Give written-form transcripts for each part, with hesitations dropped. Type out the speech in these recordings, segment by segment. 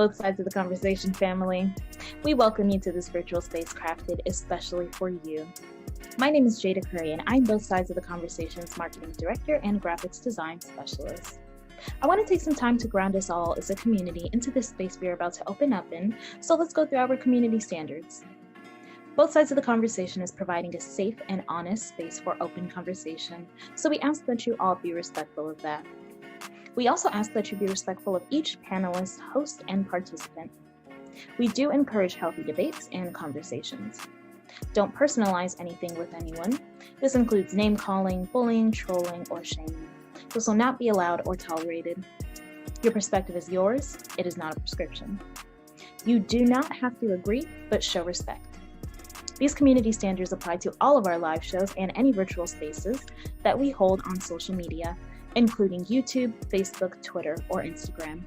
both sides of the conversation, family. We welcome you to this virtual space crafted especially for you. My name is Jada Curry, and I'm both sides of the conversation's marketing director and graphics design specialist. I want to take some time to ground us all as a community into this space we are about to open up in, so let's go through our community standards. Both sides of the conversation is providing a safe and honest space for open conversation, so we ask that you all be respectful of that. We also ask that you be respectful of each panelist, host, and participant. We do encourage healthy debates and conversations. Don't personalize anything with anyone. This includes name-calling, bullying, trolling, or shaming. This will not be allowed or tolerated. Your perspective is yours. It is not a prescription. You do not have to agree, but show respect. These community standards apply to all of our live shows and any virtual spaces that we hold on social media, including YouTube, Facebook, Twitter, or Instagram.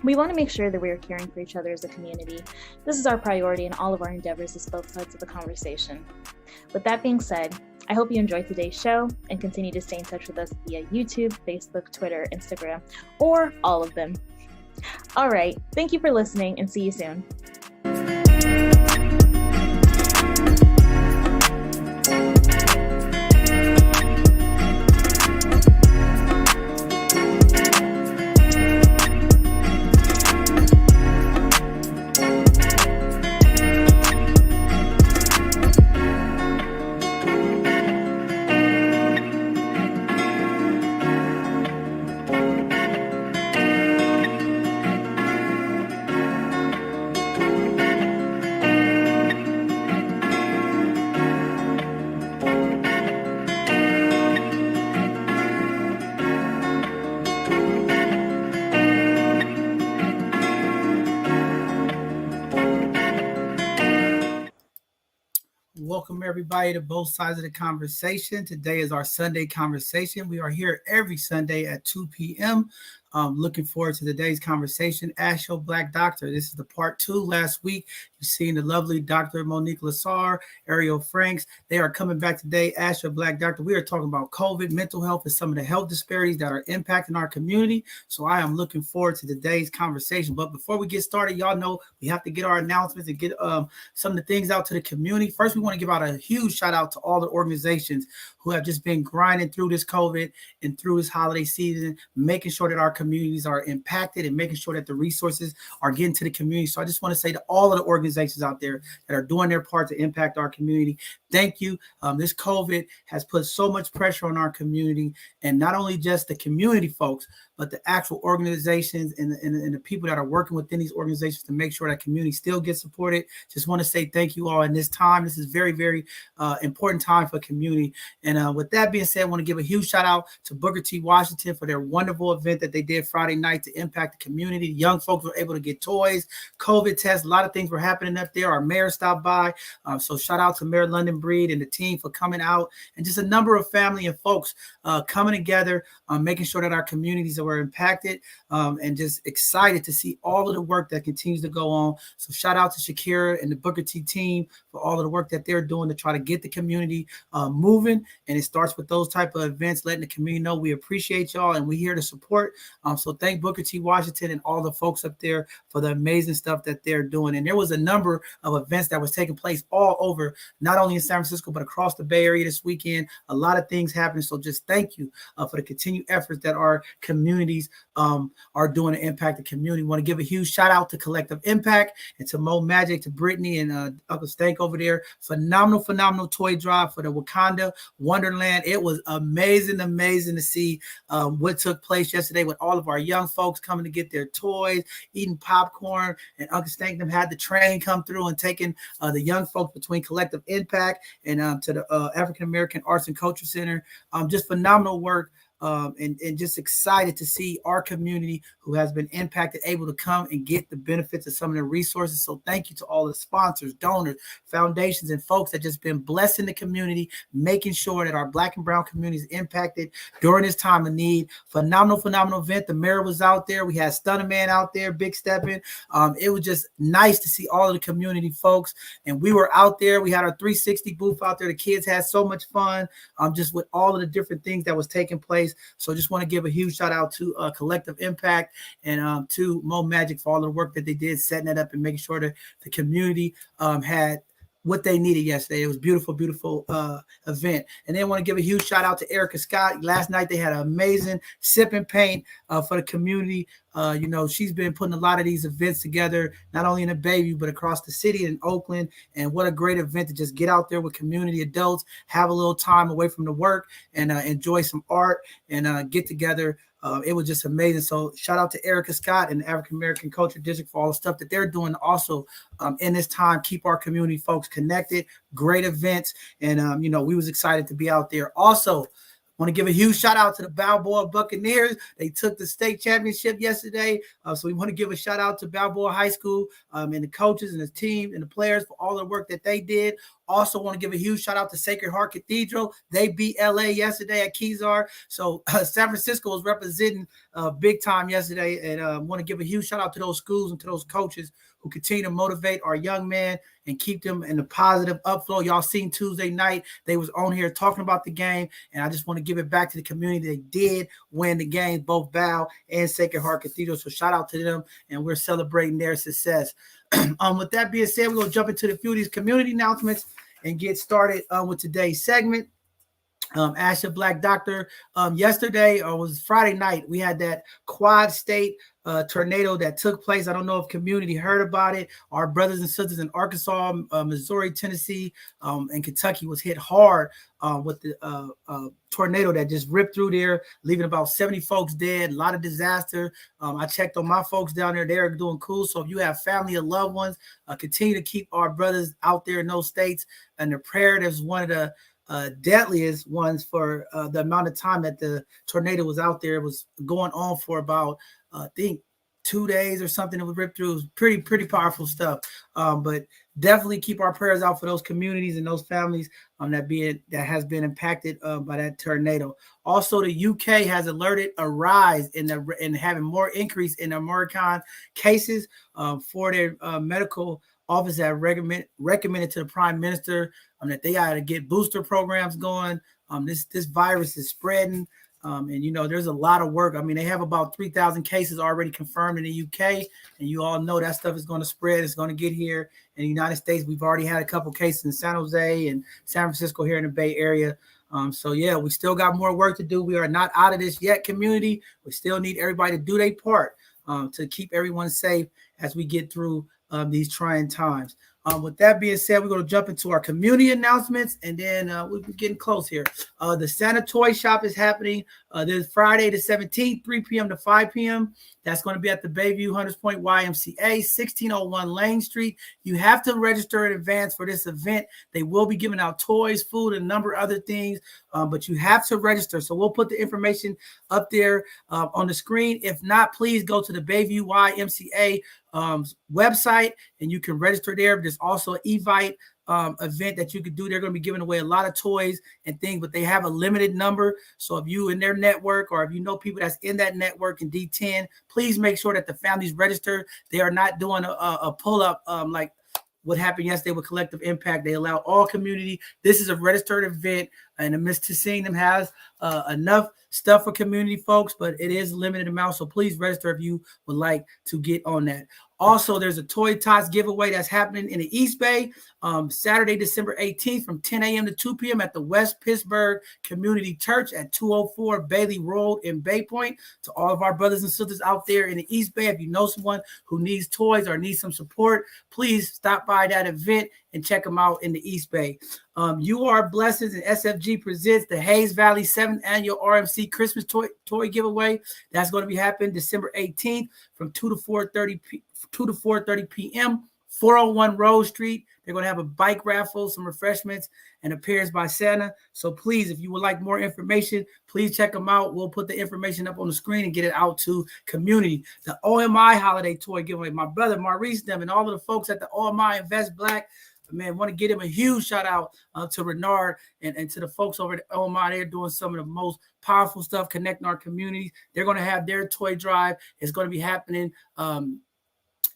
We want to make sure that we are caring for each other as a community. This is our priority in all of our endeavors as both sides of the conversation. With that being said, I hope you enjoyed today's show and continue to stay in touch with us via YouTube, Facebook, Twitter, Instagram, or all of them. All right, thank you for listening and see you soon. Welcome everybody to both sides of the conversation. Today is our Sunday conversation. We are here every Sunday at 2 p.m. Looking forward to today's conversation. Ask Your Black Doctor. This is the part 2. Last week, you've seen the lovely Dr. Monique Lassar, Ariel Franks. They are coming back today. Ask Your Black Doctor. We are talking about COVID, mental health, and some of the health disparities that are impacting our community. So I am looking forward to today's conversation. But before we get started, y'all know we have to get our announcements and get some of the things out to the community. First, we want to give out a huge shout out to all the organizations who have just been grinding through this COVID and through this holiday season, making sure that our communities are impacted and making sure that the resources are getting to the community. So I just want to say to all of the organizations out there that are doing their part to impact our community, thank you. This COVID has put so much pressure on our community, and not only just the community folks, but the actual organizations and the people that are working within these organizations to make sure that community still gets supported. Just want to say thank you all in this time. This is very, very important time for community. And with that being said, I want to give a huge shout out to Booker T. Washington for their wonderful event that they did Friday night to impact the community. Young folks were able to get toys, COVID tests, a lot of things were happening up there. Our mayor stopped by. So shout out to Mayor London Breed and the team for coming out, and just a number of family and folks coming together, making sure that our communities were impacted, and just excited to see all of the work that continues to go on. So shout out to Shakira and the Booker T team for all of the work that they're doing to try to get the community moving. And it starts with those type of events, letting the community know we appreciate y'all and we're here to support. So thank Booker T. Washington and all the folks up there for the amazing stuff that they're doing. And there was a number of events that was taking place all over, not only in San Francisco, but across the Bay Area this weekend. A lot of things happening. So just thank you for the continued efforts that our communities are doing to impact the community. Want to give a huge shout out to Collective Impact and to Mo Magic, to Brittany and Uncle Stank over there. Phenomenal toy drive for the Wakanda Wonderland. It was amazing to see what took place yesterday with all of our young folks coming to get their toys, eating popcorn, and Uncle Stank them had the train come through and taking the young folks between Collective Impact and to the African American Arts and Culture Center. Just phenomenal work. And just excited to see our community who has been impacted able to come and get the benefits of some of the resources. So thank you to all the sponsors, donors, foundations, and folks that just been blessing the community, making sure that our Black and brown community is impacted during this time of need. Phenomenal event. The mayor was out there. We had Stunner Man out there, Big Steppin'. It was just nice to see all of the community folks. And we were out there. We had our 360 booth out there. The kids had so much fun just with all of the different things that was taking place. toys. So just want to give a huge shout out to Collective Impact and to Mo Magic for all the work that they did setting it up and making sure that the community had what they needed yesterday. It was beautiful, beautiful event. And then I want to give a huge shout out to Erica Scott. Last night they had an amazing sip and paint for the community. She's been putting a lot of these events together, not only in the Bayview, but across the city in Oakland. And what a great event to just get out there with community adults, have a little time away from the work and enjoy some art and get together. It was just amazing. So shout out to Erica Scott and the African American Culture District for all the stuff that they're doing also in this time. Keep our community folks connected. Great events. And, we was excited to be out there. Also, want to give a huge shout out to the Balboa Buccaneers. They took the state championship yesterday. So we want to give a shout out to Balboa High School and the coaches and the team and the players for all the work that they did. Also want to give a huge shout out to Sacred Heart Cathedral. They beat LA yesterday at Kezar. So San Francisco was representing big time yesterday. And want to give a huge shout out to those schools and to those coaches who continue to motivate our young men and keep them in the positive upflow. Y'all seen Tuesday night, they was on here talking about the game, and I just want to give it back to the community. They did win the game, both Bal and Sacred Heart Cathedral, so shout out to them, and we're celebrating their success. With that being said, we're going to jump into the few of these community announcements and get started with today's segment. Ask Your Black Doctor. Yesterday, or was Friday night, we had that Quad State tornado that took place. I don't know if community heard about it. Our brothers and sisters in Arkansas, Missouri, Tennessee, and Kentucky was hit hard with the tornado that just ripped through there, leaving about 70 folks dead. A lot of disaster. I checked on my folks down there. They're doing cool. So if you have family or loved ones, continue to keep our brothers out there in those states. And the prayer, there's one of the deadliest ones for the amount of time that the tornado was out there. It was going on for about, I think, 2 days or something. It was ripped through. It was pretty powerful stuff. But definitely keep our prayers out for those communities and those families that has been impacted by that tornado. Also, the UK has alerted a rise in having more increase in American cases for their medical office that recommended to the Prime Minister that they got to get booster programs going. This virus is spreading, and there's a lot of work. I mean, they have about 3,000 cases already confirmed in the UK, and you all know that stuff is going to spread. It's going to get here in the United States. We've already had a couple cases in San Jose and San Francisco here in the Bay Area. So yeah, we still got more work to do. We are not out of this yet, community. We still need everybody to do their part to keep everyone safe as we get through these trying times. With that being said, we're going to jump into our community announcements, and then we're getting close here. The Santa Toy Shop is happening this Friday the 17th, 3 p.m. to 5 p.m. That's going to be at the Bayview Hunters Point YMCA, 1601 Lane Street. You have to register in advance for this event. They will be giving out toys, food, and a number of other things, but you have to register. So we'll put the information up there on the screen. If not, please go to the Bayview YMCA website, and you can register there. There's also an Evite event that you could do. They're going to be giving away a lot of toys and things, but they have a limited number. So if you in their network, or if you know people that's in that network in D10, please make sure that the families register. They are not doing a pull-up like what happened yesterday with Collective Impact. They allow all community. This is a registered event, and Mr. Seeing them has enough stuff for community folks, but it is a limited amount. So please register if you would like to get on that. Also, there's a Toy Tots giveaway that's happening in the East Bay Saturday, December 18th from 10 a.m. to 2 p.m. at the West Pittsburgh Community Church at 204 Bailey Road in Bay Point. To all of our brothers and sisters out there in the East Bay, if you know someone who needs toys or needs some support, please stop by that event and check them out in the East Bay. You Are Blessings and SFG presents the Haze Valley 7th Annual RMC Christmas Toy Giveaway. That's going to be happening December 18th from 2 to 4:30 p.m. 401 Rose Street. They're going to have a bike raffle, some refreshments, and appearance by Santa. So please, if you would like more information, please check them out. We'll put the information up on the screen and get it out to community. The OMI Holiday Toy Giveaway. My brother Maurice, them, and all of the folks at the OMI Invest Black, man, want to give him a huge shout out to Renard and to the folks over at OMI. They're doing some of the most powerful stuff, connecting our communities. They're going to have their toy drive. It's going to be happening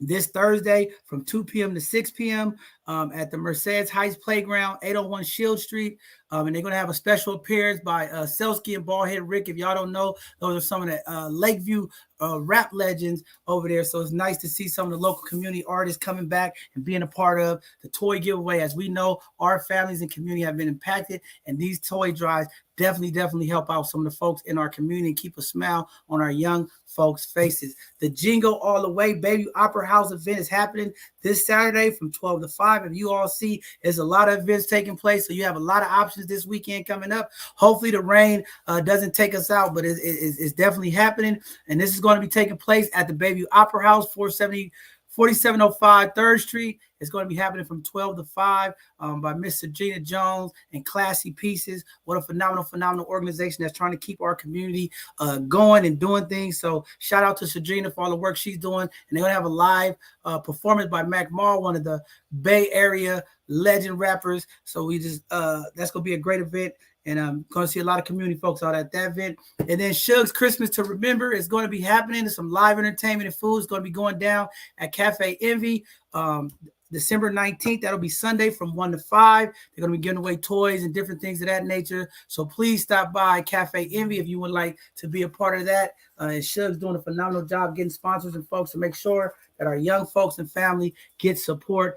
this Thursday from 2 p.m. to 6 p.m. at the Mercedes Heights Playground, 801 Shield Street. And they're going to have a special appearance by Selsky and Ballhead Rick. If y'all don't know, those are some of the Lakeview rap legends over there. So it's nice to see some of the local community artists coming back and being a part of the toy giveaway. As we know, our families and community have been impacted, and these toy drives definitely help out some of the folks in our community and keep a smile on our young folks' faces. The Jingle All the Way Baby Opera House event is happening this Saturday from 12 to 5. If you all see, there's a lot of events taking place, so you have a lot of options this weekend coming up. Hopefully the rain doesn't take us out, but it's definitely happening. And this is going to be taking place at the Baby Opera House, 4705 3rd Street. It's going to be happening from 12 to 5 by Miss Gina Jones and Classy Pieces. What a phenomenal organization that's trying to keep our community going and doing things. So shout out to Sadrina for all the work she's doing. And they're going to have a live performance by Mac Mall, one of the Bay Area legend rappers. So we just that's going to be a great event. And I'm going to see a lot of community folks out at that event. And then Shug's Christmas to Remember is going to be happening. There's some live entertainment and food is going to be going down at Cafe Envy. December 19th, that'll be Sunday from 1 to 5. They're going to be giving away toys and different things of that nature. So please stop by Cafe Envy if you would like to be a part of that. And Shug's doing a phenomenal job getting sponsors and folks to make sure that our young folks and family get support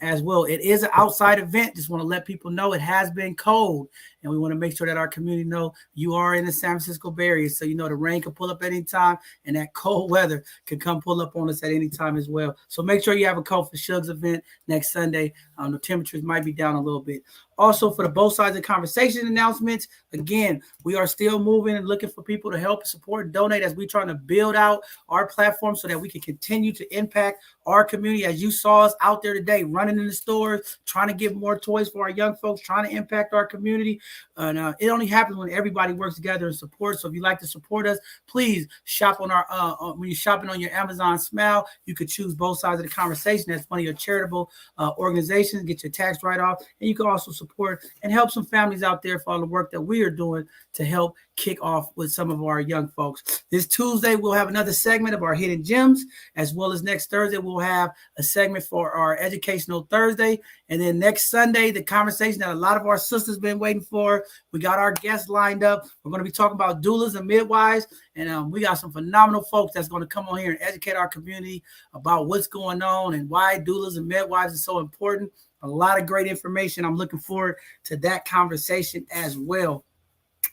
as well. It is an outside event. Just want to let people know it has been cold, and we want to make sure that our community know you are in the San Francisco Bay Area. So you know the rain can pull up at any time, and that cold weather can come pull up on us at any time as well. So make sure you have a coat for Shug's event next Sunday. The temperatures might be down a little bit. Also, for the Both Sides of Conversation announcements, again, we are still moving and looking for people to help, support, and donate as we're trying to build out our platform so that we can continue to impact our community. As you saw us out there today, running in the stores, trying to give more toys for our young folks, trying to impact our community. And it only happens when everybody works together and supports. So if you'd like to support us, please shop on our when you're shopping on your Amazon Smile, you could choose Both Sides of the Conversation. That's one of your charitable organizations. Get your tax write-off, and you can also support and help some families out there for all the work that we are doing to help kick off with some of our young folks. This Tuesday, we'll have another segment of our Hidden Gems, as well as next Thursday, we'll have a segment for our Educational Thursday. And then next Sunday, the conversation that a lot of our sisters been waiting for. We got our guests lined up. We're going to be talking about doulas and midwives. And we got some phenomenal folks that's going to come on here and educate our community about what's going on and why doulas and midwives is so important. A lot of great information. I'm looking forward to that conversation as well.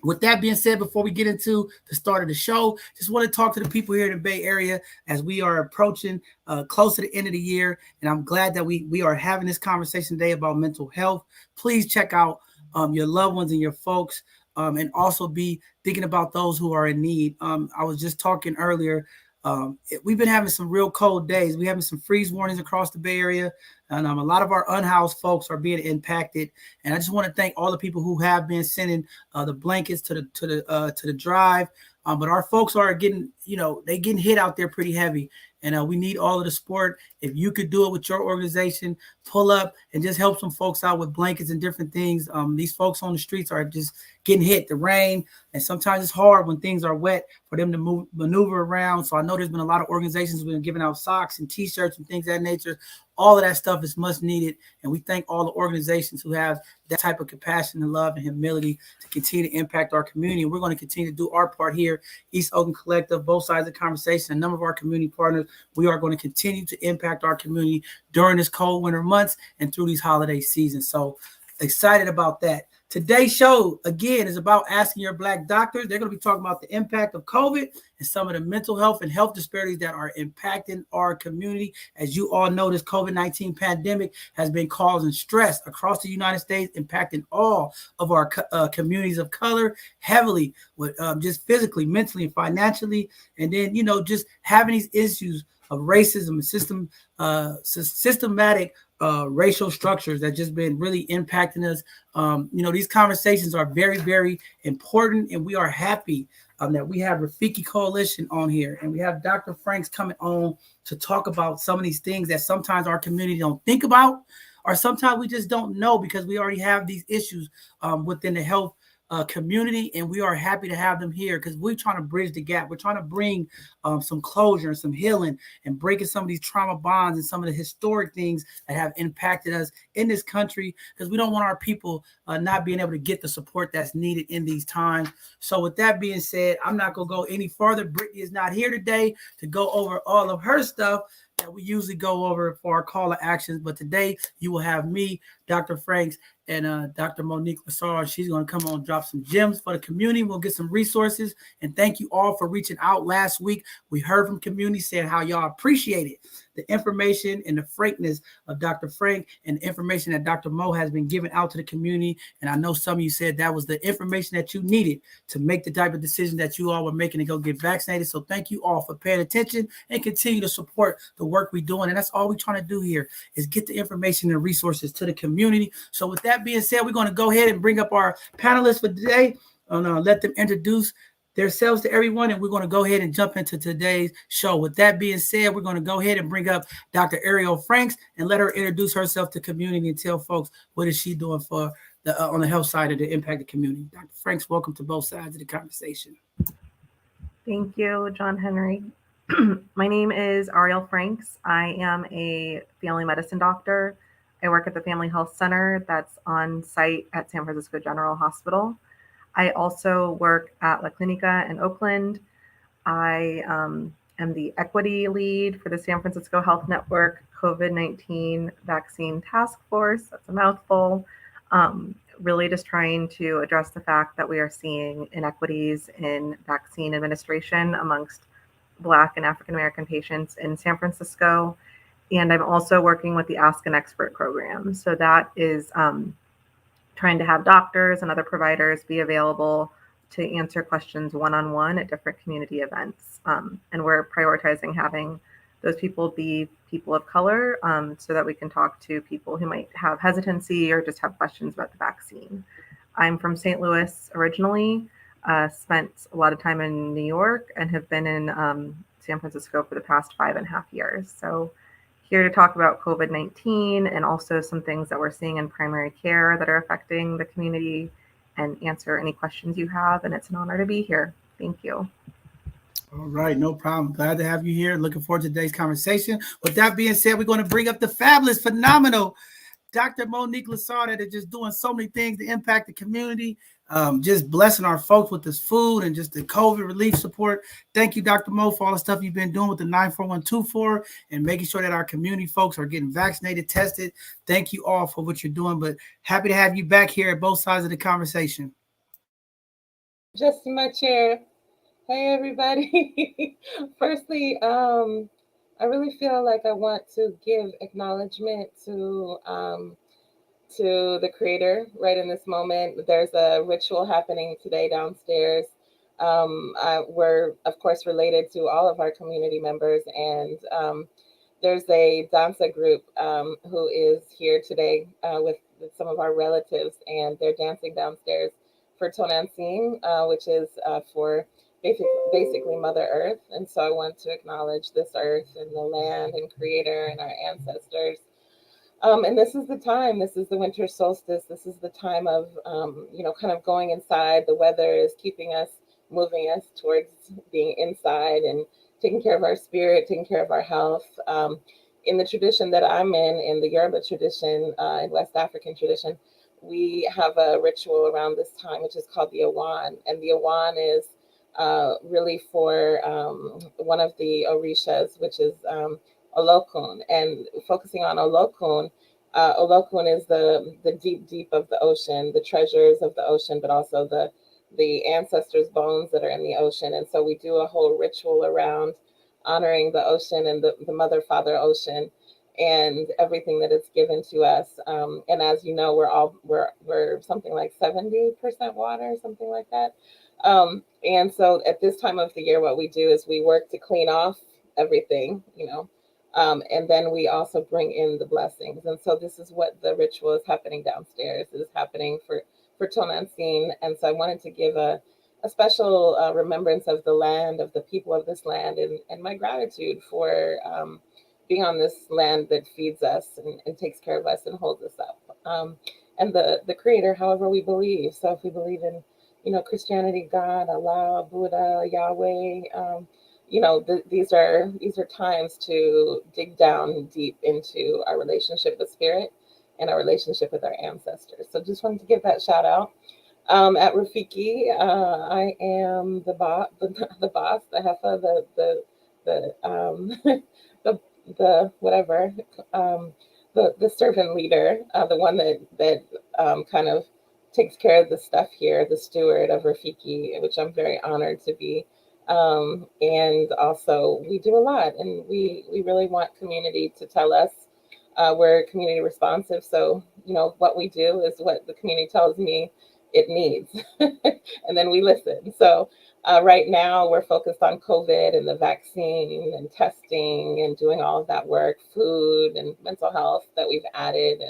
With that being said, before we get into the start of the show, just want to talk to the people here in the Bay Area as we are approaching close to the end of the year. And I'm glad that we are having this conversation today about mental health. Please check out your loved ones and your folks, and also be thinking about those who are in need. I was just talking earlier. We've been having some real cold days. We're having some freeze warnings across the Bay Area, and a lot of our unhoused folks are being impacted. And I just want to thank all the people who have been sending the blankets to the drive. But our folks are getting, they getting hit out there pretty heavy. And we need all of the support. If you could do it with your organization, pull up and just help some folks out with blankets and different things. These folks on the streets are just getting hit, the rain. And sometimes it's hard when things are wet for them to maneuver around. So I know there's been a lot of organizations who have been giving out socks and T-shirts and things of that nature. All of that stuff is much needed. And we thank all the organizations who have that type of compassion and love and humility to continue to impact our community. And we're going to continue to do our part here, East Oakland Collective, Both Sides of the Conversation, a number of our community partners. We are going to continue to impact our community during this cold winter months and through these holiday seasons. So excited about that. Today's show, again, is about asking your Black doctors. They're going to be talking about the impact of COVID and some of the mental health and health disparities that are impacting our community. As you all know, this COVID-19 pandemic has been causing stress across the United States, impacting all of our communities of color heavily, with just physically, mentally, and financially. And then, just having these issues of racism and systematic racial structures that just been really impacting us. These conversations are very, very important, and we are happy that we have Rafiki Coalition on here, and we have Dr. Franks coming on to talk about some of these things that sometimes our community don't think about, or sometimes we just don't know because we already have these issues within the health community, and we are happy to have them here because we're trying to bridge the gap. We're trying to bring some closure and some healing and breaking some of these trauma bonds and some of the historic things that have impacted us in this country, because we don't want our people not being able to get the support that's needed in these times. So with that being said, I'm not going to go any further. Brittany is not here today to go over all of her stuff that we usually go over for our call to actions. But today you will have me, Dr. Franks, and Dr. Monique Lassard. She's going to come on and drop some gems for the community. We'll get some resources. And thank you all for reaching out last week. We heard from community saying how y'all appreciated the information and the frankness of Dr. Frank and the information that Dr. Mo has been giving out to the community. And I know some of you said that was the information that you needed to make the type of decision that you all were making to go get vaccinated. So thank you all for paying attention and continue to support the work we're doing. And that's all we're trying to do here is get the information and resources to the community. So with that being said, we're going to go ahead and bring up our panelists for today and let them introduce themselves to everyone, and we're going to go ahead and jump into today's show. With that being said, we're going to go ahead and bring up Dr. Ariel Franks and let her introduce herself to community and tell folks what is she doing for the on the health side of the impact the community. Dr. Franks, welcome to both sides of the conversation. Thank you, John Henry. My name is Ariel Franks. I am a family medicine doctor. I work at the Family Health Center that's on site at San Francisco General Hospital. I also work at La Clinica in Oakland. I am the equity lead for the San Francisco Health Network COVID-19 Vaccine Task Force. That's a mouthful. Really just trying to address the fact that we are seeing inequities in vaccine administration amongst Black and African American patients in San Francisco. And I'm also working with the Ask an Expert program. So that is trying to have doctors and other providers be available to answer questions one-on-one at different community events. And we're prioritizing having those people be people of color so that we can talk to people who might have hesitancy or just have questions about the vaccine. I'm from St. Louis originally, spent a lot of time in New York and have been in San Francisco for the past 5.5 years. So here to talk about COVID-19 and also some things that we're seeing in primary care that are affecting the community and answer any questions you have. And it's an honor to be here. Thank you. All right, no problem. Glad to have you here. Looking forward to today's conversation. With that being said, we're going to bring up the fabulous, phenomenal Dr. Monique Lassard that is just doing so many things to impact the community, just blessing our folks with this food and just the COVID relief support. Thank you, Dr. Mo, for all the stuff you've been doing with the 94124 and making sure that our community folks are getting vaccinated, tested. Thank you all for what you're doing, but happy to have you back here at both sides of the conversation. Just in my chair. Hey, everybody. Firstly, I really feel like I want to give acknowledgement to the creator right in this moment. There's a ritual happening today downstairs. We're, of course, related to all of our community members, and there's a danza group who is here today with some of our relatives, and they're dancing downstairs for Tonantzin, which is for basically Mother Earth. And so I want to acknowledge this earth and the land and creator and our ancestors. And this is the time, this is the winter solstice. This is the time of, kind of going inside. The weather is keeping us, moving us towards being inside and taking care of our spirit, taking care of our health. In the tradition that I'm in the Yoruba tradition, in West African tradition, we have a ritual around this time, which is called the Awan. And the Awan is really for one of the Orishas, which is Olokun. And focusing on Olokun, Olokun is the deep of the ocean, the treasures of the ocean, but also the ancestors' bones that are in the ocean. And so we do a whole ritual around honoring the ocean and the mother, father ocean, and everything that it's given to us. And as you know, we're something like 70% water, something like that. And so at this time of the year, what we do is we work to clean off everything, and then we also bring in the blessings. And so this is what the ritual is happening downstairs. It is happening for Tonantzin. And so I wanted to give a special remembrance of the land, of the people of this land, and my gratitude for being on this land that feeds us and takes care of us and holds us up. And the creator, however we believe. So if we believe in Christianity, God, Allah, Buddha, Yahweh. These are times to dig down deep into our relationship with spirit and our relationship with our ancestors. So just wanted to give that shout out. At Rafiki, I am the boss, the boss, the heifer, the the whatever, the servant leader, the one that kind of takes care of the stuff here, the steward of Rafiki, which I'm very honored to be. And also, we do a lot, and we really want community to tell us. We're community responsive, so what we do is what the community tells me it needs, and then we listen. So right now we're focused on COVID and the vaccine and testing and doing all of that work, food and mental health that we've added,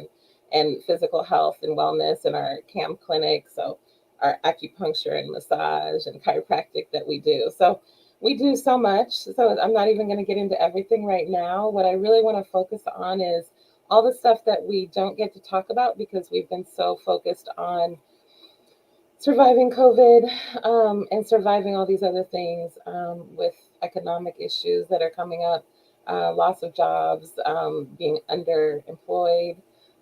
and physical health and wellness in our CAM clinic. So our acupuncture and massage and chiropractic that we do. So we do so much. So I'm not even going to get into everything right now. What I really want to focus on is all the stuff that we don't get to talk about because we've been so focused on surviving COVID and surviving all these other things with economic issues that are coming up, loss of jobs, being underemployed,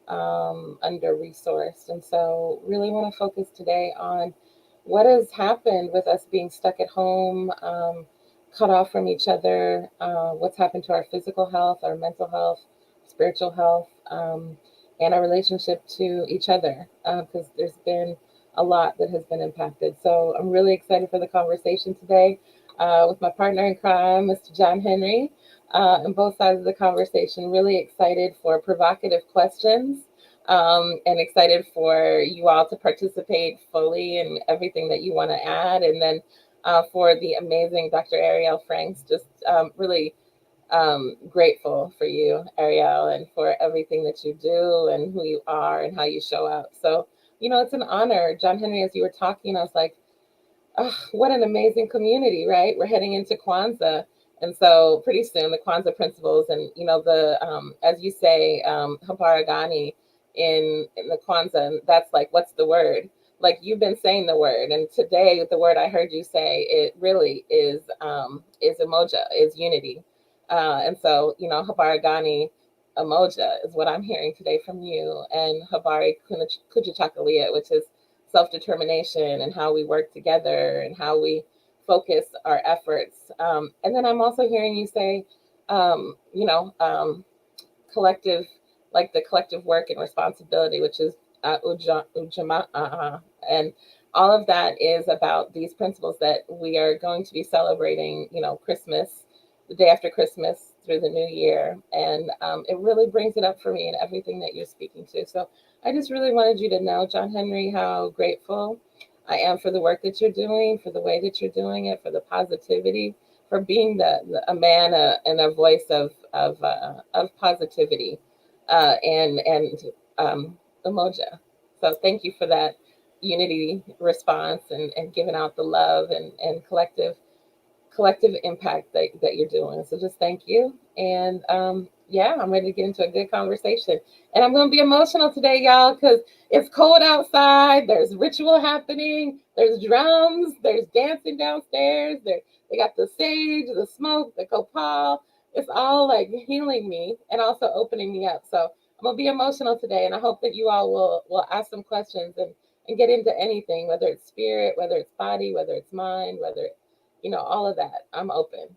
under-resourced. And so really want to focus today on what has happened with us being stuck at home, cut off from each other, what's happened to our physical health, our mental health, spiritual health, and our relationship to each other, because there's been a lot that has been impacted. So I'm really excited for the conversation today with my partner in crime, Mr. John Henry, on both sides of the conversation. Really excited for provocative questions and excited for you all to participate fully in everything that you want to add. And then for the amazing Dr. Ariel Franks, just really grateful for you, Ariel, and for everything that you do and who you are and how you show up. So it's an honor. John Henry, as you were talking, I was like, oh, what an amazing community, right? We're heading into Kwanzaa. And so pretty soon, the Kwanzaa Principles and, as you say, Habaragani in the Kwanzaa, that's like, what's the word? Like you've been saying the word. And today, the word I heard you say, it really is emoja, is unity. And so, Habaragani, Umoja is what I'm hearing today from you, and Habari Kujitakaliyat, which is self-determination and how we work together and how we focus our efforts. And then I'm also hearing you say, collective, like the collective work and responsibility, which is Ujama. And all of that is about these principles that we are going to be celebrating, Christmas, the day after Christmas through the new year. And it really brings it up for me in everything that you're speaking to. So I just really wanted you to know, John Henry, how grateful I am for the work that you're doing, for the way that you're doing it, for the positivity, for being a man and a voice of positivity and Umoja. So thank you for that unity response and giving out the love and collective impact that you're doing. So just thank you. And I'm ready to get into a good conversation. And I'm going to be emotional today, y'all, because it's cold outside. There's ritual happening. There's drums. There's dancing downstairs. They got the sage, the smoke, the copal. It's all like healing me and also opening me up. So I'm going to be emotional today. And I hope that you all will ask some questions and get into anything, whether it's spirit, whether it's body, whether it's mind, whether all of that. I'm open.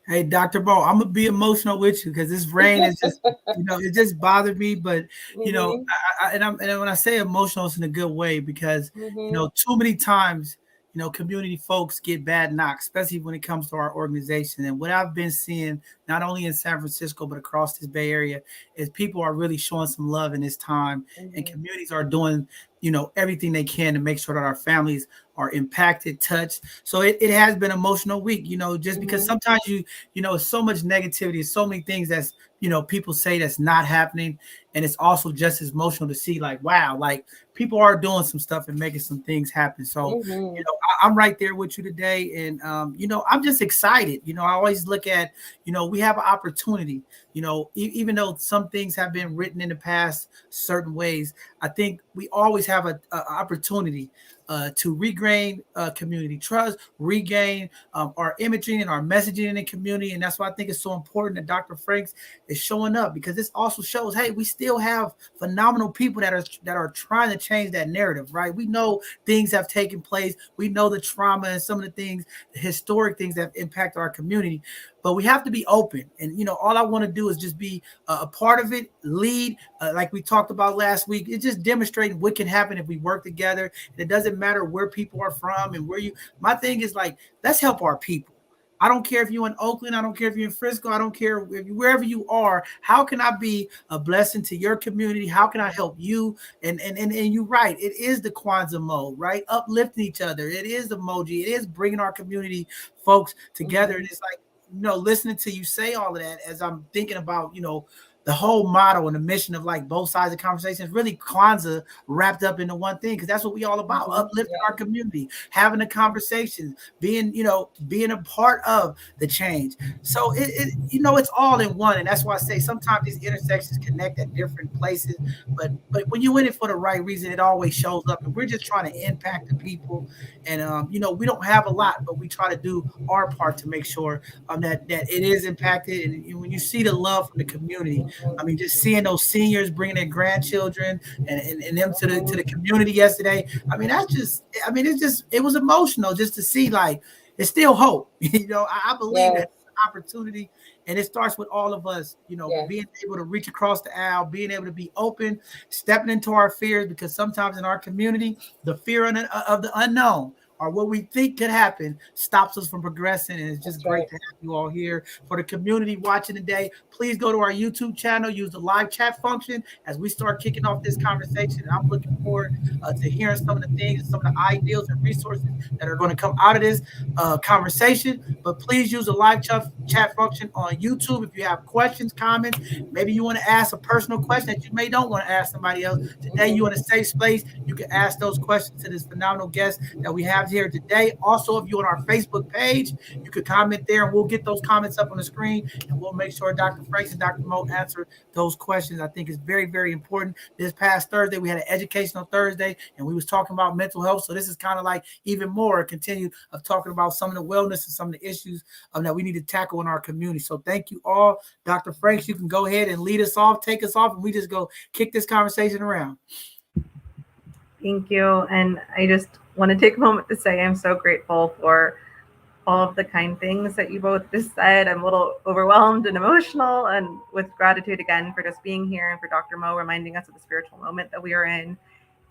Hey, Dr. Bo, I'm gonna be emotional with you because this rain is just, it just bothered me. But and when I say emotional, it's in a good way because too many times, community folks get bad knocks, especially when it comes to our organization. And what I've been seeing, not only in San Francisco but across this Bay Area, is people are really showing some love in this time, and communities are doing, everything they can to make sure that our families are impacted, touched. So it has been an emotional week, just because sometimes so much negativity, so many things that's, people say that's not happening. And it's also just as emotional to see like, wow, like people are doing some stuff and making some things happen. So, I'm right there with you today. And, I'm just excited. I always look at, we have an opportunity, Even though some things have been written in the past certain ways, I think we always have a opportunity to regain community trust, regain our imaging and our messaging in the community. And that's why I think it's so important that Dr. Franks is showing up, because this also shows, hey, we still have phenomenal people that are trying to change that narrative, right? We know things have taken place. We know the trauma and some of the things, the historic things that impact our community. But we have to be open. And, all I want to do is just be a part of it, lead, like we talked about last week. It's just demonstrating what can happen if we work together. And it doesn't matter where people are from and my thing is like, let's help our people. I don't care if you're in Oakland. I don't care if you're in Frisco. I don't care wherever you are. How can I be a blessing to your community? How can I help you? And you're right. It is the Kwanzaa mode, right? Uplifting each other. It is emoji. It is bringing our community folks together. And it's like, listening to you say all of that as I'm thinking about, the whole motto and the mission of like both sides of the conversation is really Kwanzaa wrapped up into one thing, because that's what we all about, uplifting our community, having a conversation, being a part of the change. So it's all in one. And that's why I say sometimes these intersections connect at different places, but when you're in it for the right reason, it always shows up. And we're just trying to impact the people. And we don't have a lot, but we try to do our part to make sure that it is impacted. And when you see the love from the community, I mean, just seeing those seniors bringing their grandchildren and them to the community yesterday. I mean, it was emotional just to see, like, it's still hope. I believe that opportunity, and it starts with all of us, being able to reach across the aisle, being able to be open, stepping into our fears, because sometimes in our community, the fear of the unknown, or what we think could happen, stops us from progressing. And it's just great to have you all here. For the community watching today, please go to our YouTube channel, use the live chat function as we start kicking off this conversation. And I'm looking forward to hearing some of the things and some of the ideas and resources that are going to come out of this conversation. But please use the live chat function on YouTube. If you have questions, comments, maybe you want to ask a personal question that you may don't want to ask somebody else. Today, you're in a safe space. You can ask those questions to this phenomenal guest that we have here today. Also, if you're on our Facebook page, you could comment there and we'll get those comments up on the screen, and we'll make sure Dr. Franks and Dr. Mo answer those questions. I think it's very, very important. This past Thursday, we had an educational Thursday, and we was talking about mental health. So this is kind of like even more a continue of talking about some of the wellness and some of the issues that we need to tackle in our community. So thank you all. Dr. Franks, you can go ahead and lead us off, take us off, and we just go kick this conversation around. Thank you. And I just want to take a moment to say I'm so grateful for all of the kind things that you both just said. I'm a little overwhelmed and emotional, and with gratitude again for just being here, and for Dr. Mo reminding us of the spiritual moment that we are in.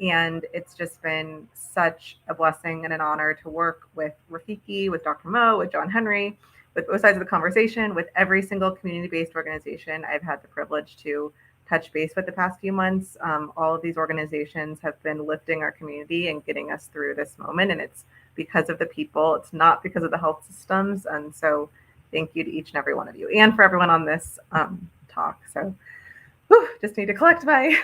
And it's just been such a blessing and an honor to work with Rafiki, with Dr. Mo, with John Henry, with both sides of the conversation, with every single community-based organization I've had the privilege to touch base with the past few months. All of these organizations have been lifting our community and getting us through this moment. And it's because of the people. It's not because of the health systems. And so thank you to each and every one of you, and for everyone on this talk. So just need to collect my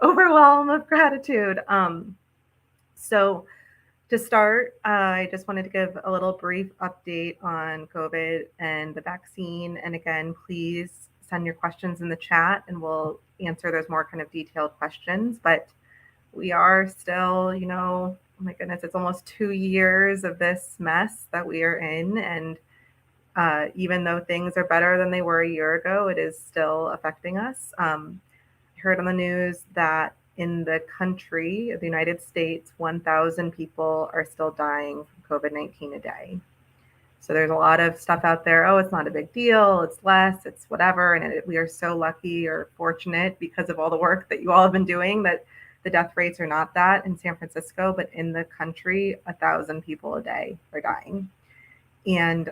overwhelm of gratitude. So to start, I just wanted to give a little brief update on COVID and the vaccine. And again, please send your questions in the chat and we'll answer those more kind of detailed questions. But we are still, oh my goodness, it's almost 2 years of this mess that we are in. And even though things are better than they were a year ago, it is still affecting us. I heard on the news that in the country of the United States, 1,000 people are still dying from COVID-19 a day. So there's a lot of stuff out there. Oh, it's not a big deal. It's less, it's whatever. And we are so lucky or fortunate because of all the work that you all have been doing that the death rates are not that in San Francisco, but in the country, 1,000 people a day are dying. And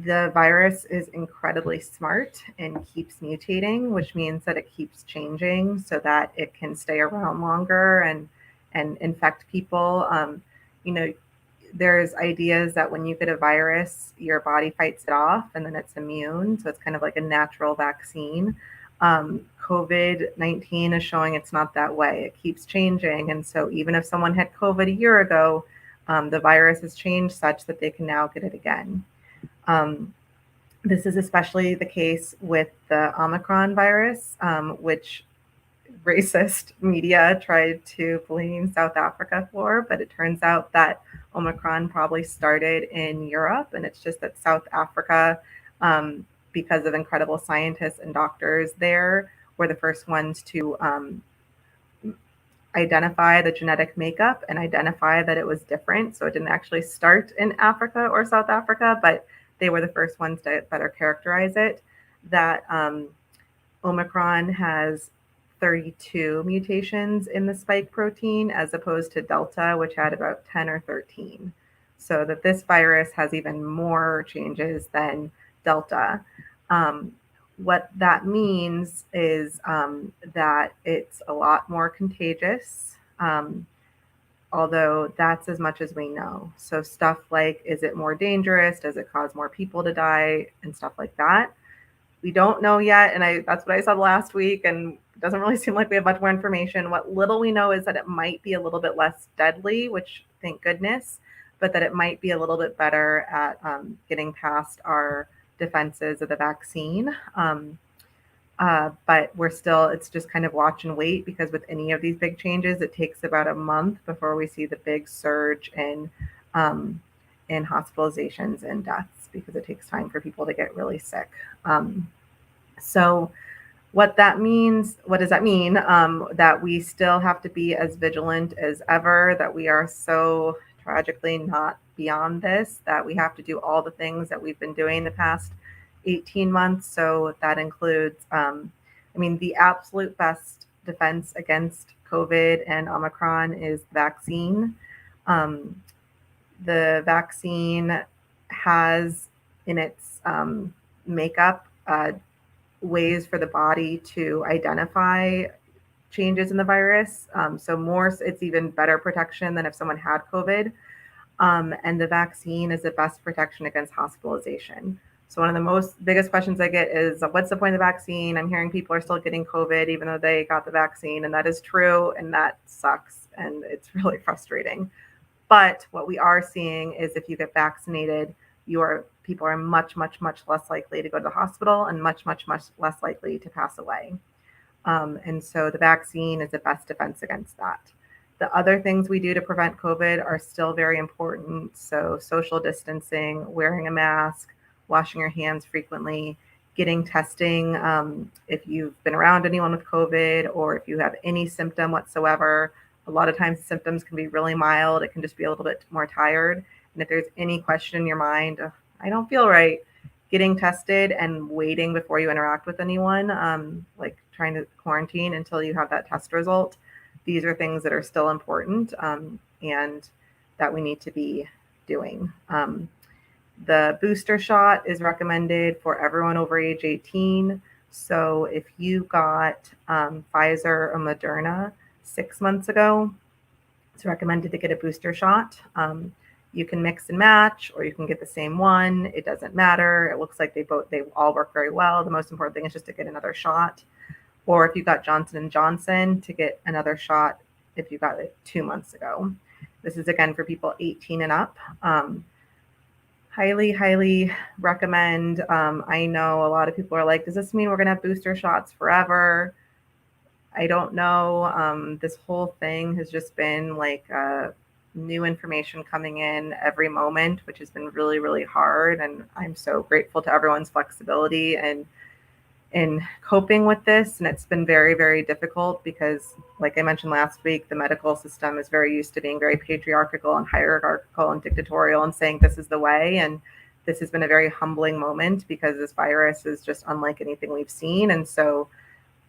the virus is incredibly smart and keeps mutating, which means that it keeps changing so that it can stay around longer and infect people. There's ideas that when you get a virus, your body fights it off and then it's immune. So it's kind of like a natural vaccine. COVID-19 is showing it's not that way. It keeps changing. And so even if someone had COVID a year ago, the virus has changed such that they can now get it again. This is especially the case with the Omicron virus, which racist media tried to blame South Africa for, but it turns out that Omicron probably started in Europe, and it's just that South Africa, because of incredible scientists and doctors there, were the first ones to identify the genetic makeup and identify that it was different. So it didn't actually start in Africa or South Africa, but they were the first ones to better characterize it. That Omicron has 32 mutations in the spike protein as opposed to Delta, which had about 10 or 13. So that this virus has even more changes than Delta. What that means is that it's a lot more contagious, although that's as much as we know. So stuff like, is it more dangerous? Does it cause more people to die? And stuff like that. We don't know yet. And that's what I said last week. And it doesn't really seem like we have much more information. What little we know is that it might be a little bit less deadly, which thank goodness, but that it might be a little bit better at getting past our defenses of the vaccine. But it's just kind of watch and wait, because with any of these big changes, it takes about a month before we see the big surge in hospitalizations and deaths, because it takes time for people to get really sick. So what that means, what does that mean? That we still have to be as vigilant as ever, that we are so tragically not beyond this, that we have to do all the things that we've been doing the past 18 months. So that includes, the absolute best defense against COVID and Omicron is vaccine. The vaccine has in its makeup ways for the body to identify changes in the virus. It's even better protection than if someone had COVID. And the vaccine is the best protection against hospitalization. So one of the biggest questions I get is, what's the point of the vaccine? I'm hearing people are still getting COVID even though they got the vaccine, and that is true, and that sucks, and it's really frustrating. But what we are seeing is if you get vaccinated, people are much, much, much less likely to go to the hospital and much, much, much less likely to pass away. And so the vaccine is the best defense against that. The other things we do to prevent COVID are still very important. So social distancing, wearing a mask, washing your hands frequently, getting testing if you've been around anyone with COVID, or if you have any symptom whatsoever. A lot of times symptoms can be really mild. It can just be a little bit more tired. And if there's any question in your mind, I don't feel right, getting tested and waiting before you interact with anyone, like trying to quarantine until you have that test result. These are things that are still important and that we need to be doing. The booster shot is recommended for everyone over age 18. So if you got Pfizer or Moderna 6 months ago, it's recommended to get a booster shot. You can mix and match, or you can get the same one. It doesn't matter. It looks like they all work very well. The most important thing is just to get another shot. Or if you got Johnson & Johnson, to get another shot if you got it 2 months ago. This is again for people 18 and up. Highly, highly recommend. I know a lot of people are like, does this mean we're going to have booster shots forever? I don't know. This whole thing has just been like new information coming in every moment, which has been really, really hard. And I'm so grateful to everyone's flexibility and in coping with this. And it's been very, very difficult because, like I mentioned last week, the medical system is very used to being very patriarchal and hierarchical and dictatorial and saying this is the way. And this has been a very humbling moment because this virus is just unlike anything we've seen. And so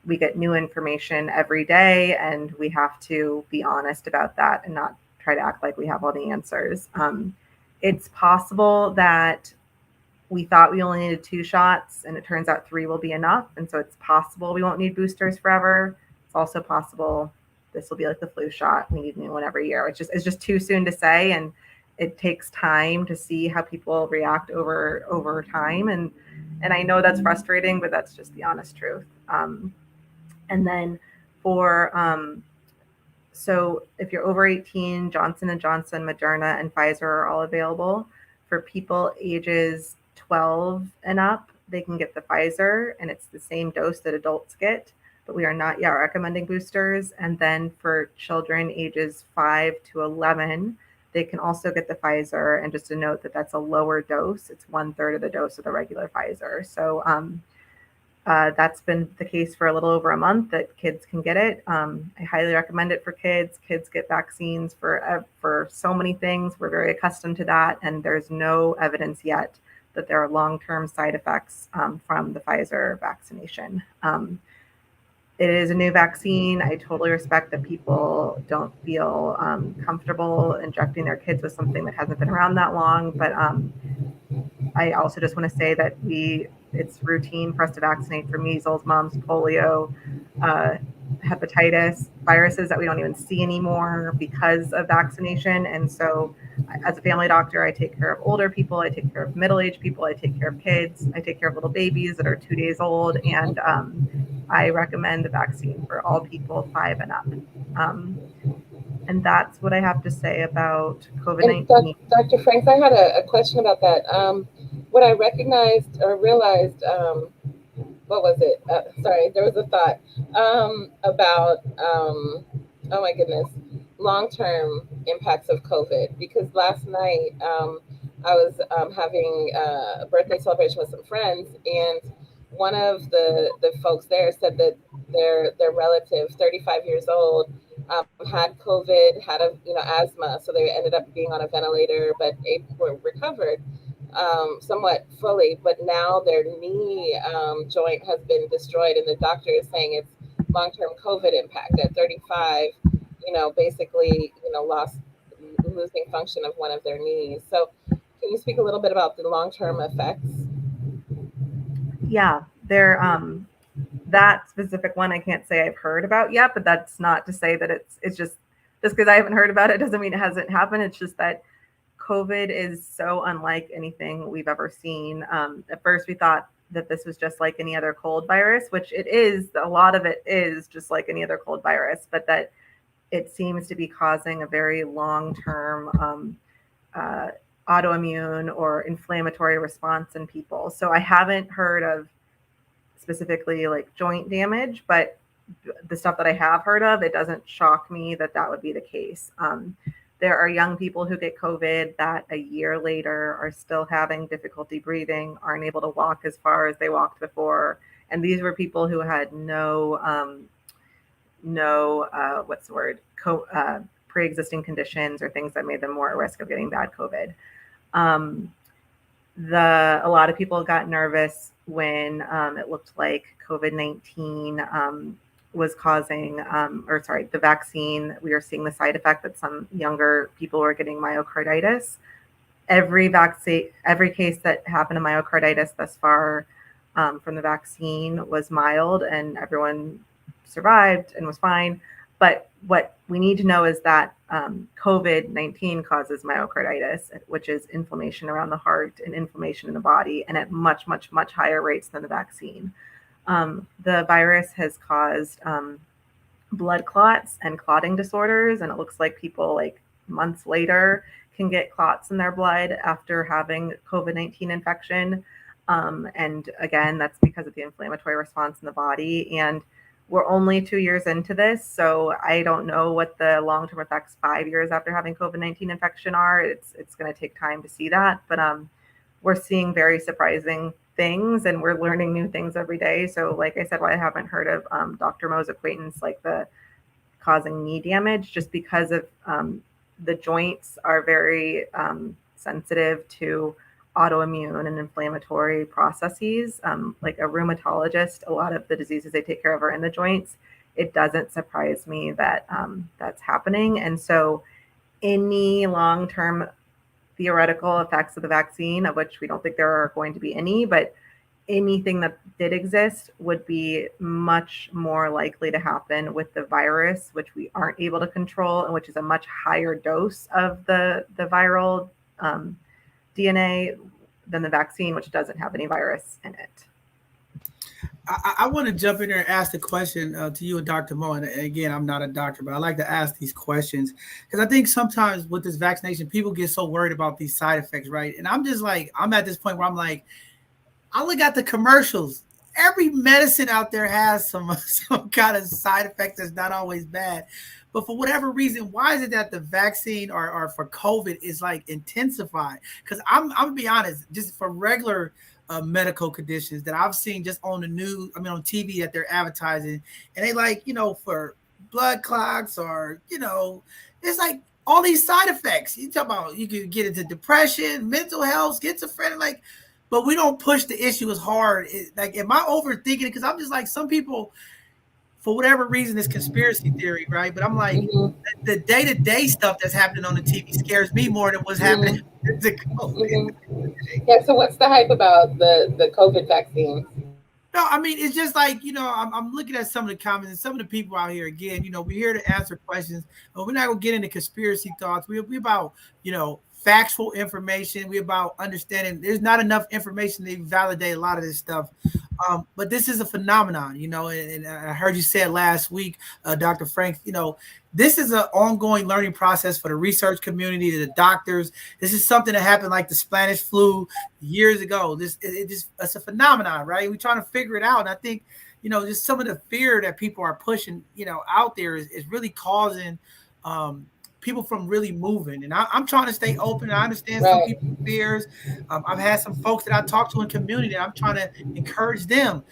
we get new information every day, and we have to be honest about that and not try to act like we have all the answers. It's possible that we thought we only needed 2 shots, and it turns out 3 will be enough. And so it's possible we won't need boosters forever. It's also possible this will be like the flu shot. We need a new one every year. It's just too soon to say, and it takes time to see how people react over time. And I know that's frustrating, but that's just the honest truth. And then so if you're over 18, Johnson & Johnson, Moderna, and Pfizer are all available. For people ages 12 and up, they can get the Pfizer, and it's the same dose that adults get, but we are not yet recommending boosters. And then for children ages 5 to 11, they can also get the Pfizer. And just to note that that's a lower dose. It's 1/3 of the dose of the regular Pfizer. So that's been the case for a little over a month that kids can get it. I highly recommend it for kids. Kids get vaccines for so many things. We're very accustomed to that. And there's no evidence yet that there are long-term side effects from the Pfizer vaccination. It is a new vaccine. I totally respect that people don't feel comfortable injecting their kids with something that hasn't been around that long. But I also just want to say that it's routine for us to vaccinate for measles, mumps, polio, hepatitis, viruses that we don't even see anymore because of vaccination. And so as a family doctor, I take care of older people, I take care of middle-aged people, I take care of kids, I take care of little babies that are 2 days old. And I recommend the vaccine for all people 5 and up. And that's what I have to say about COVID-19. Dr. Franks, I had a question about that. What I recognized or realized, what was it? Sorry, there was a thought about, oh my goodness, long-term impacts of COVID. Because last night I was having a birthday celebration with some friends, and one of the folks there said that their relative, 35 years old, had COVID, had asthma, so they ended up being on a ventilator, but were recovered somewhat fully. But now their knee joint has been destroyed, and the doctor is saying it's long-term COVID impact. At 35, basically, losing function of one of their knees. So, can you speak a little bit about the long-term effects? Yeah, that specific one I can't say I've heard about yet, but that's not to say that it's just because I haven't heard about it doesn't mean it hasn't happened. It's just that COVID is so unlike anything we've ever seen. At first we thought that this was just like any other cold virus, which it is. A lot of it is just like any other cold virus, but that it seems to be causing a very long-term autoimmune or inflammatory response in people. So I haven't heard of specifically like joint damage, but the stuff that I have heard of, it doesn't shock me that that would be the case. There are young people who get COVID that a year later are still having difficulty breathing, aren't able to walk as far as they walked before. And these were people who had pre-existing conditions or things that made them more at risk of getting bad COVID. A lot of people got nervous when it looked like COVID-19 was causing, the vaccine, we were seeing the side effect that some younger people were getting myocarditis. Every case that happened to myocarditis thus far from the vaccine was mild, and everyone survived and was fine. But what we need to know is that COVID-19 causes myocarditis, which is inflammation around the heart and inflammation in the body, and at much, much, much higher rates than the vaccine. The virus has caused blood clots and clotting disorders, and it looks like people like months later can get clots in their blood after having COVID-19 infection. And again, that's because of the inflammatory response in the body. And we're only 2 years into this, so I don't know what the long-term effects 5 years after having COVID-19 infection are. It's going to take time to see that, but we're seeing very surprising things, and we're learning new things every day. So like I said, I haven't heard of Dr. Mo's acquaintance, like the causing knee damage, just because of the joints are very sensitive to autoimmune and inflammatory processes. Like a rheumatologist, a lot of the diseases they take care of are in the joints. It doesn't surprise me that that's happening. And so any long-term theoretical effects of the vaccine, of which we don't think there are going to be any, but anything that did exist would be much more likely to happen with the virus, which we aren't able to control, and which is a much higher dose of the viral DNA than the vaccine, which doesn't have any virus in it. I want to jump in there and ask the question to you and Dr. Mo. And again, I'm not a doctor, but I like to ask these questions because I think sometimes with this vaccination, people get so worried about these side effects, right? And I'm just like, I'm at this point where I'm like, I look at the commercials. Every medicine out there has some kind of side effect that's not always bad. But for whatever reason, why is it that the vaccine or for COVID is like intensified? Because I'm gonna be honest, just for regular medical conditions that I've seen just on the news, I mean on TV that they're advertising, and they like, for blood clots or it's like all these side effects. You talk about you can get into depression, mental health, schizophrenia, like, but we don't push the issue as hard. Like, am I overthinking it? Because I'm just like, some people, for whatever reason, it's conspiracy theory, right? But I'm like, Mm-hmm. the day-to-day stuff that's happening on the TV scares me more than what's happening to COVID. Mm-hmm. Yeah. So what's the hype about the COVID vaccine? No, I mean, it's just like, I'm looking at some of the comments and some of the people out here, again, we're here to answer questions, but we're not going to get into conspiracy thoughts. We're about, factual information. We're about understanding there's not enough information to validate a lot of this stuff. But this is a phenomenon, and I heard you say it last week, Dr. Frank, this is an ongoing learning process for the research community, the doctors. This is something that happened like the Spanish flu years ago. It's a phenomenon, right? We're trying to figure it out. And I think, just some of the fear that people are pushing, out there is really causing people from really moving. And I'm trying to stay open. I understand some Right. people's fears. I've had some folks that I talk to in community, and I'm trying to encourage them,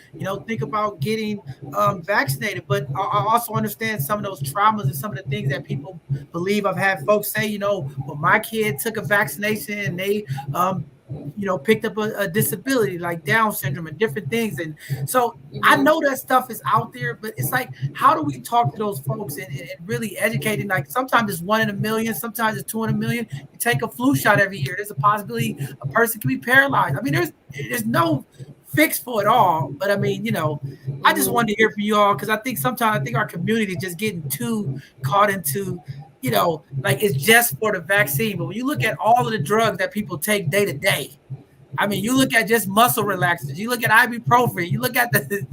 think about getting vaccinated. But I also understand some of those traumas and some of the things that people believe. I've had folks say, well, my kid took a vaccination and they picked up a disability like Down syndrome and different things. And so I know that stuff is out there, but it's like, how do we talk to those folks and really educating? Like, sometimes it's 1 in a million, sometimes it's 2 in a million. You take a flu shot every year, there's a possibility a person can be paralyzed. I mean, there's no fix for it all. But I mean, I just wanted to hear from you all, because I think sometimes our community is just getting too caught into, like it's just for the vaccine. But when you look at all of the drugs that people take day to day, I mean, you look at just muscle relaxers, you look at ibuprofen, you look at the,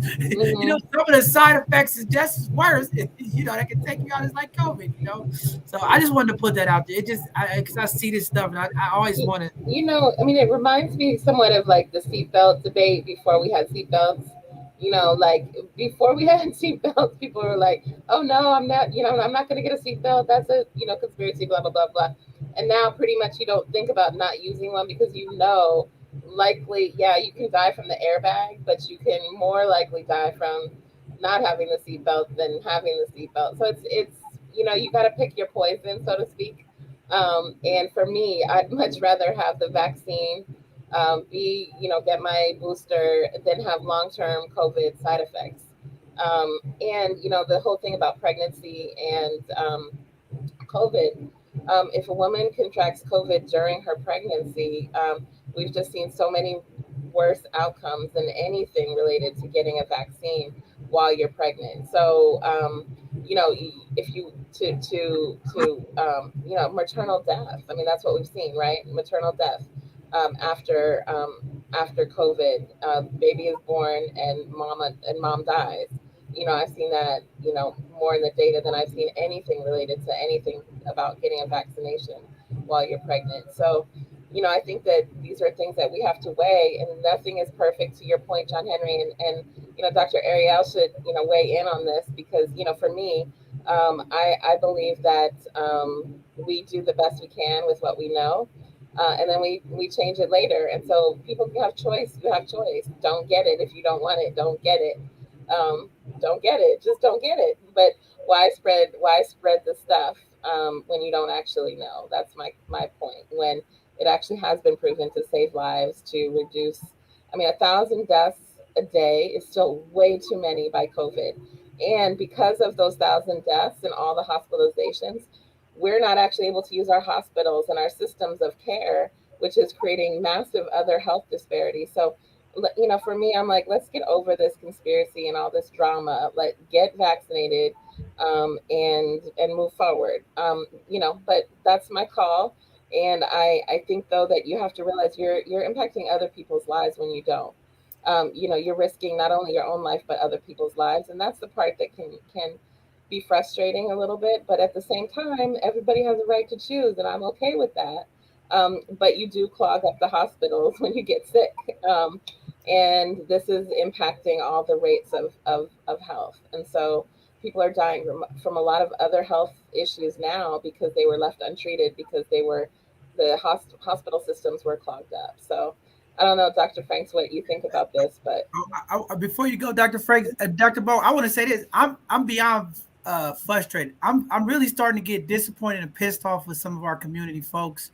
some of the side effects is just as worse, that can take you out. It's like COVID, So I just wanted to put that out there. It just, because I see this stuff and I always want to. I mean, it reminds me somewhat of like the seatbelt debate before we had seatbelts. Like before we had seatbelts, people were like, "Oh no, I'm not. I'm not going to get a seatbelt. That's a conspiracy. Blah blah blah blah." And now, pretty much, you don't think about not using one because likely, yeah, you can die from the airbag, but you can more likely die from not having the seatbelt than having the seatbelt. So it's you got to pick your poison, so to speak. And for me, I'd much rather have the vaccine, get my booster than have long-term COVID side effects. And the whole thing about pregnancy and COVID. If a woman contracts COVID during her pregnancy, we've just seen so many worse outcomes than anything related to getting a vaccine while you're pregnant. So, if you maternal death. I mean, that's what we've seen, right? Maternal death after COVID. Baby is born and mom dies. I've seen that, more in the data than I've seen anything related to anything about getting a vaccination while you're pregnant. So, I think that these are things that we have to weigh, and nothing is perfect, to your point, John Henry, and Dr. Ariel should, weigh in on this, because, for me, I believe that we do the best we can with what we know. And then we change it later. And so people have choice. You have choice. Don't get it if you don't want it. Don't get it. Don't get it. Just don't get it. But why spread the stuff when you don't actually know? That's my point. When it actually has been proven to save lives, to reduce. I mean, 1,000 deaths a day is still way too many by COVID. And because of those 1,000 deaths and all the hospitalizations, we're not actually able to use our hospitals and our systems of care, which is creating massive other health disparities. So, for me, I'm like, let's get over this conspiracy and all this drama. Get vaccinated, and move forward. But that's my call. And I think, though, that you have to realize you're impacting other people's lives when you don't. you're risking not only your own life but other people's lives, and that's the part that can be frustrating a little bit. But at the same time, everybody has a right to choose, and I'm okay with that. But you do clog up the hospitals when you get sick, and this is impacting all the rates of health. And so people are dying from a lot of other health issues now because they were left untreated because the hospital systems were clogged up. So I don't know, Dr. Franks, what you think about this, but before you go, Dr. Franks, Dr. Bo, I want to say this. I'm beyond frustrated. I'm really starting to get disappointed and pissed off with some of our community folks.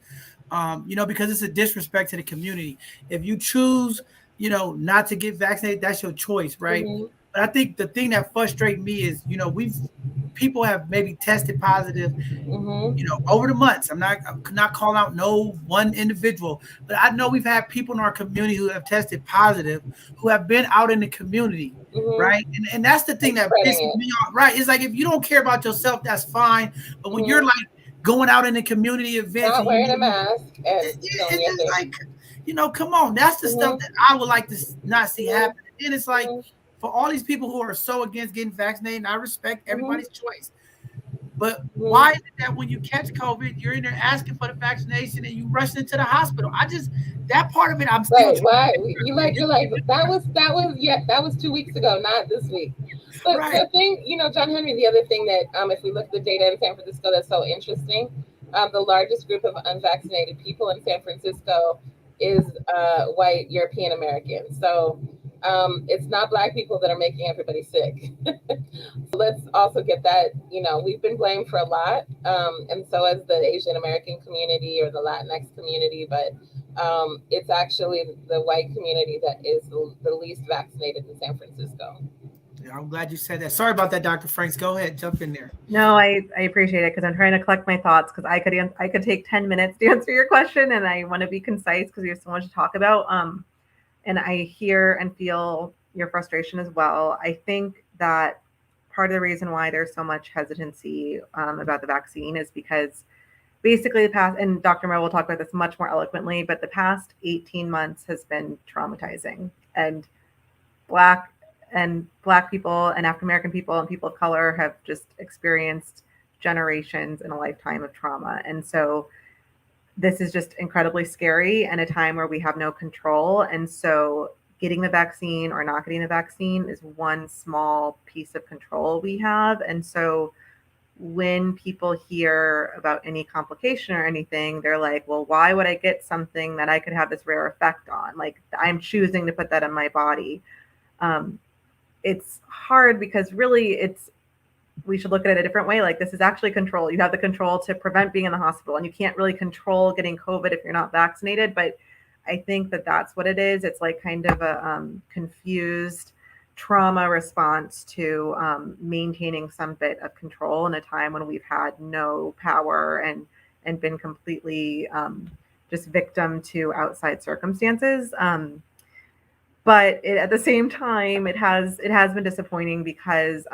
Because it's a disrespect to the community. If you choose, not to get vaccinated, that's your choice, right? Mm-hmm. But I think the thing that frustrates me is, people have maybe tested positive, over the months. I'm not calling out no one individual, but I know we've had people in our community who have tested positive, who have been out in the community, right? And that's the thing that pisses me off, right? It's like, if you don't care about yourself, that's fine. But when you're like going out in the community events, not wearing a mask, and it's like, come on, that's the stuff that I would like to not see happen. And it's like, for all these people who are so against getting vaccinated, and I respect everybody's choice, but why is it that when you catch COVID, you're in there asking for the vaccination and you rush into the hospital? That part of it, I'm still right. Why you're like that was 2 weeks ago, not this week. But the thing, John Henry, the other thing that if we look at the data in San Francisco, that's so interesting. The largest group of unvaccinated people in San Francisco is white European Americans. So it's not Black people that are making everybody sick. So let's also get that, we've been blamed for a lot. And so has the Asian American community or the Latinx community, but it's actually the white community that is the least vaccinated in San Francisco. Yeah, I'm glad you said that. Sorry about that, Dr. Franks. Go ahead, jump in there. No, I appreciate it, because I'm trying to collect my thoughts, because I could take 10 minutes to answer your question, and I want to be concise because we have so much to talk about. And I hear and feel your frustration as well. I think that part of the reason why there's so much hesitancy about the vaccine is because basically the past, and Dr. Moore will talk about this much more eloquently, but the past 18 months has been traumatizing. And Black people and African American people and people of color have just experienced generations in a lifetime of trauma. And so this is just incredibly scary, and a time where we have no control. And so getting the vaccine or not getting the vaccine is one small piece of control we have. And so when people hear about any complication or anything, they're like, well, why would I get something that I could have this rare effect on? Like, I'm choosing to put that in my body. It's hard because really we should look at it a different way. Like, this is actually control. You have the control to prevent being in the hospital, and you can't really control getting COVID if you're not vaccinated. But I think that that's what it is. It's like kind of a confused trauma response to maintaining some bit of control in a time when we've had no power and been completely just victim to outside circumstances. But at the same time, it has been disappointing because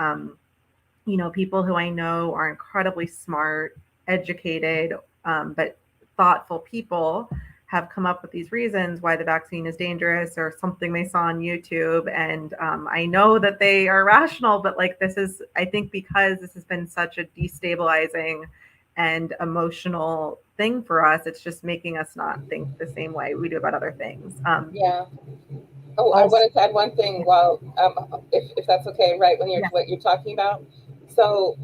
people who I know are incredibly smart, educated, but thoughtful people have come up with these reasons why the vaccine is dangerous, or something they saw on YouTube. And I know that they are rational, but I think because this has been such a destabilizing and emotional thing for us, it's just making us not think the same way we do about other things. Yeah. Oh, I wanted to add one thing while, if that's okay, right, when what you're talking about. So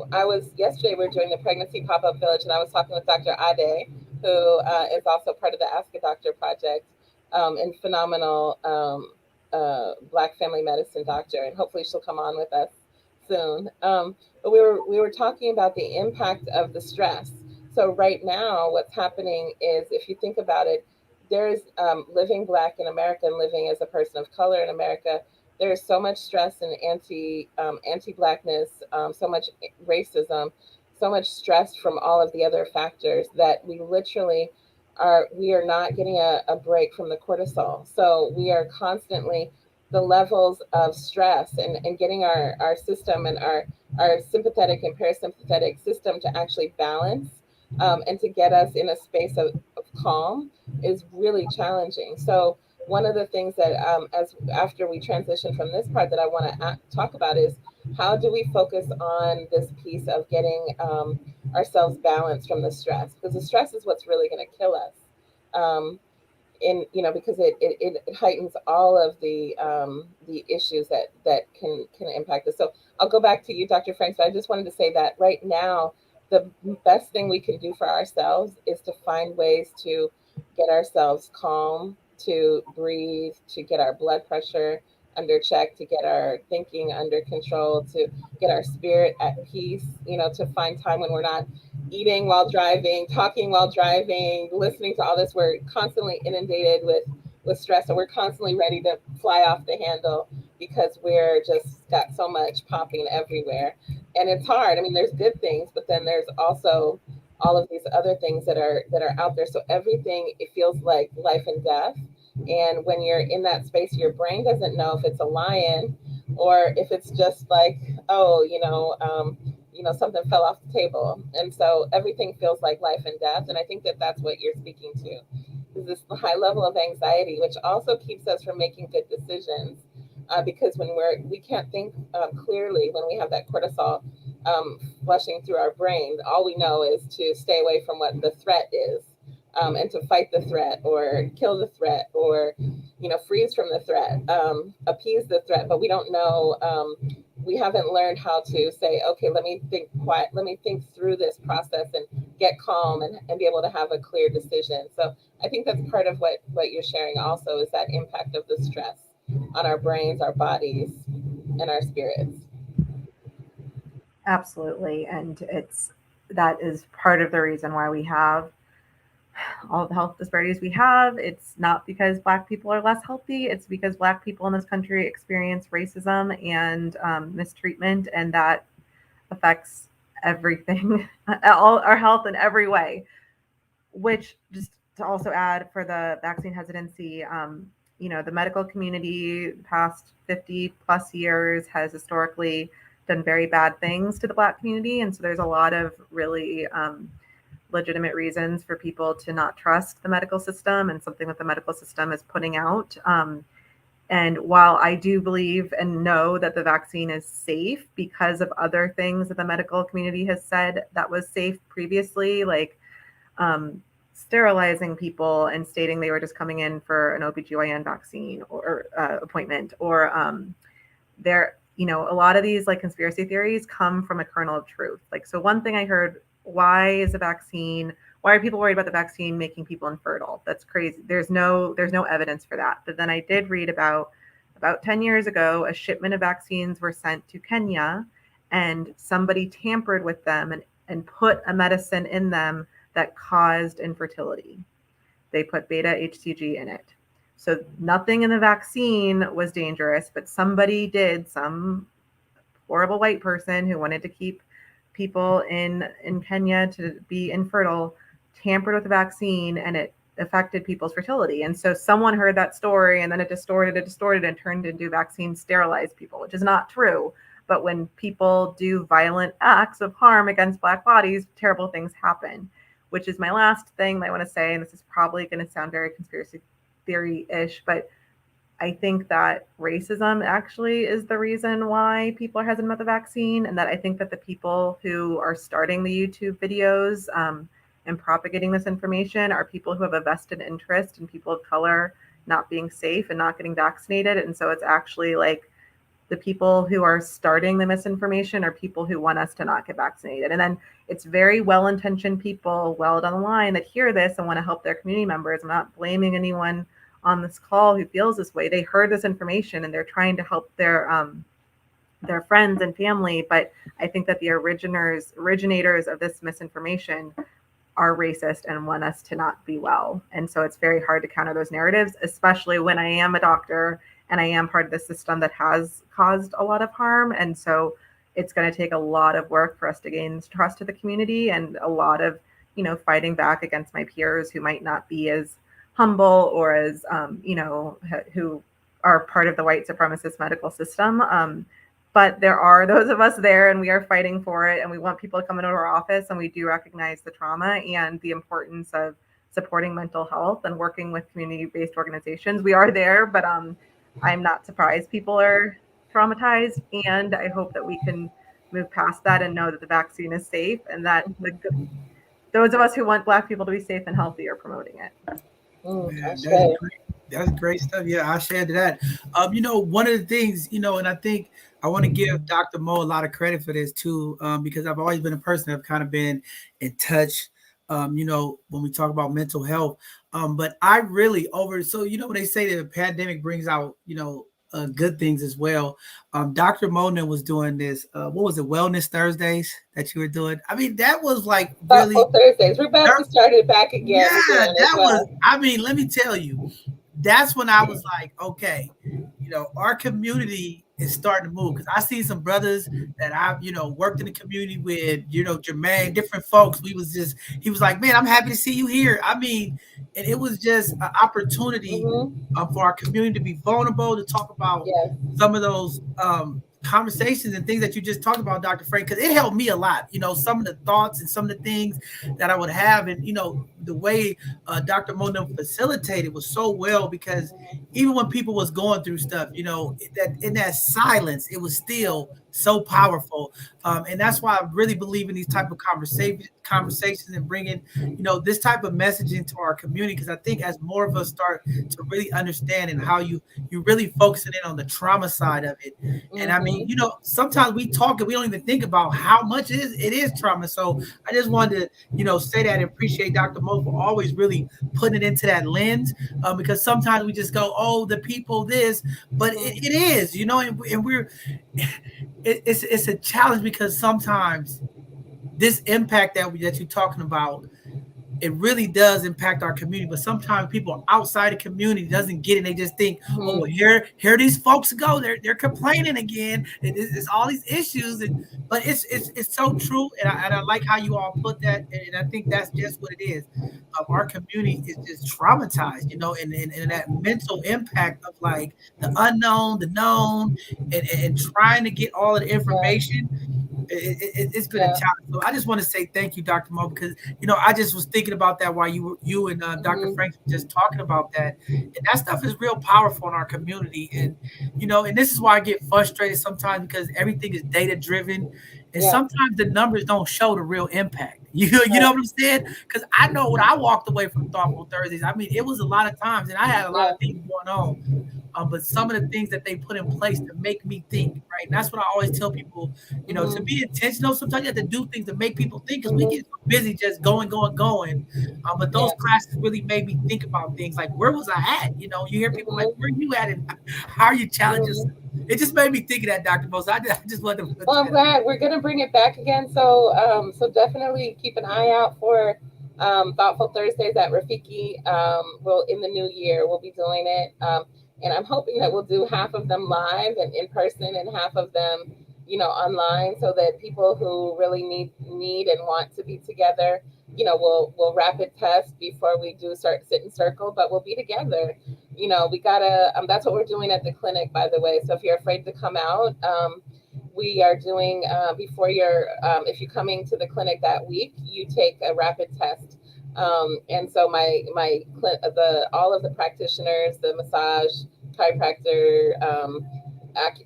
yesterday we were doing the pregnancy pop-up village, and I was talking with Dr. Ade, who is also part of the Ask a Doctor project, and phenomenal Black family medicine doctor, and hopefully she'll come on with us soon. But we were talking about the impact of the stress. So right now, what's happening is, if you think about it, there's living Black in America and living as a person of color in America, there is so much stress and anti-Blackness, so much racism, so much stress from all of the other factors that we literally we are not getting a break from the cortisol. So we are constantly, the levels of stress and getting our system and our sympathetic and parasympathetic system to actually balance and to get us in a space of calm is really challenging. So one of the things that as after we transition from this part that I want to talk about is how do we focus on this piece of getting ourselves balanced from the stress, because the stress is what's really going to kill us. Because it heightens all of the issues that can impact us. So I'll go back to you, Dr. Franks, but I just wanted to say that right now, the best thing we can do for ourselves is to find ways to get ourselves calm, to breathe, to get our blood pressure under check, to get our thinking under control, to get our spirit at peace, to find time when we're not eating while driving, talking while driving, listening to all this. We're constantly inundated with stress, and we're constantly ready to fly off the handle because we're just got so much popping everywhere. And it's hard. I mean, there's good things, but then there's also all of these other things that are out there. So everything, it feels like life and death. And when you're in that space, your brain doesn't know if it's a lion or if it's just like, oh, something fell off the table. And so everything feels like life and death. And I think that that's what you're speaking to, is this high level of anxiety, which also keeps us from making good decisions. Because when we can't think clearly, when we have that cortisol flushing through our brain, all we know is to stay away from what the threat is, and to fight the threat or kill the threat or, freeze from the threat, appease the threat. But we don't know, we haven't learned how to say, okay, let me think quiet, let me think through this process and get calm and be able to have a clear decision. So I think that's part of what you're sharing also, is that impact of the stress on our brains, our bodies, and our spirits. Absolutely. And that is part of the reason why we have all the health disparities we have. It's not because Black people are less healthy. It's because Black people in this country experience racism and mistreatment, and that affects everything, all our health in every way. Which, just to also add for the vaccine hesitancy, the medical community the past 50 plus years has historically done very bad things to the Black community. And so there's a lot of really legitimate reasons for people to not trust the medical system and something that the medical system is putting out. And while I do believe and know that the vaccine is safe because of other things that the medical community has said that was safe previously, like sterilizing people and stating they were just coming in for an OBGYN vaccine or appointment, or a lot of these like conspiracy theories come from a kernel of truth. Like, so one thing I heard, why are people worried about the vaccine making people infertile? That's crazy. There's no evidence for that. But then I did read about 10 years ago, a shipment of vaccines were sent to Kenya and somebody tampered with them and put a medicine in them that caused infertility. They put beta HCG in it. So nothing in the vaccine was dangerous, but some horrible white person who wanted to keep people in Kenya to be infertile tampered with the vaccine, and it affected people's fertility. And so someone heard that story, and then it distorted and turned into vaccine sterilized people, which is not true. But when people do violent acts of harm against Black bodies, terrible things happen, which is my last thing that I want to say. And this is probably going to sound very conspiracy theory-ish, but I think that racism actually is the reason why people are hesitant about the vaccine. And that I think that the people who are starting the YouTube videos and propagating this information are people who have a vested interest in people of color not being safe and not getting vaccinated. And so it's actually like the people who are starting the misinformation are people who want us to not get vaccinated. And then it's very well-intentioned people well down the line that hear this and want to help their community members. I'm not blaming anyone on this call who feels this way. They heard this information and they're trying to help their friends and family. But I think that the originators of this misinformation are racist and want us to not be well. And so it's very hard to counter those narratives, especially when I am a doctor and I am part of the system that has caused a lot of harm. And so it's going to take a lot of work for us to gain trust of the community, and a lot of, fighting back against my peers who might not be as humble or as, who are part of the white supremacist medical system. But there are those of us there, and we are fighting for it. And we want people to come into our office, and we do recognize the trauma and the importance of supporting mental health and working with community-based organizations. We are there, but I'm not surprised people are traumatized, and I hope that we can move past that and know that the vaccine is safe, and that those of us who want Black people to be safe and healthy are promoting it. Man, that's great stuff. Yeah, I'll share to that. One of the things, and I think I want to give Dr. Mo a lot of credit for this too, because I've always been a person that's kind of been in touch, when we talk about mental health. But I really when they say that the pandemic brings out, good things as well. Dr. Monin was doing this, what was it, Wellness Thursdays that you were doing? I mean, that was like really Thoughtful Thursdays. We're about to start it back again. Yeah, that was, let me tell you, that's when I was like, okay, our community is starting to move, because I see some brothers that I've, worked in the community with, Jermaine, different folks. He was like, man, I'm happy to see you here. I mean, and it was just an opportunity for our community to be vulnerable, to talk about some of those conversations and things that you just talked about, Dr. Frank, because it helped me a lot. Some of the thoughts and some of the things that I would have, and the way Dr. Monin facilitated was so well, because even when people was going through stuff, that in that silence, it was still so powerful. And that's why I really believe in these type of conversations and bringing, this type of messaging to our community, because I think as more of us start to really understand and how you really focusing in on the trauma side of it. And I mean, sometimes we talk and we don't even think about how much it is trauma. So I just wanted to, say that and appreciate Dr. Mo for always really putting it into that lens, because sometimes we just go, oh, the people this, but it is, and we're, it's a challenge, because sometimes this impact that you're talking about, it really does impact our community. But sometimes people outside the community doesn't get it. They just think, oh, here these folks go. They're complaining again. It's all these issues. But it's so true. And I like how you all put that. And I think that's just what it is. Our community is just traumatized, and that mental impact of like the unknown, the known, and trying to get all of the information. It's been a challenge. So I just want to say thank you, Dr. Mo, because I just was thinking about that while you and Dr. Frank were just talking about that, and that stuff is real powerful in our community. And and this is why I get frustrated sometimes, because everything is data driven, and sometimes the numbers don't show the real impact. You know what I'm saying? Because I know when I walked away from Thoughtful Thursdays, I mean, it was a lot of times, and I had a lot of things going on. But some of the things that they put in place to make me think, right? And that's what I always tell people, to be intentional. Sometimes you have to do things to make people think, because we get so busy just going. But those classes really made me think about things like, where was I at? You hear people like, where are you at? And how are you challenging? It just made me think of that, Dr. Mo. So I just wanted to. Well, I'm glad we're going to bring it back again. So, so definitely keep an eye out for Thoughtful Thursdays at Rafiki. We'll in the new year we'll be doing it. And I'm hoping that we'll do half of them live and in person, and half of them, online, so that people who really need and want to be together, we'll rapid test before we do start sit in circle, but we'll be together. We gotta. That's what we're doing at the clinic, by the way. So if you're afraid to come out, we are doing before if you're coming to the clinic that week, you take a rapid test. And so all of the practitioners, the massage, chiropractor,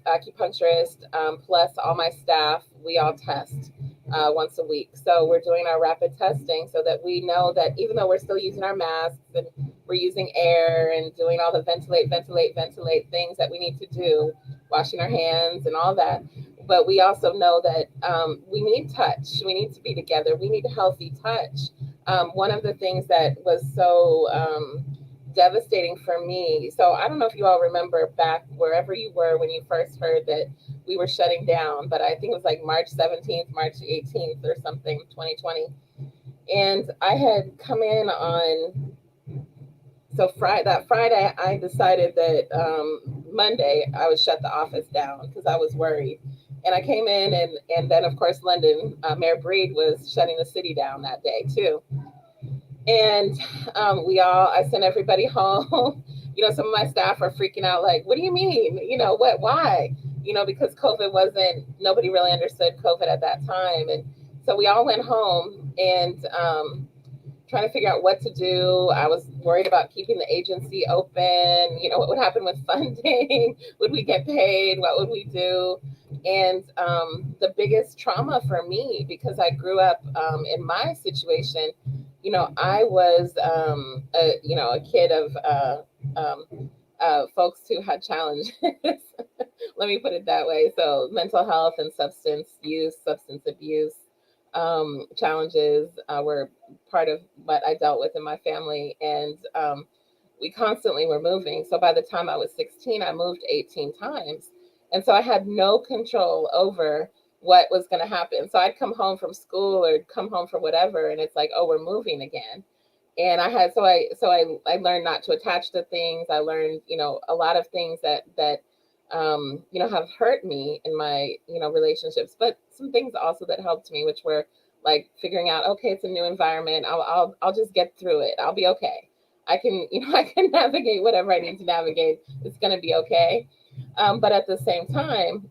acupuncturist, plus all my staff, we all test once a week. So we're doing our rapid testing so that we know that even though we're still using our masks and we're using air and doing all the ventilate things that we need to do, washing our hands and all that, but we also know that we need touch. We need to be together. We need a healthy touch. One of the things that was so devastating for me, so I don't know if you all remember back wherever you were when you first heard that we were shutting down, but I think it was like March 17th, March 18th or something, 2020. And I had come in on, that Friday, I decided that Monday I would shut the office down because I was worried. And I came in, and then, of course, London, Mayor Breed was shutting the city down that day, too. And I sent everybody home. Some of my staff are freaking out, like, what do you mean? Why? Because COVID nobody really understood COVID at that time. And so we all went home. And trying to figure out what to do. I was worried about keeping the agency open. You know, what would happen with funding? Would we get paid? What would we do? And the biggest trauma for me, because I grew up in my situation, you know, I was, a kid of folks who had challenges. Let me put it that way. So mental health and substance abuse challenges were part of what I dealt with in my family. And we constantly were moving. So by the time I was 16, I moved 18 times. And so I had no control over what was going to happen. So I'd come home from school or come home from whatever, and it's like, oh, we're moving again. And I learned not to attach to things. I learned, you know, a lot of things that have hurt me in my, relationships, but some things also that helped me, which were like figuring out, okay, it's a new environment. I'll just get through it. I'll be okay. I can, I can navigate whatever I need to navigate. It's going to be okay. But at the same time,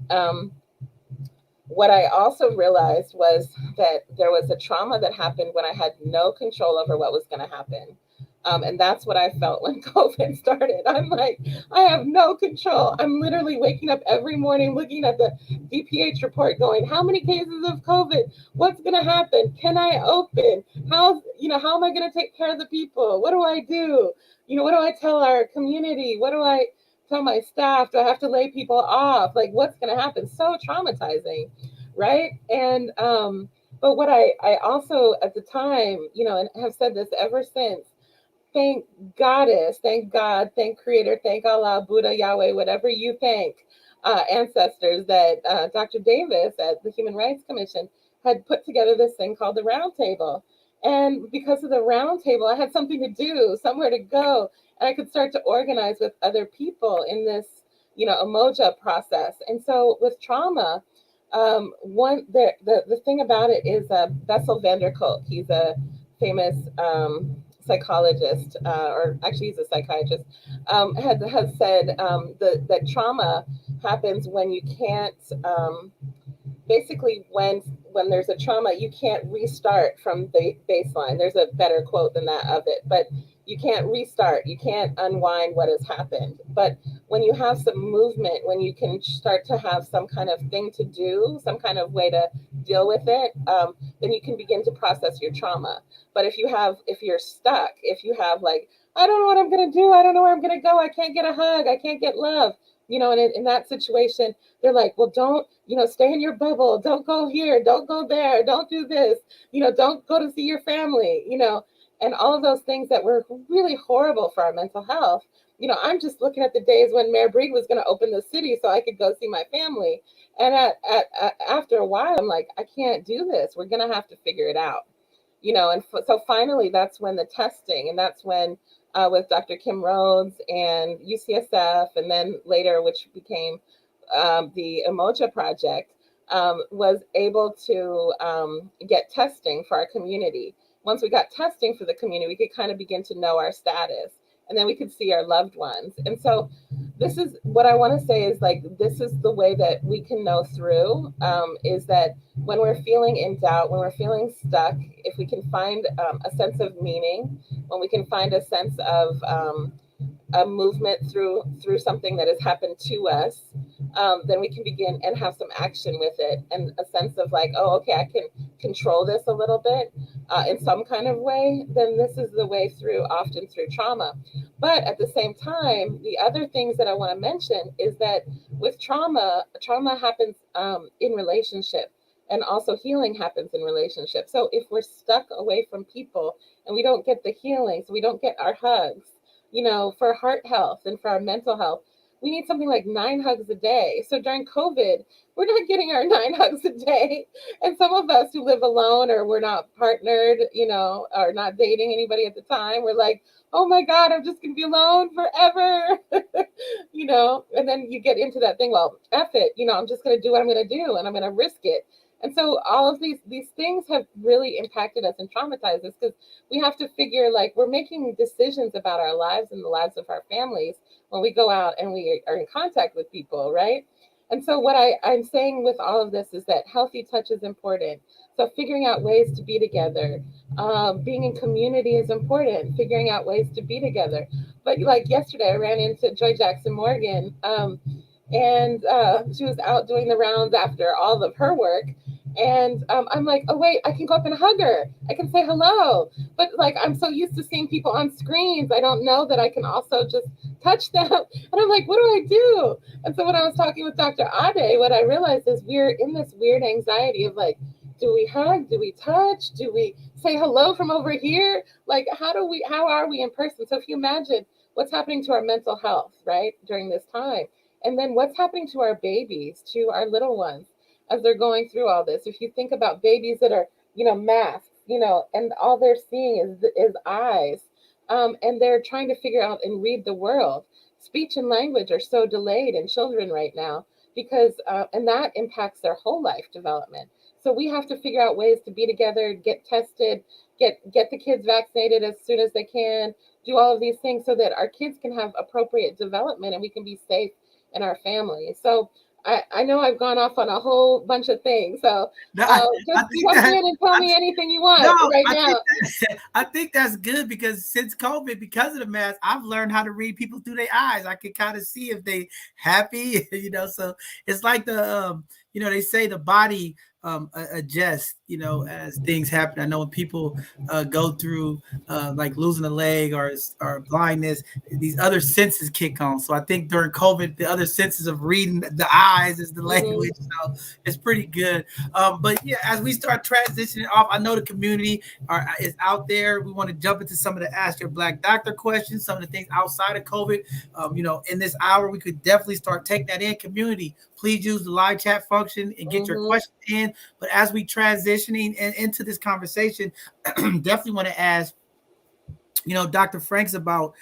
what I also realized was that there was a trauma that happened when I had no control over what was going to happen. And that's what I felt when COVID started. I'm like, I have no control. I'm literally waking up every morning looking at the DPH report going, how many cases of COVID? What's going to happen? Can I open? How am I going to take care of the people? What do I do? What do I tell our community? What do I tell my staff? Do I have to lay people off? Like, what's going to happen? So traumatizing, right? And but what I also at the time, and have said this ever since, thank Goddess, thank God, thank Creator, thank Allah, Buddha, Yahweh, whatever you thank, ancestors, that Dr. Davis at the Human Rights Commission had put together this thing called the Round Table. And because of the Round Table, I had something to do, somewhere to go, and I could start to organize with other people in this, Umoja process. And so with trauma, the thing about it is Bessel van der Kolk. He's a famous psychologist, or actually he's a psychiatrist, has said that trauma happens when you can't, basically when there's a trauma, you can't restart from the baseline. There's a better quote than that of it, but you can't restart. You can't unwind what has happened. But when you have some movement, when you can start to have some kind of thing to do, some kind of way to deal with it, then you can begin to process your trauma. But if you're stuck, if you have like, I don't know what I'm going to do. I don't know where I'm going to go. I can't get a hug. I can't get love. And in that situation, they're like, well, don't, stay in your bubble. Don't go here. Don't go there. Don't do this. Don't go to see your family, and all of those things that were really horrible for our mental health. I'm just looking at the days when Mayor Breed was going to open the city so I could go see my family. And after a while, I'm like, I can't do this. We're going to have to figure it out. So finally, that's when the testing, and that's when with Dr. Kim Rhodes and UCSF, and then later, which became the Umoja Project, was able to get testing for our community. Once we got testing for the community, we could kind of begin to know our status, and then we could see our loved ones. And so this is what I want to say is, like, this is the way that we can know through, is that when we're feeling in doubt, when we're feeling stuck, if we can find a sense of meaning, when we can find a sense of a movement through something that has happened to us, then we can begin and have some action with it, and a sense of like, oh, okay, I can control this a little bit in some kind of way. Then this is the way through, often through trauma. But at the same time, the other things that I want to mention is that with trauma happens in relationship, and also healing happens in relationship. So if we're stuck away from people and we don't get the healing, so we don't get our hugs, for heart health and for our mental health, we need something like 9 hugs a day. So during COVID, we're not getting our 9 hugs a day. And some of us who live alone, or we're not partnered, or not dating anybody at the time, we're like, oh my God, I'm just going to be alone forever. And then you get into that thing, well, F it, I'm just going to do what I'm going to do, and I'm going to risk it. And so all of these things have really impacted us and traumatized us, because we have to figure, like, we're making decisions about our lives and the lives of our families when we go out and we are in contact with people, right? And so what I'm saying with all of this is that healthy touch is important. So figuring out ways to be together, being in community is important, figuring out ways to be together. But like yesterday, I ran into Joy Jackson Morgan, and she was out doing the rounds after all of her work. And I'm like, oh, wait, I can go up and hug her. I can say hello. But like, I'm so used to seeing people on screens, I don't know that I can also just touch them. And I'm like, what do I do? And so when I was talking with Dr. Ade, what I realized is we're in this weird anxiety of like, do we hug? Do we touch? Do we say hello from over here? Like, how are we in person? So if you imagine what's happening to our mental health, right, during this time, and then what's happening to our babies, to our little ones as they're going through all this. If you think about babies that are, masked, and all they're seeing is eyes, and they're trying to figure out and read the world. Speech and language are so delayed in children right now because, and that impacts their whole life development. So we have to figure out ways to be together, get tested, get the kids vaccinated as soon as they can, do all of these things so that our kids can have appropriate development and we can be safe in our family. So I know I've gone off on a whole bunch of things. So No, just jump in and tell me anything you want right now. I think that's good because since COVID, because of the mask, I've learned how to read people through their eyes. I can kind of see if they happy, so it's like they say the body adjust, as things happen. I know when people go through like losing a leg or blindness, these other senses kick on. So I think during COVID, the other senses of reading the eyes is the language. So it's pretty good. But yeah, as we start transitioning off, I know the community is out there. We want to jump into some of the Ask Your Black Doctor questions, some of the things outside of COVID. In this hour, we could definitely start taking that in. Community, please use the live chat function and get your questions in. But as we transitioning into this conversation, definitely want to ask, Dr. Franks about,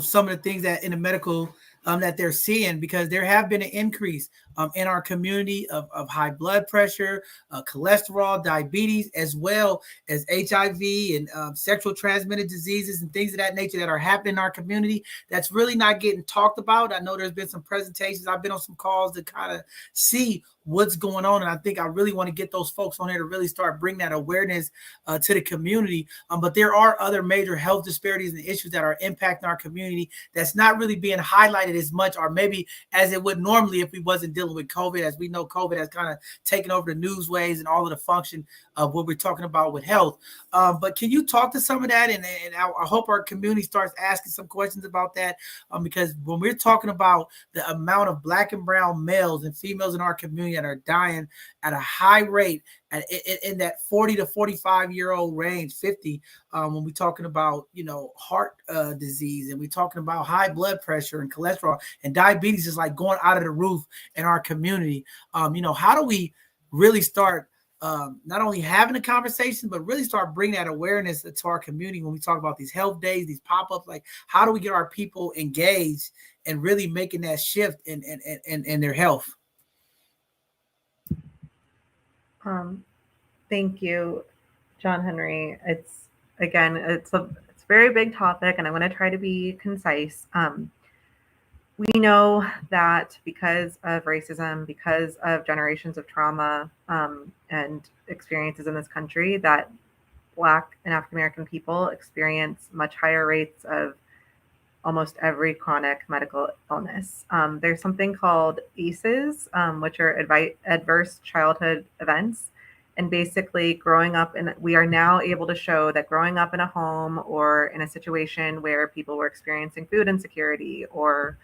some of the things that in the medical that they're seeing, because there have been an increase in our community of high blood pressure, cholesterol, diabetes, as well as HIV and sexual transmitted diseases and things of that nature that are happening in our community that's really not getting talked about. I know there's been some presentations. I've been on some calls to kind of see what's going on. And I think I really want to get those folks on here to really start bringing that awareness to the community. But there are other major health disparities and issues that are impacting our community that's not really being highlighted as much, or maybe as it would normally if we wasn't dealing with COVID. As we know, COVID has kind of taken over the newsways and all of the function of what we're talking about with health. But can you talk to some of that? And I hope our community starts asking some questions about that, because when we're talking about the amount of Black and brown males and females in our community that are dying at a high rate in that 40 to 45-year-old range, 50, when we're talking about, heart disease, and we're talking about high blood pressure and cholesterol and diabetes is like going out of the roof in our community. How do we really start not only having a conversation, but really start bringing that awareness to our community when we talk about these health days, these pop-ups? Like, how do we get our people engaged and really making that shift in their health? Thank you, John Henry. It's a very big topic, and I'm going to try to be concise. We know that because of racism, because of generations of trauma and experiences in this country, that Black and African American people experience much higher rates of almost every chronic medical illness. There's something called ACEs, which are adverse childhood events. And basically we are now able to show that growing up in a home or in a situation where people were experiencing food insecurity, or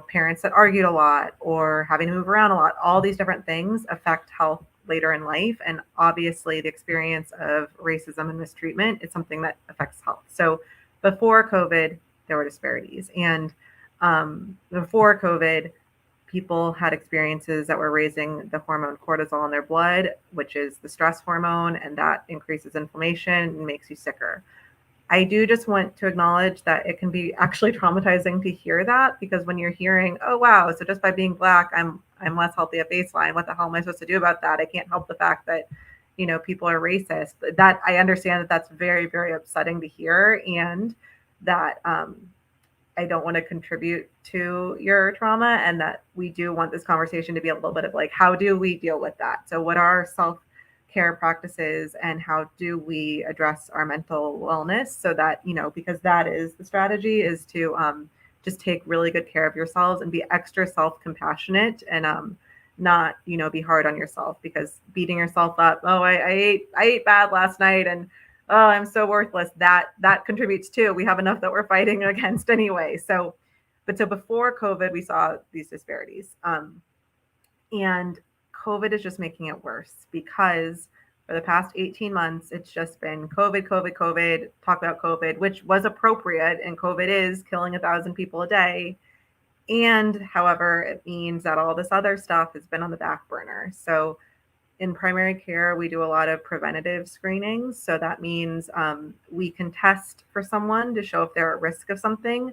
parents that argued a lot or having to move around a lot, all these different things affect health later in life. And obviously the experience of racism and mistreatment is something that affects health. So before COVID, there were disparities. And before COVID, people had experiences that were raising the hormone cortisol in their blood, which is the stress hormone, and that increases inflammation and makes you sicker. I do just want to acknowledge that it can be actually traumatizing to hear that, because when you're hearing, oh, wow, so just by being Black, I'm less healthy at baseline. What the hell am I supposed to do about that? I can't help the fact that, people are racist. That I understand that that's very, very upsetting to hear, and that I don't want to contribute to your trauma, and that we do want this conversation to be a little bit of like, how do we deal with that? So what are self-care practices, and how do we address our mental wellness, so that, because that is the strategy, is to just take really good care of yourselves and be extra self-compassionate, and not, be hard on yourself, because beating yourself up, oh, I ate bad last night, and oh, I'm so worthless, that contributes too. We have enough that we're fighting against anyway. So before COVID, we saw these disparities. And COVID is just making it worse, because for the past 18 months, it's just been COVID, COVID, COVID, talk about COVID, which was appropriate. And COVID is killing 1,000 people a day. And however, it means that all this other stuff has been on the back burner. So in primary care, we do a lot of preventative screenings. So that means we can test for someone to show if they're at risk of something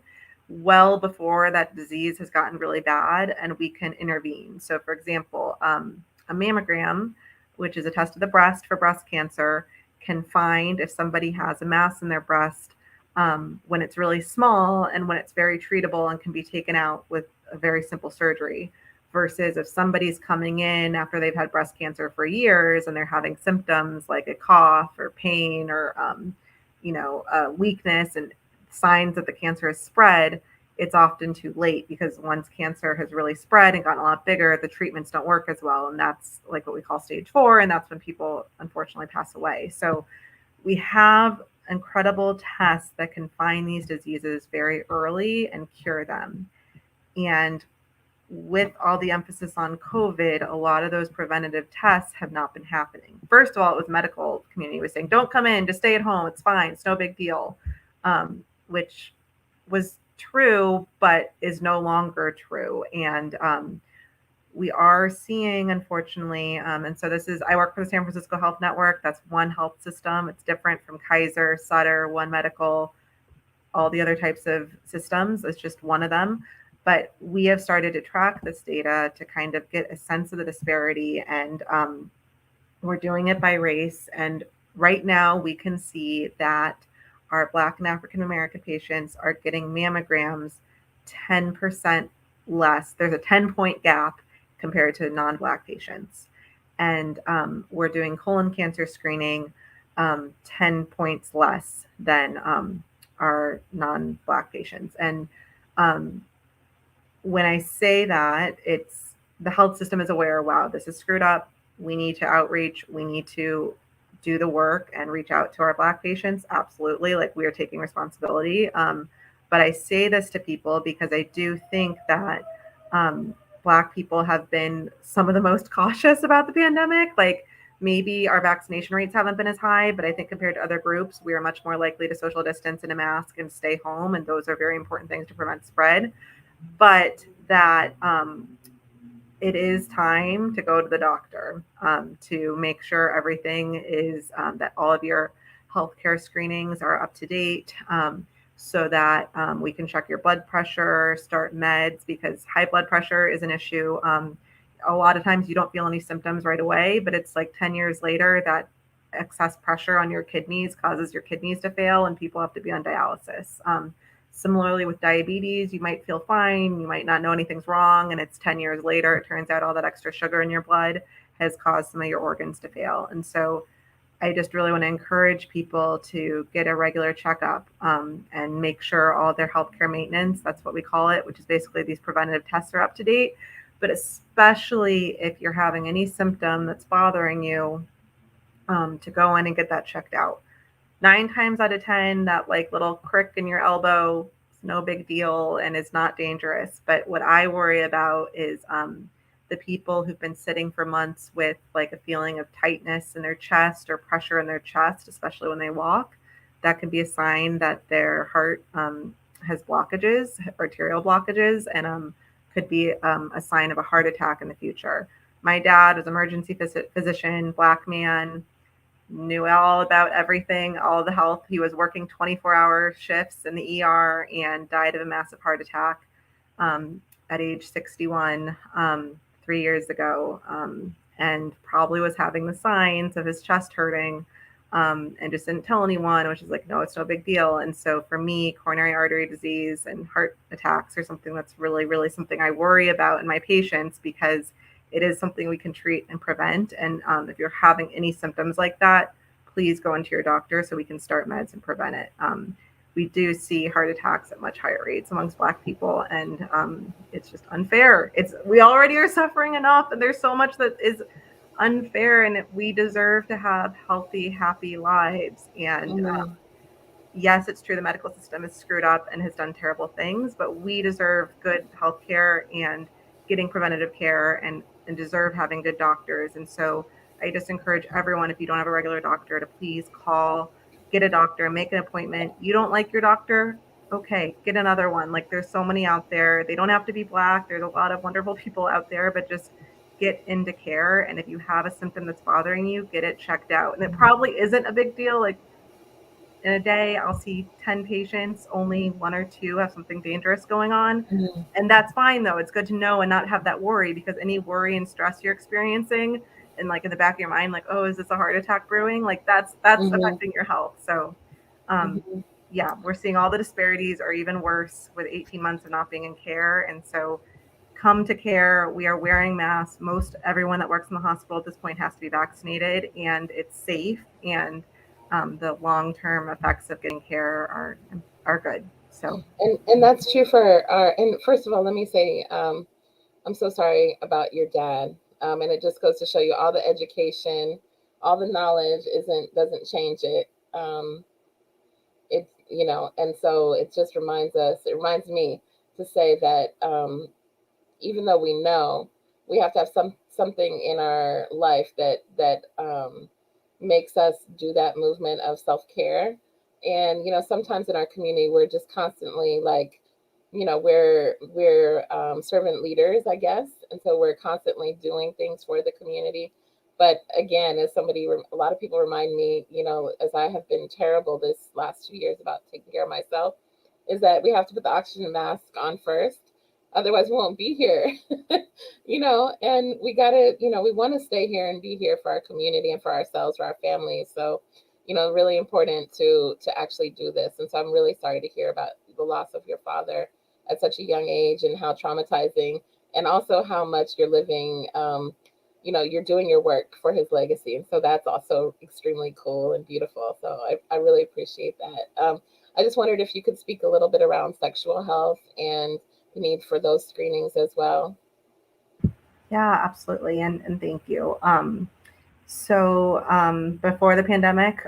well before that disease has gotten really bad, and we can intervene. So for example, a mammogram, which is a test of the breast for breast cancer, can find if somebody has a mass in their breast when it's really small, and when it's very treatable and can be taken out with a very simple surgery, versus if somebody's coming in after they've had breast cancer for years and they're having symptoms like a cough or pain or weakness and signs that the cancer has spread. It's often too late, because once cancer has really spread and gotten a lot bigger, the treatments don't work as well, and that's like what we call stage 4, and that's when people unfortunately pass away. So we have incredible tests that can find these diseases very early and cure them. And with all the emphasis on COVID, a lot of those preventative tests have not been happening. First of all, it was medical community was saying, don't come in, just stay at home. It's fine. It's no big deal, which was true, but is no longer true. And we are seeing, unfortunately, and so I work for the San Francisco Health Network. That's one health system. It's different from Kaiser, Sutter, One Medical, all the other types of systems. It's just one of them. But we have started to track this data to kind of get a sense of the disparity, and we're doing it by race. And right now we can see that our Black and African American patients are getting mammograms 10% less. There's a 10-point gap compared to non-Black patients. And we're doing colon cancer screening 10 points less than our non-Black patients. And when I say that, it's the health system is aware, wow, this is screwed up. We need to outreach. We need to do the work and reach out to our Black patients. Absolutely. Like, we are taking responsibility. But I say this to people because I do think that Black people have been some of the most cautious about the pandemic. Like, maybe our vaccination rates haven't been as high, but I think compared to other groups, we are much more likely to social distance in a mask and stay home. And those are very important things to prevent spread. But that it is time to go to the doctor to make sure everything is, that all of your healthcare screenings are up to date, so that we can check your blood pressure, start meds, because high blood pressure is an issue. A lot of times you don't feel any symptoms right away, but it's like 10 years later that excess pressure on your kidneys causes your kidneys to fail, and people have to be on dialysis. Similarly with diabetes, you might feel fine, you might not know anything's wrong, and it's 10 years later, it turns out all that extra sugar in your blood has caused some of your organs to fail. And so I just really want to encourage people to get a regular checkup and make sure all their healthcare maintenance, that's what we call it, which is basically these preventative tests, are up to date. But especially if you're having any symptom that's bothering you, to go in and get that checked out. 9 times out of 10, that like little crick in your elbow is no big deal and is not dangerous. But what I worry about is the people who've been sitting for months with like a feeling of tightness in their chest or pressure in their chest, especially when they walk. That can be a sign that their heart has blockages, arterial blockages, and could be a sign of a heart attack in the future. My dad was an emergency physician, Black man, knew all about everything, all the health. He was working 24-hour shifts in the ER and died of a massive heart attack at age 61 3 years ago, and probably was having the signs of his chest hurting and just didn't tell anyone, which is like, no, it's no big deal. And so for me, coronary artery disease and heart attacks are something that's really, really something I worry about in my patients, because it is something we can treat and prevent. And if you're having any symptoms like that, please go into your doctor so we can start meds and prevent it. We do see heart attacks at much higher rates amongst Black people, and it's just unfair. We already are suffering enough, and there's so much that is unfair, and we deserve to have healthy, happy lives. And yes, it's true the medical system is screwed up and has done terrible things, but we deserve good health care and getting preventative care, and deserve having good doctors. And so I just encourage everyone, if you don't have a regular doctor, to please call, get a doctor, make an appointment. You don't like your doctor? Okay, get another one. Like, there's so many out there. They don't have to be Black. There's a lot of wonderful people out there, but just get into care. And if you have a symptom that's bothering you, get it checked out. And it probably isn't a big deal. Like, in a day, I'll see 10 patients, only 1 or 2 have something dangerous going on. And that's fine, though. It's good to know and not have that worry, because any worry and stress you're experiencing, and like in the back of your mind, like, oh, is this a heart attack brewing? Like, that's affecting your health. So yeah, we're seeing all the disparities are even worse with 18 months of not being in care. And so come to care. We are wearing masks. Most everyone that works in the hospital at this point has to be vaccinated, and it's safe. And the long-term effects of getting care are good. So, and that's true for our. And first of all, let me say, I'm so sorry about your dad. And it just goes to show you, all the education, all the knowledge doesn't change it. It's, and so it just reminds me to say that even though we know, we have to have something in our life that makes us do that movement of self-care. And sometimes in our community, we're just constantly like, we're servant leaders, I guess, and so we're constantly doing things for the community. But again, as a lot of people remind me, as I have been terrible this last 2 years about taking care of myself, is that we have to put the oxygen mask on first. Otherwise, we won't be here, and we gotta, we want to stay here and be here for our community and for ourselves, for our families. So, really important to actually do this. And so I'm really sorry to hear about the loss of your father at such a young age, and how traumatizing, and also how much you're living, you're doing your work for his legacy. And so that's also extremely cool and beautiful. So I really appreciate that. I just wondered if you could speak a little bit around sexual health and the need for those screenings as well. Yeah, absolutely. And thank you. So before the pandemic,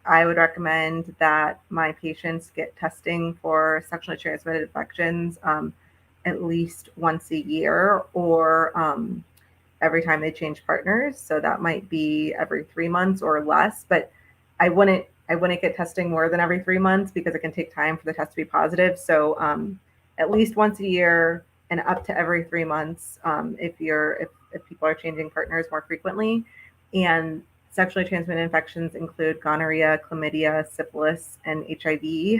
I would recommend that my patients get testing for sexually transmitted infections at least once a year, or every time they change partners. So that might be every 3 months or less, but I wouldn't get testing more than every 3 months, because it can take time for the test to be positive. So at least once a year, and up to every 3 months if people are changing partners more frequently. And sexually transmitted infections include gonorrhea, chlamydia, syphilis, and HIV,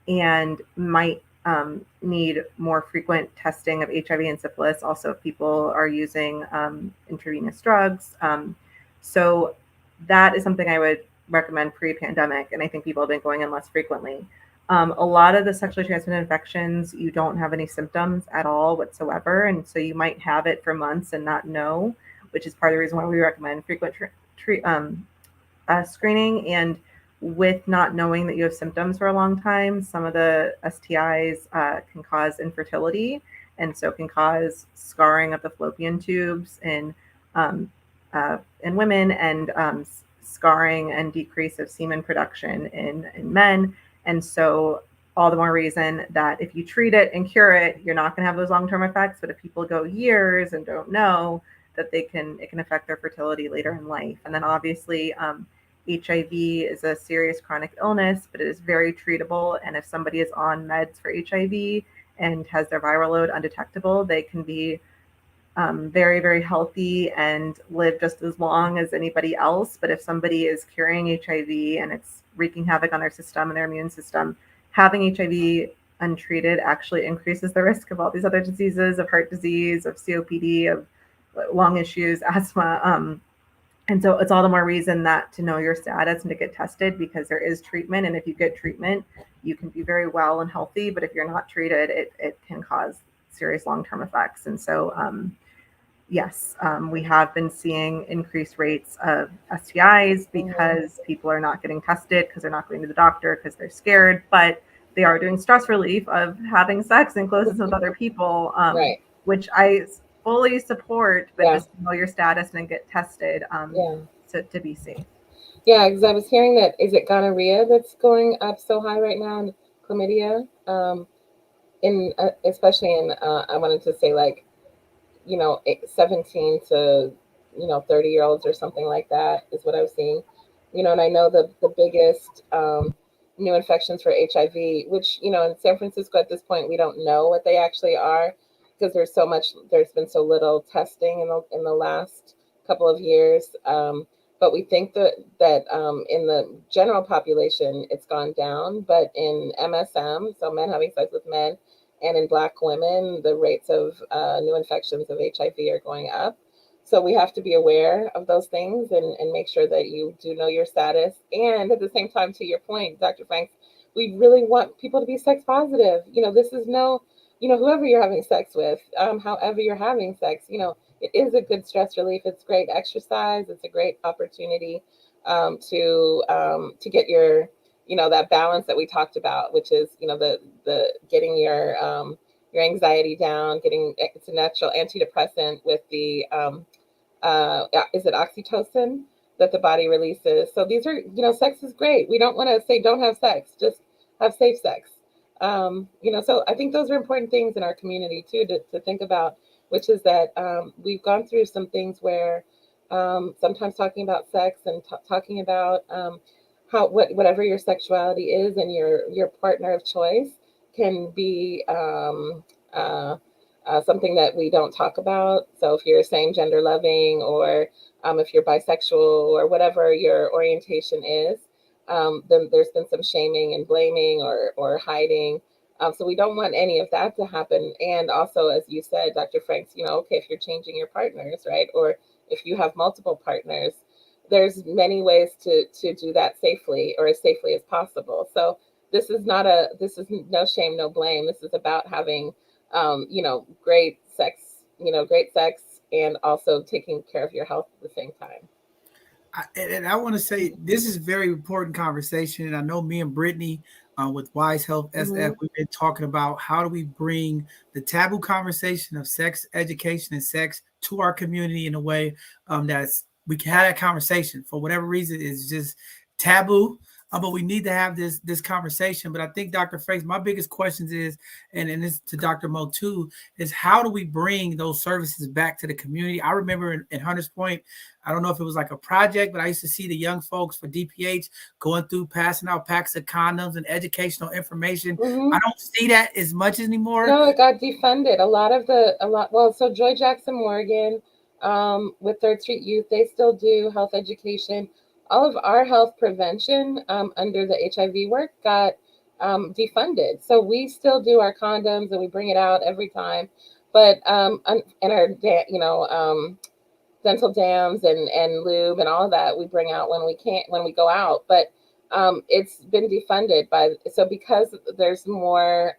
and might need more frequent testing of HIV and syphilis. Also, if people are using intravenous drugs. So that is something I would recommend pre-pandemic, and I think people have been going in less frequently. A lot of the sexually transmitted infections, you don't have any symptoms at all whatsoever, and so you might have it for months and not know, which is part of the reason why we recommend frequent screening. And with not knowing that you have symptoms for a long time, some of the STIs can cause infertility, and so can cause scarring of the fallopian tubes in women, and scarring and decrease of semen production in men. And so all the more reason that if you treat it and cure it, you're not going to have those long-term effects. But if people go years and don't know, that it can affect their fertility later in life. And then obviously HIV is a serious chronic illness, but it is very treatable. And if somebody is on meds for HIV and has their viral load undetectable, they can be very, very healthy and live just as long as anybody else. But if somebody is curing HIV and it's wreaking havoc on their system and their immune system, having HIV untreated actually increases the risk of all these other diseases, of heart disease, of COPD, of lung issues, asthma. And so it's all the more reason that to know your status and to get tested, because there is treatment. And if you get treatment, you can be very well and healthy. But if you're not treated, it can cause serious long-term effects. And so, yes, we have been seeing increased rates of STIs because people are not getting tested, because they're not going to the doctor, because they're scared. But they are doing stress relief of having sex and closeness with other people, Right. which I fully support, but Yeah. just know your status and get tested Yeah. to be safe. Yeah, because I was hearing that, is it gonorrhea that's going up so high right now, and chlamydia, especially in I wanted to say, like, 17 to 30-year-olds or something like that is what I was seeing. And I know the biggest new infections for HIV, which in San Francisco at this point we don't know what they actually are, because there's been so little testing in the last couple of years. But we think that in the general population it's gone down, but in MSM, so men having sex with men, and in Black women, the rates of new infections of HIV are going up. So we have to be aware of those things and make sure that you do know your status. And at the same time, to your point, Dr. Franks, we really want people to be sex positive. This is whoever you're having sex with, however you're having sex, it is a good stress relief. It's great exercise. It's a great opportunity to get your that balance that we talked about, which is the getting your anxiety down, it's a natural antidepressant with the is it oxytocin that the body releases. So these are, sex is great. We don't want to say don't have sex, just have safe sex. So I think those are important things in our community too to think about, which is that we've gone through some things where sometimes talking about sex and talking about whatever your sexuality is and your partner of choice can be something that we don't talk about. So if you're same gender loving, or if you're bisexual, or whatever your orientation is, then there's been some shaming and blaming or hiding. So we don't want any of that to happen. And also, as you said, Dr. Franks, okay, if you're changing your partners, right, or if you have multiple partners, there's many ways to do that safely, or as safely as possible. So this is no shame, no blame. This is about having great sex, and also taking care of your health at the same time. And I want to say this is a very important conversation. And I know me and Brittany with Wise Health SF, we've been talking about how do we bring the taboo conversation of sex education and sex to our community in a way that's we can have that conversation. For whatever reason, it's just taboo. But we need to have this conversation. But I think, Dr. Franks, my biggest questions is, and this to Dr. Mo too, is how do we bring those services back to the community? I remember in Hunters Point, I don't know if it was like a project, but I used to see the young folks for DPH going through passing out packs of condoms and educational information. I don't see that as much anymore. No, it got defunded. Well, so Joy Jackson Morgan with Third Street Youth, they still do health education. All of our health prevention under the HIV work got defunded. So we still do our condoms and we bring it out every time. But and our dental dams and lube and all of that we bring out when we go out. But it's been defunded because there's more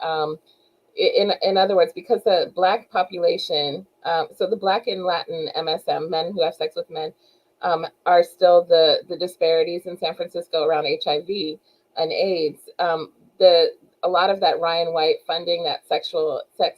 in other words, because the Black population, so the Black and Latin MSM, men who have sex with men, are still the disparities in San Francisco around HIV and AIDS. A lot of that Ryan White funding, that sex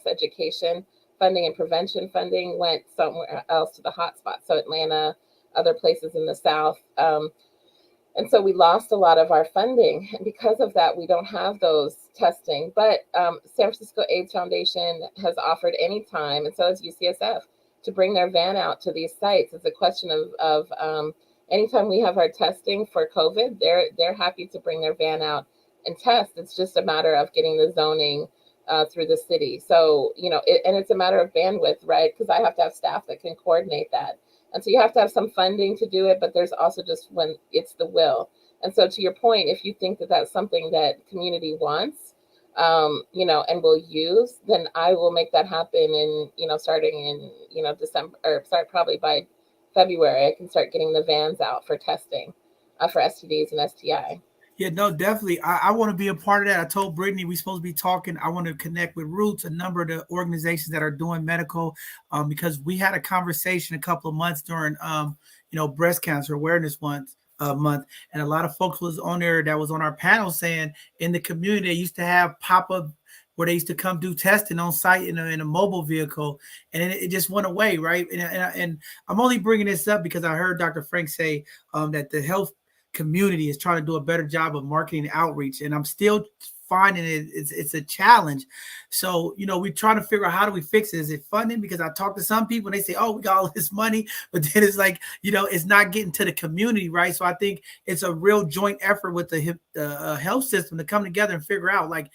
education funding and prevention funding, went somewhere else to the hotspot. So Atlanta, other places in the South. And so we lost a lot of our funding. And because of that, we don't have those testing. But San Francisco AIDS Foundation has offered anytime, and so has UCSF, to bring their van out to these sites. It's a question of anytime we have our testing for COVID, they're happy to bring their van out and test. It's just a matter of getting the zoning through the city. So, and it's a matter of bandwidth, right? Because I have to have staff that can coordinate that. And so you have to have some funding to do it, but there's also just when it's the will. And so to your point, if you think that that's something that community wants, and will use, then I will make that happen in, starting in, December, or sorry, probably by February, I can start getting the vans out for testing for STDs and STI. Yeah, no, definitely. I want to be a part of that. I told Brittany we're supposed to be talking. I want to connect with Roots, a number of the organizations that are doing medical, because we had a conversation a couple of months during, Breast Cancer Awareness Month, and a lot of folks was on there that was on our panel saying in the community they used to have pop-up where they used to come do testing on site in a mobile vehicle, and it just went away, right? And I'm only bringing this up because I heard Dr. Frank say that the health community is trying to do a better job of marketing outreach, and I'm still finding it's a challenge. So we're trying to figure out how do we fix it. Is it funding? Because I talk to some people and they say, oh, we got all this money, but then it's like it's not getting to the community, right? So I think it's a real joint effort with the health system to come together and figure out, like,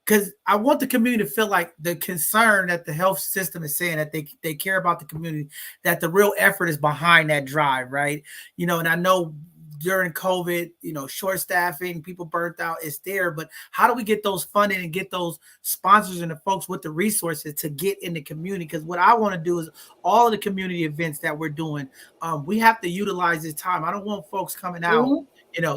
because I want the community to feel like the concern that the health system is saying, that they care about the community, that the real effort is behind that drive, right? And I know during COVID, short staffing, people burnt out, it's there. But how do we get those funding and get those sponsors and the folks with the resources to get in the community? Because what I want to do is all of the community events that we're doing, we have to utilize this time. I don't want folks coming out,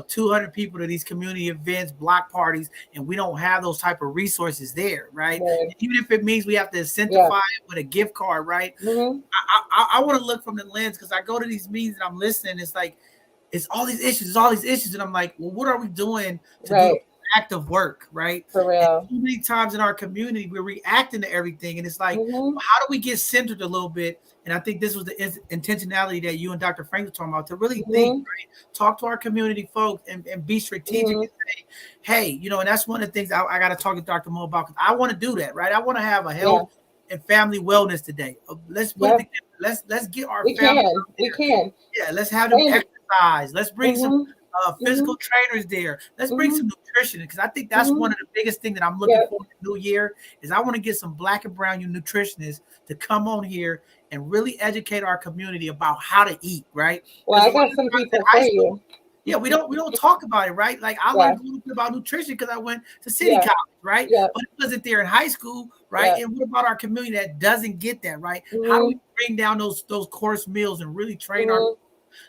200 people to these community events, block parties, and we don't have those type of resources there, right? Even if it means we have to incentivize it with a gift card, right? I want to look from the lens, because I go to these meetings and I'm listening. It's like, it's all these issues. And I'm like, well, what are we doing to do active work, right? For real. And too many times in our community, we're reacting to everything. And it's like, well, how do we get centered a little bit? And I think this was the intentionality that you and Dr. Frank were talking about, to really think, right? Talk to our community folks and be strategic and say, hey, and that's one of the things I got to talk to Dr. Mo about, because I want to do that, right? I want to have a health and family wellness today. Let's put it together. Let's get our family. We can. Yeah, let's have them exercise. Let's bring some physical trainers there. Let's bring some nutrition, because I think that's one of the biggest things that I'm looking for in the new year is I want to get some Black and brown nutritionists to come on here and really educate our community about how to eat, right? Well, I got some people for you. Yeah, we don't talk about it, right? Like I learned a little bit about nutrition because I went to city college, right? But it wasn't there in high school, right? And what about our community that doesn't get that, right? How do we bring down those course meals and really train our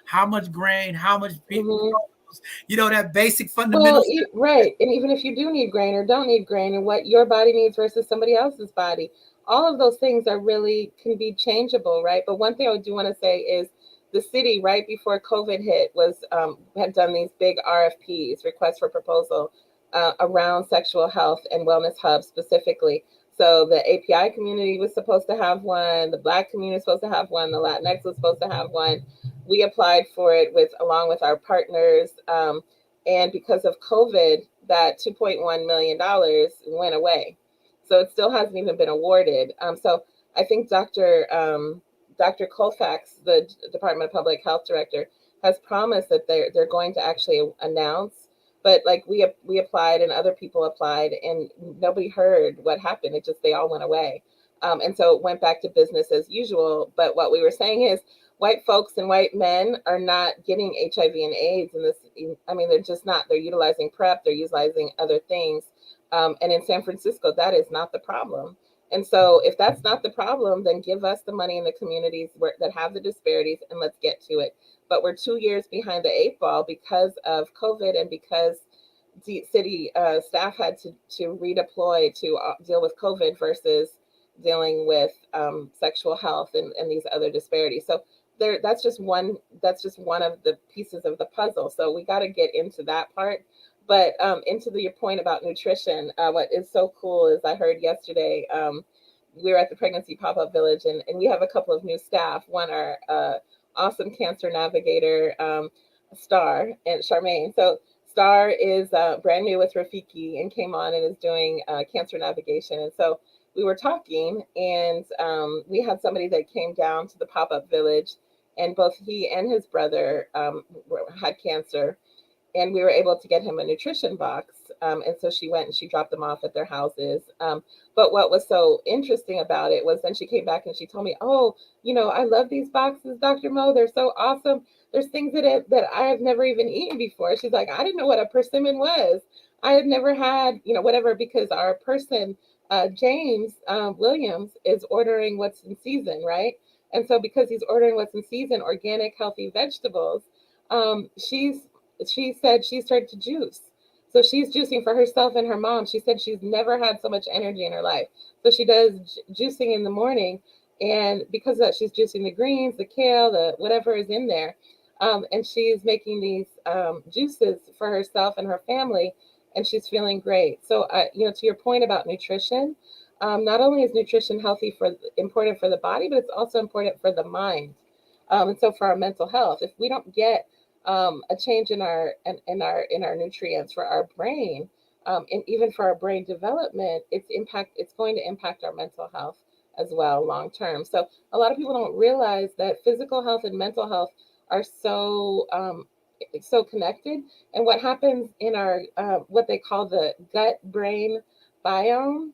how much grain, how much that basic fundamental. Right. And even if you do need grain or don't need grain, and what your body needs versus somebody else's body, all of those things are really can be changeable, right? But one thing I do want to say is the city, right before COVID hit, was had done these big RFPs, requests for proposal, around sexual health and wellness hubs specifically. So the API community was supposed to have one, the Black community was supposed to have one, the Latinx was supposed to have one. We applied for it along with our partners, and because of COVID, that $2.1 million went away. So it still hasn't even been awarded. So I think Dr. Colfax, the Department of Public Health Director, has promised that they're going to actually announce. But like we applied and other people applied and nobody heard what happened. They all went away. And so it went back to business as usual. But what we were saying is white folks and white men are not getting HIV and AIDS in this. I mean, they're just not. They're utilizing PrEP. They're utilizing other things. And in San Francisco, that is not the problem. And so if that's not the problem, then give us the money in the communities that have the disparities and let's get to it. But we're 2 years behind the 8 ball because of COVID and because the city staff had to redeploy to deal with COVID versus dealing with sexual health and these other disparities. So that's just one of the pieces of the puzzle. So we got to get into that part. But into your point about nutrition, what is so cool is I heard yesterday, we were at the Pregnancy Pop-Up Village and we have a couple of new staff. One, our awesome cancer navigator, Star and Charmaine. So Star is brand new with Rafiki and came on and is doing cancer navigation. And so we were talking and we had somebody that came down to the Pop-Up Village and both he and his brother had cancer. And we were able to get him a nutrition box. And so she went and she dropped them off at their houses. But what was so interesting about it was then she came back and she told me, oh, I love these boxes, Dr. Mo. They're so awesome. There's things that I have never even eaten before. She's like, I didn't know what a persimmon was. I had never had, whatever, because our person, James Williams, is ordering what's in season, right? And so because he's ordering what's in season, organic, healthy vegetables, she said she started to juice. So she's juicing for herself and her mom. She said she's never had so much energy in her life. So she does juicing in the morning. And because of that, she's juicing the greens, the kale, the whatever is in there. And she's making these juices for herself and her family, and she's feeling great. So, to your point about nutrition, not only is nutrition important for the body, but it's also important for the mind, and so for our mental health. If we don't get a change in our nutrients for our brain, and even for our brain development, it's going to impact our mental health as well long term. So a lot of people don't realize that physical health and mental health are so connected. And what happens in our what they call the gut brain biome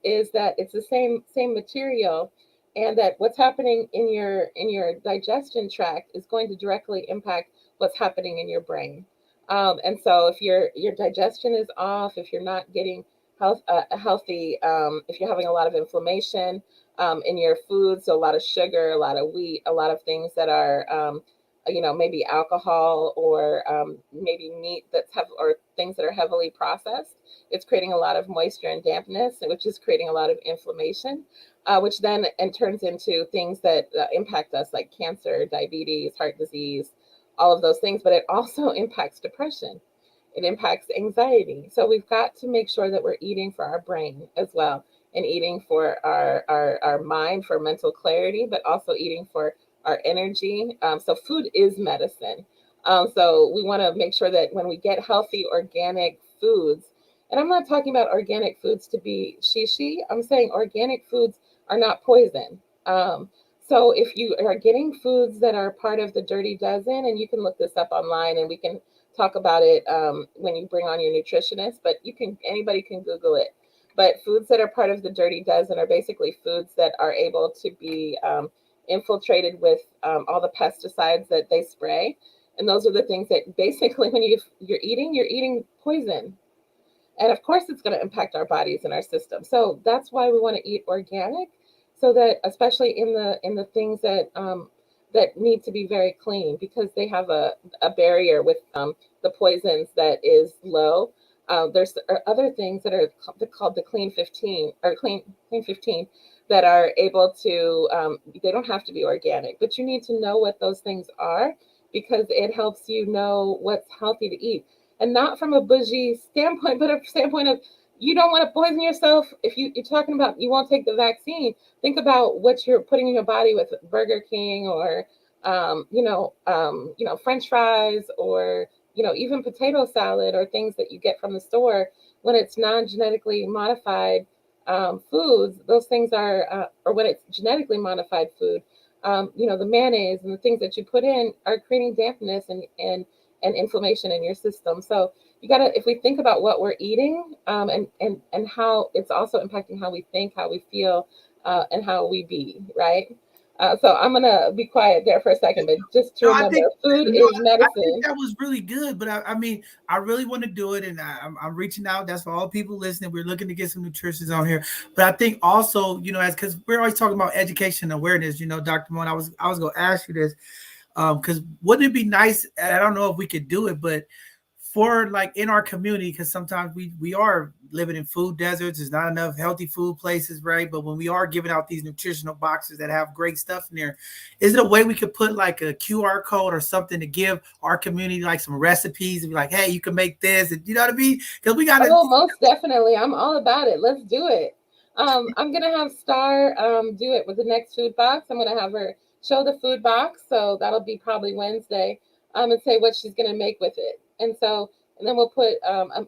is that it's the same material, and that what's happening in your digestion tract is going to directly impact what's happening in your brain. And so if your digestion is off, if you're not getting healthy, if you're having a lot of inflammation in your food, so a lot of sugar, a lot of wheat, a lot of things that are maybe alcohol, or maybe meat or things that are heavily processed, it's creating a lot of moisture and dampness, which is creating a lot of inflammation, which then turns into things that impact us, like cancer, diabetes, heart disease, all of those things. But it also impacts depression. It impacts anxiety. So we've got to make sure that we're eating for our brain as well, and eating for our mind, for mental clarity, but also eating for our energy. So food is medicine. So we want to make sure that when we get healthy, organic foods, and I'm not talking about organic foods to be shishi, I'm saying organic foods are not poison. So if you are getting foods that are part of the Dirty Dozen, and you can look this up online, and we can talk about it when you bring on your nutritionist, but anybody can Google it. But foods that are part of the Dirty Dozen are basically foods that are able to be infiltrated with all the pesticides that they spray. And those are the things that basically when you're eating poison. And of course it's going to impact our bodies and our system. So that's why we want to eat organic, so that especially in the things that need to be very clean, because they have a barrier with the poisons that is low. There's other things that are called the clean 15 or clean 15 that are able to, they don't have to be organic, but you need to know what those things are, because it helps you know what's healthy to eat. And not from a bougie standpoint, but a standpoint of, you don't want to poison yourself. If you're talking about you won't take the vaccine, think about what you're putting in your body with Burger King, or French fries, or even potato salad, or things that you get from the store. When it's non-genetically modified foods, those things are, or when it's genetically modified food, the mayonnaise and the things that you put in are creating dampness and inflammation in your system. So you gotta, if we think about what we're eating, and how it's also impacting how we think, how we feel, and how we be, right? So I'm gonna be quiet there for a second, but just to remember, food is medicine. I think that was really good, but I mean, I really want to do it, and I'm reaching out. That's for all people listening. We're looking to get some nutritionists on here, but I think also, because we're always talking about education and awareness. Dr. Moen, I was going to ask you this, because wouldn't it be nice? I don't know if we could do it, but for like in our community, because sometimes we are living in food deserts. There's not enough healthy food places, right? But when we are giving out these nutritional boxes that have great stuff in there, is it a way we could put like a QR code or something to give our community like some recipes and be like, hey, you can make this, and you know what I mean? Because we got to. Oh, most definitely. I'm all about it. Let's do it. I'm gonna have Star do it with the next food box. I'm gonna have her show the food box, so that'll be probably Wednesday, and say what she's gonna make with it. And then we'll put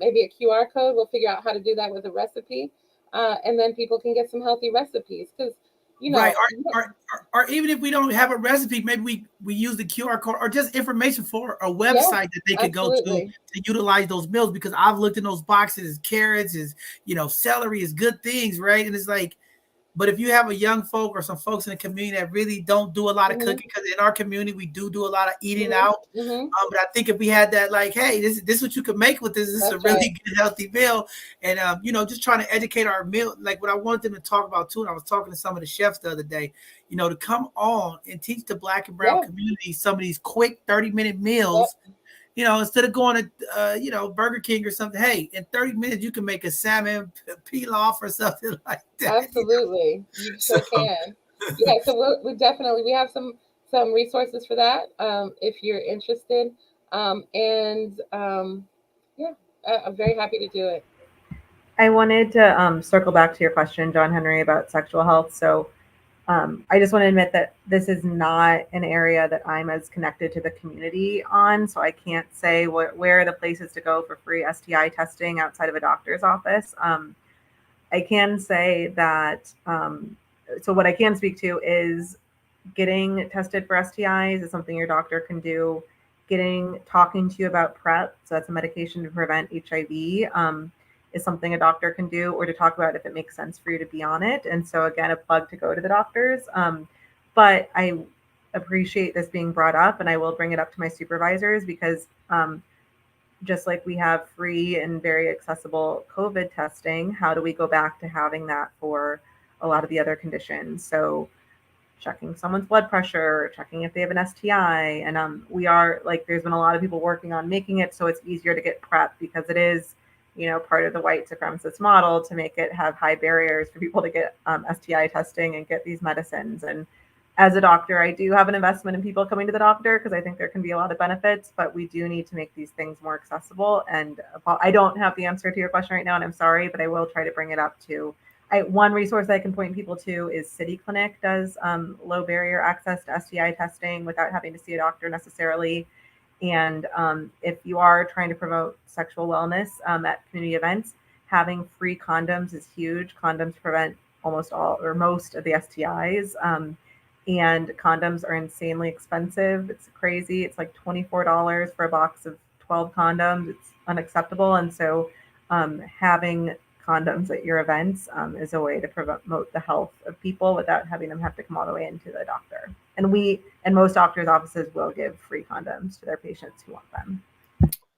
maybe a QR code. We'll figure out how to do that with a recipe, and then people can get some healthy recipes, because right. Or even if we don't have a recipe, maybe we use the QR code or just information for a website that they could go to utilize those meals. Because I've looked in those boxes, carrots is, celery is good things, right? And it's like, But if you have a young folk or some folks in the community that really don't do a lot of cooking, because in our community we do a lot of eating out. But I think if we had that, like, hey, this is what you can make with this. This is a really good, healthy meal. And just trying to educate our meal, like what I wanted them to talk about too. And I was talking to some of the chefs the other day, to come on and teach the Black and brown community some of these quick 30-minute meals. Instead of going to, Burger King or something, hey, in 30 minutes, you can make a salmon pilaf or something like that. Absolutely. You sure can. Yeah, so we definitely have some resources for that if you're interested. I'm very happy to do it. I wanted to circle back to your question, John Henry, about sexual health. So I just want to admit that this is not an area that I'm as connected to the community on. So I can't say where are the places to go for free STI testing outside of a doctor's office. I can say that, so what I can speak to is getting tested for STIs is something your doctor can do. Talking to you about PrEP, so that's a medication to prevent HIV, is something a doctor can do, or to talk about if it makes sense for you to be on it. And so again, a plug to go to the doctors. But I appreciate this being brought up, and I will bring it up to my supervisors because just like we have free and very accessible COVID testing, how do we go back to having that for a lot of the other conditions? So checking someone's blood pressure, checking if they have an STI. And we are there's been a lot of people working on making it so it's easier to get PrEP, because it is, part of the white supremacist model to make it have high barriers for people to get STI testing and get these medicines. And as a doctor, I do have an investment in people coming to the doctor because I think there can be a lot of benefits, but we do need to make these things more accessible. And I don't have the answer to your question right now, and I'm sorry, but I will try to bring it up too. One resource I can point people to is City Clinic does low barrier access to STI testing without having to see a doctor necessarily. And if you are trying to promote sexual wellness at community events, having free condoms is huge. Condoms prevent almost all or most of the STIs. And condoms are insanely expensive. It's crazy. It's like $24 for a box of 12 condoms. It's unacceptable. And so having condoms at your events is a way to promote the health of people without having them have to come all the way into the doctor. And most doctors' offices will give free condoms to their patients who want them.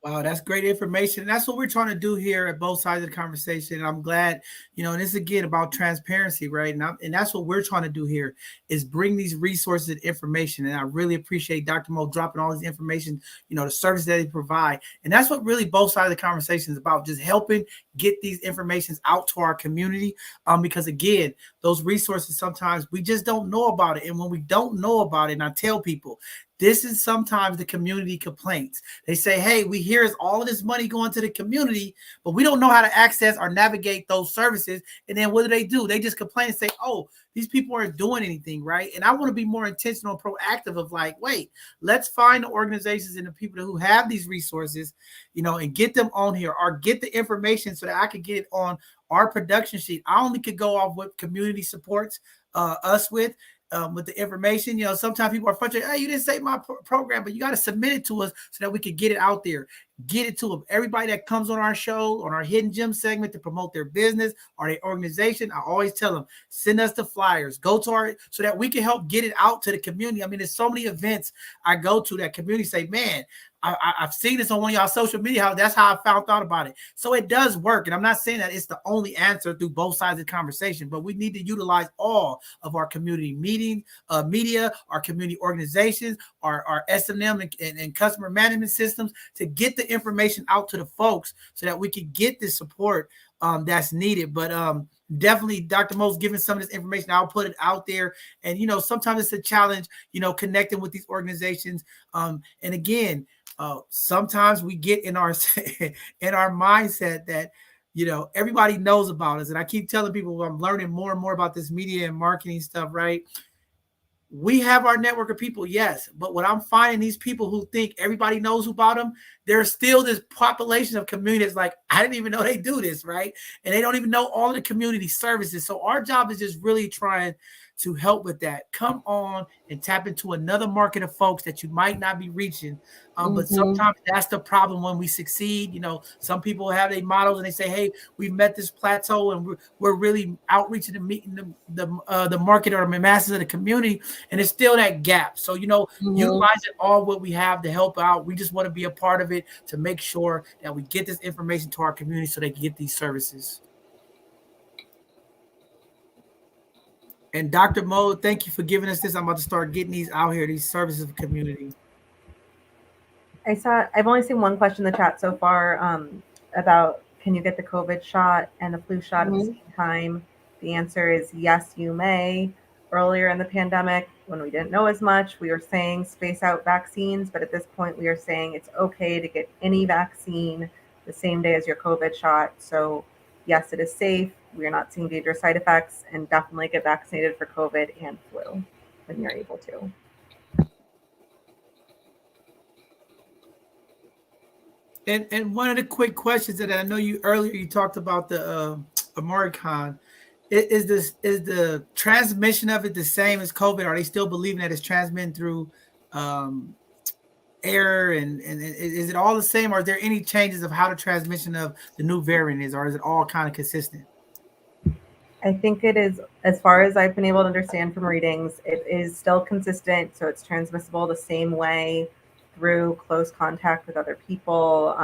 Wow, that's great information. And that's what we're trying to do here at both sides of the conversation. And I'm glad, and this is again about transparency, right? And that's what we're trying to do here is bring these resources and information. And I really appreciate Dr. Mo dropping all this information, the service that they provide. And that's what really both sides of the conversation is about, just helping get these informations out to our community. Because again, those resources, sometimes we just don't know about it. And when we don't know about it, and I tell people, this is sometimes the community complaints. They say, hey, we hear all of this money going to the community, but we don't know how to access or navigate those services. And then what do? They just complain and say, oh, these people aren't doing anything, right? And I want to be more intentional and proactive of wait, let's find the organizations and the people who have these resources, and get them on here or get the information so that I could get it on our production sheet. I only could go off what community supports us with the information. Sometimes people are frustrated. Hey, you didn't say my program, but you got to submit it to us so that we can get it out there, get it to them. Everybody that comes on our show, on our Hidden Gem segment to promote their business or their organization, I always tell them, send us the flyers, go to so that we can help get it out to the community. I mean, there's so many events I go to that community say, man, I've seen this on one of y'all social media. That's how I found out about it. So it does work. And I'm not saying that it's the only answer through both sides of the conversation, but we need to utilize all of our community media, our community organizations, our S&M and customer management systems to get the information out to the folks so that we can get the support that's needed. But definitely Dr. Mo's giving some of this information. I'll put it out there. And, sometimes it's a challenge, connecting with these organizations. And again, sometimes we get in our mindset that, everybody knows about us. And I keep telling people, I'm learning more and more about this media and marketing stuff, right? We have our network of people, yes. But what I'm finding, these people who think everybody knows about them, there's still this population of communities like, I didn't even know they do this, right? And they don't even know all of the community services. So our job is just really trying to help with that. Come on and tap into another market of folks that you might not be reaching. But sometimes that's the problem when we succeed. You know, some people have their models and they say, hey, we've met this plateau and we're really outreaching and meeting the market or the masses of the community. And it's still that gap. So, you know, utilizing all what we have to help out. We just want to be a part of it to make sure that we get this information to our community so they can get these services. And Dr. Mo, thank you for giving us this. I'm about to start getting these out here, these services of community. I've only seen one question in the chat so far about, can you get the COVID shot and the flu shot at the same time? The answer is yes, you may. Earlier in the pandemic, when we didn't know as much, we were saying space out vaccines, but at this point we are saying it's okay to get any vaccine the same day as your COVID shot. So yes, it is safe. We are not seeing dangerous side effects, and definitely get vaccinated for COVID and flu when you're able to. And one of the quick questions that I know you earlier, you talked about the Americon. Is the transmission of it the same as COVID? Are they still believing that it's transmitted through air? And is it all the same, or is there any changes of how the transmission of the new variant is, or is it all kind of consistent? I think it is, as far as I've been able to understand from readings, it is still consistent. So it's transmissible the same way through close contact with other people,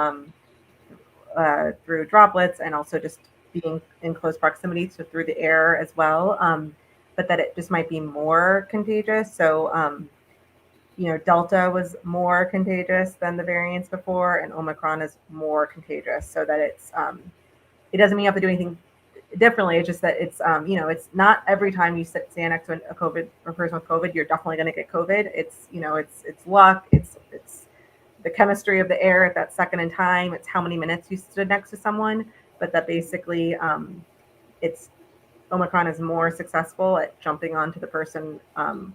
through droplets, and also just being in close proximity, so through the air as well. But that it just might be more contagious. So, you know, Delta was more contagious than the variants before, and Omicron is more contagious. So that it's, it doesn't mean you have to do anything differently. It's just that it's, you know, it's not every time you stand next to a COVID or person with COVID, you're definitely going to get COVID. It's, you know, it's luck. It's the chemistry of the air at that second in time. It's how many minutes you stood next to someone, but that basically, it's Omicron is more successful at jumping onto the person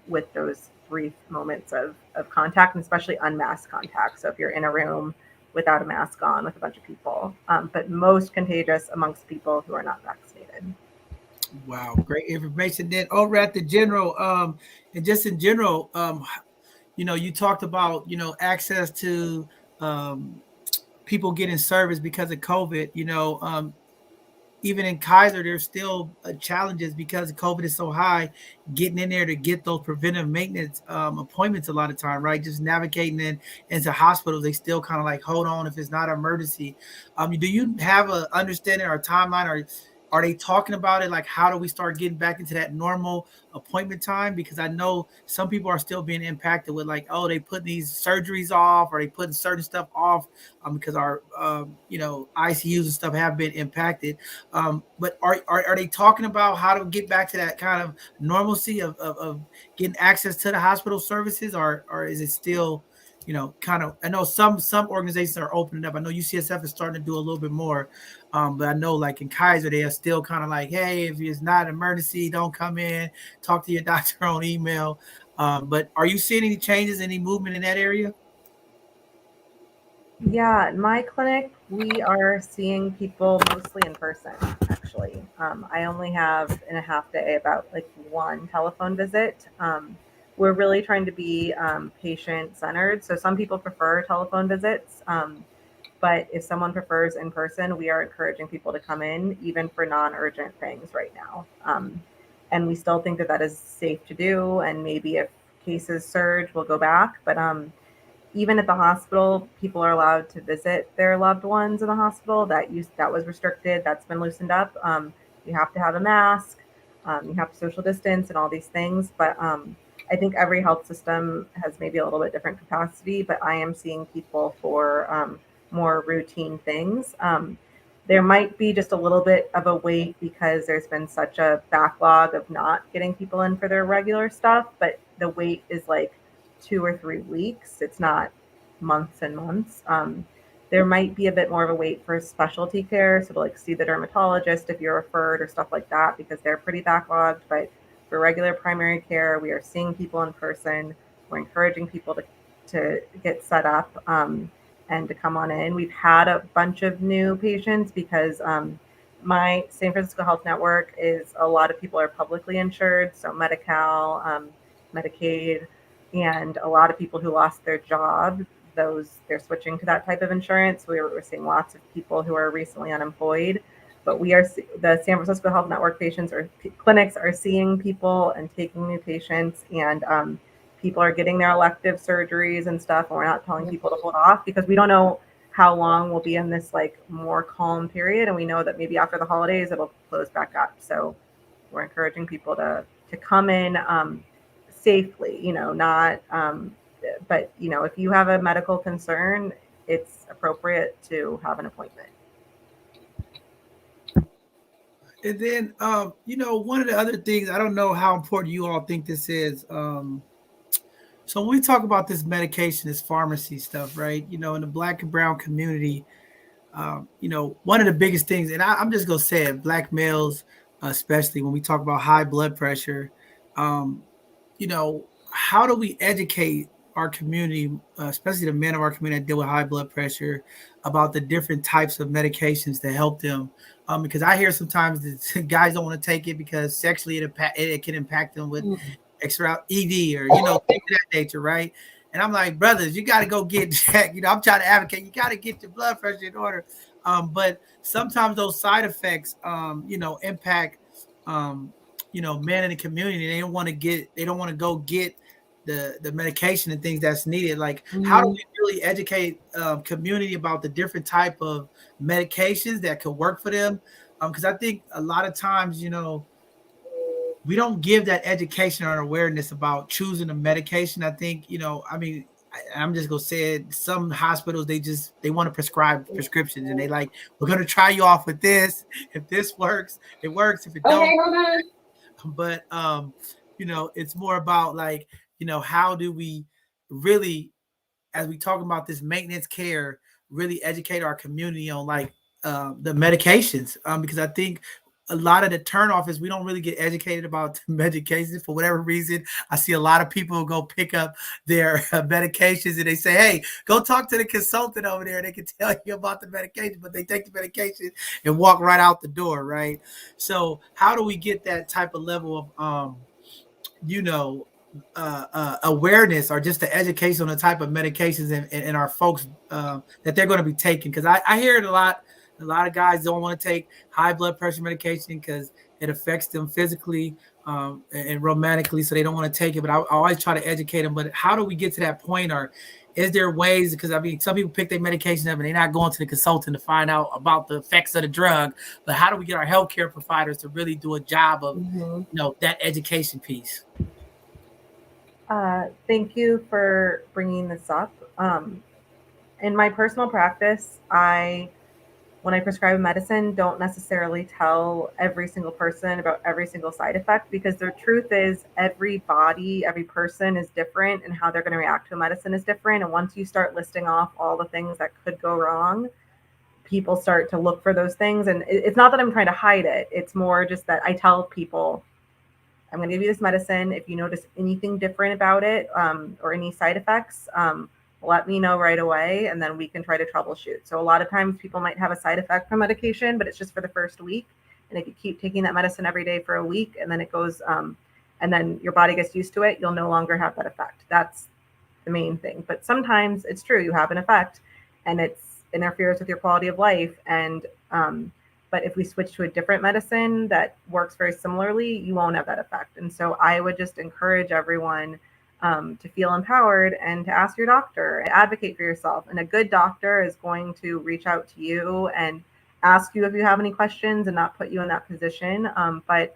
with those brief moments of contact, and especially unmasked contact. So if you're in a room without a mask on with a bunch of people, but most contagious amongst people who are not vaccinated. Wow, great information. Then over at the general, and just in general, you know, you talked about, you know, access to people getting service because of COVID. You know, even in Kaiser, there's still challenges because COVID is so high, getting in there to get those preventive maintenance appointments a lot of time, right? Just navigating into hospitals, they still kind of like, hold on, if it's not an emergency. Do you have an understanding or a timeline, or are they talking about it? Like, how do we start getting back into that normal appointment time? Because I know some people are still being impacted with like, oh, they put these surgeries off, or they putting certain stuff off because our, you know, ICUs and stuff have been impacted. But are they talking about how to get back to that kind of normalcy of getting access to the hospital services, or is it still, you know, kind of, I know some organizations are opening up. I know UCSF is starting to do a little bit more, but I know like in Kaiser, they are still kind of like, hey, if it's not an emergency, don't come in, talk to your doctor on email. But are you seeing any changes, any movement in that area? Yeah, in my clinic, we are seeing people mostly in person, actually. I only have in a half day about like one telephone visit. We're really trying to be patient-centered. So some people prefer telephone visits, but if someone prefers in person, we are encouraging people to come in, even for non-urgent things right now. And we still think that that is safe to do. And maybe if cases surge, we'll go back. But even at the hospital, people are allowed to visit their loved ones in the hospital. That was restricted. That's been loosened up. You have to have a mask. You have to social distance and all these things. But I think every health system has maybe a little bit different capacity. But I am seeing people for more routine things. There might be just a little bit of a wait because there's been such a backlog of not getting people in for their regular stuff. But the wait is like 2 or 3 weeks. It's not months and months. There might be a bit more of a wait for specialty care. So to like see the dermatologist if you're referred or stuff like that, because they're pretty backlogged. But for regular primary care, we are seeing people in person. We're encouraging people to get set up. and to come on in. We've had a bunch of new patients because my San Francisco Health Network is a lot of people are publicly insured, so Medi-Cal, Medicaid, and a lot of people who lost their job, they're switching to that type of insurance. We're seeing lots of people who are recently unemployed, but the San Francisco Health Network patients or clinics are seeing people and taking new patients, and people are getting their elective surgeries and stuff. And we're not telling people to hold off because we don't know how long we'll be in this like more calm period, and we know that maybe after the holidays it'll close back up. So we're encouraging people to come in safely, not but if you have a medical concern, it's appropriate to have an appointment. And then one of the other things, I don't know how important you all think this is. So when we talk about this medication, this pharmacy stuff, right? In the Black and brown community, one of the biggest things, and I'm just gonna say it, Black males, especially when we talk about high blood pressure, how do we educate our community, especially the men of our community that deal with high blood pressure, about the different types of medications to help them? Because I hear sometimes that guys don't want to take it because sexually it can impact them with extra ED or things of that nature, right? And I'm like, brothers, you got to go get checked. I'm trying to advocate. You got to get your blood pressure in order. But sometimes those side effects, impact, men in the community. They don't want to go get the medication and things that's needed. Like, how do we really educate community about the different type of medications that could work for them? Because I think a lot of times, we don't give that education or awareness about choosing a medication. I think, I'm just gonna say it. Some hospitals, they want to prescribe prescriptions, and they like, we're gonna try you off with this. If this works, it works. If it don't, okay, hold on. But it's more about like, how do we really, as we talk about this maintenance care, really educate our community on like the medications, because I think a lot of the turnoff is we don't really get educated about the medications for whatever reason. I see a lot of people go pick up their medications and they say, hey, go talk to the consultant over there. They can tell you about the medication, but they take the medication and walk right out the door, right? So how do we get that type of level of, awareness or just the education on the type of medications and our folks that they're going to be taking? Because I hear it a lot. A lot of guys don't want to take high blood pressure medication because it affects them physically and romantically, so they don't want to take it. But I always try to educate them. But how do we get to that point? Or is there ways? Because some people pick their medication up and they're not going to the consultant to find out about the effects of the drug. But how do we get our healthcare providers to really do a job of that education piece? Thank you for bringing this up. In my personal practice, when I prescribe a medicine, don't necessarily tell every single person about every single side effect, because the truth is every person is different, and how they're going to react to a medicine is different. And once you start listing off all the things that could go wrong, people start to look for those things. And it's not that I'm trying to hide it. It's more just that I tell people, I'm going to give you this medicine. If you notice anything different about it or any side effects, let me know right away, and then we can try to troubleshoot. So a lot of times people might have a side effect from medication, but it's just for the first week. And if you keep taking that medicine every day for a week, and then it goes, and then your body gets used to it, you'll no longer have that effect. That's the main thing. But sometimes it's true, you have an effect, and it's interferes with your quality of life. And but if we switch to a different medicine that works very similarly, you won't have that effect. And so I would just encourage everyone to feel empowered and to ask your doctor, advocate for yourself. And a good doctor is going to reach out to you and ask you if you have any questions and not put you in that position. But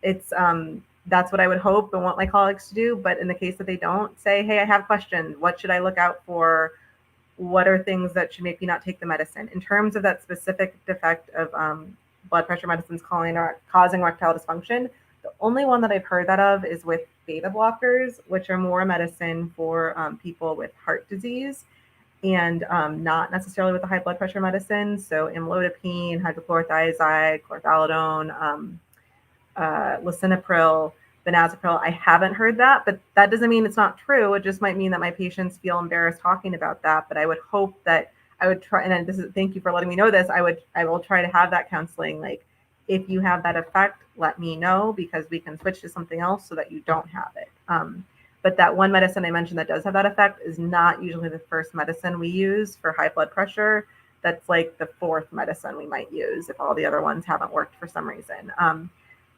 it's that's what I would hope and want my colleagues to do. But in the case that they don't, say, hey, I have questions. What should I look out for? What are things that should make me not take the medicine? In terms of that specific defect of blood pressure medicines causing erectile dysfunction, the only one that I've heard that of is with beta blockers, which are more medicine for people with heart disease, and not necessarily with the high blood pressure medicine. So amlodipine, hydrochlorothiazide, chlorthalidone, lisinopril, benazepril. I haven't heard that, but that doesn't mean it's not true. It just might mean that my patients feel embarrassed talking about that. But I would hope that I would try, and this is, thank you for letting me know this. I will try to have that counseling. Like, if you have that effect, let me know, because we can switch to something else so that you don't have it. But that one medicine I mentioned that does have that effect is not usually the first medicine we use for high blood pressure. That's like the fourth medicine we might use if all the other ones haven't worked for some reason.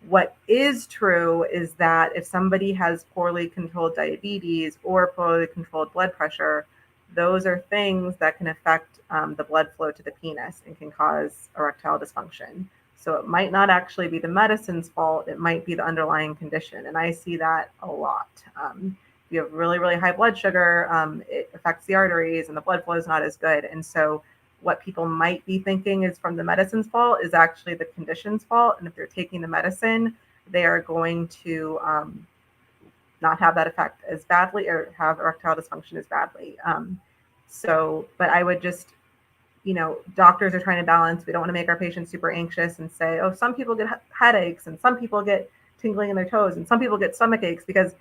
What is true is that if somebody has poorly controlled diabetes or poorly controlled blood pressure, those are things that can affect the blood flow to the penis and can cause erectile dysfunction. So it might not actually be the medicine's fault. It might be the underlying condition. And I see that a lot. If you have really, really high blood sugar, it affects the arteries and the blood flow is not as good. And so what people might be thinking is from the medicine's fault is actually the condition's fault. And if they're taking the medicine, they are going to not have that effect as badly or have erectile dysfunction as badly. But I would just, doctors are trying to balance. We don't want to make our patients super anxious and say, oh, some people get headaches and some people get tingling in their toes and some people get stomach aches, because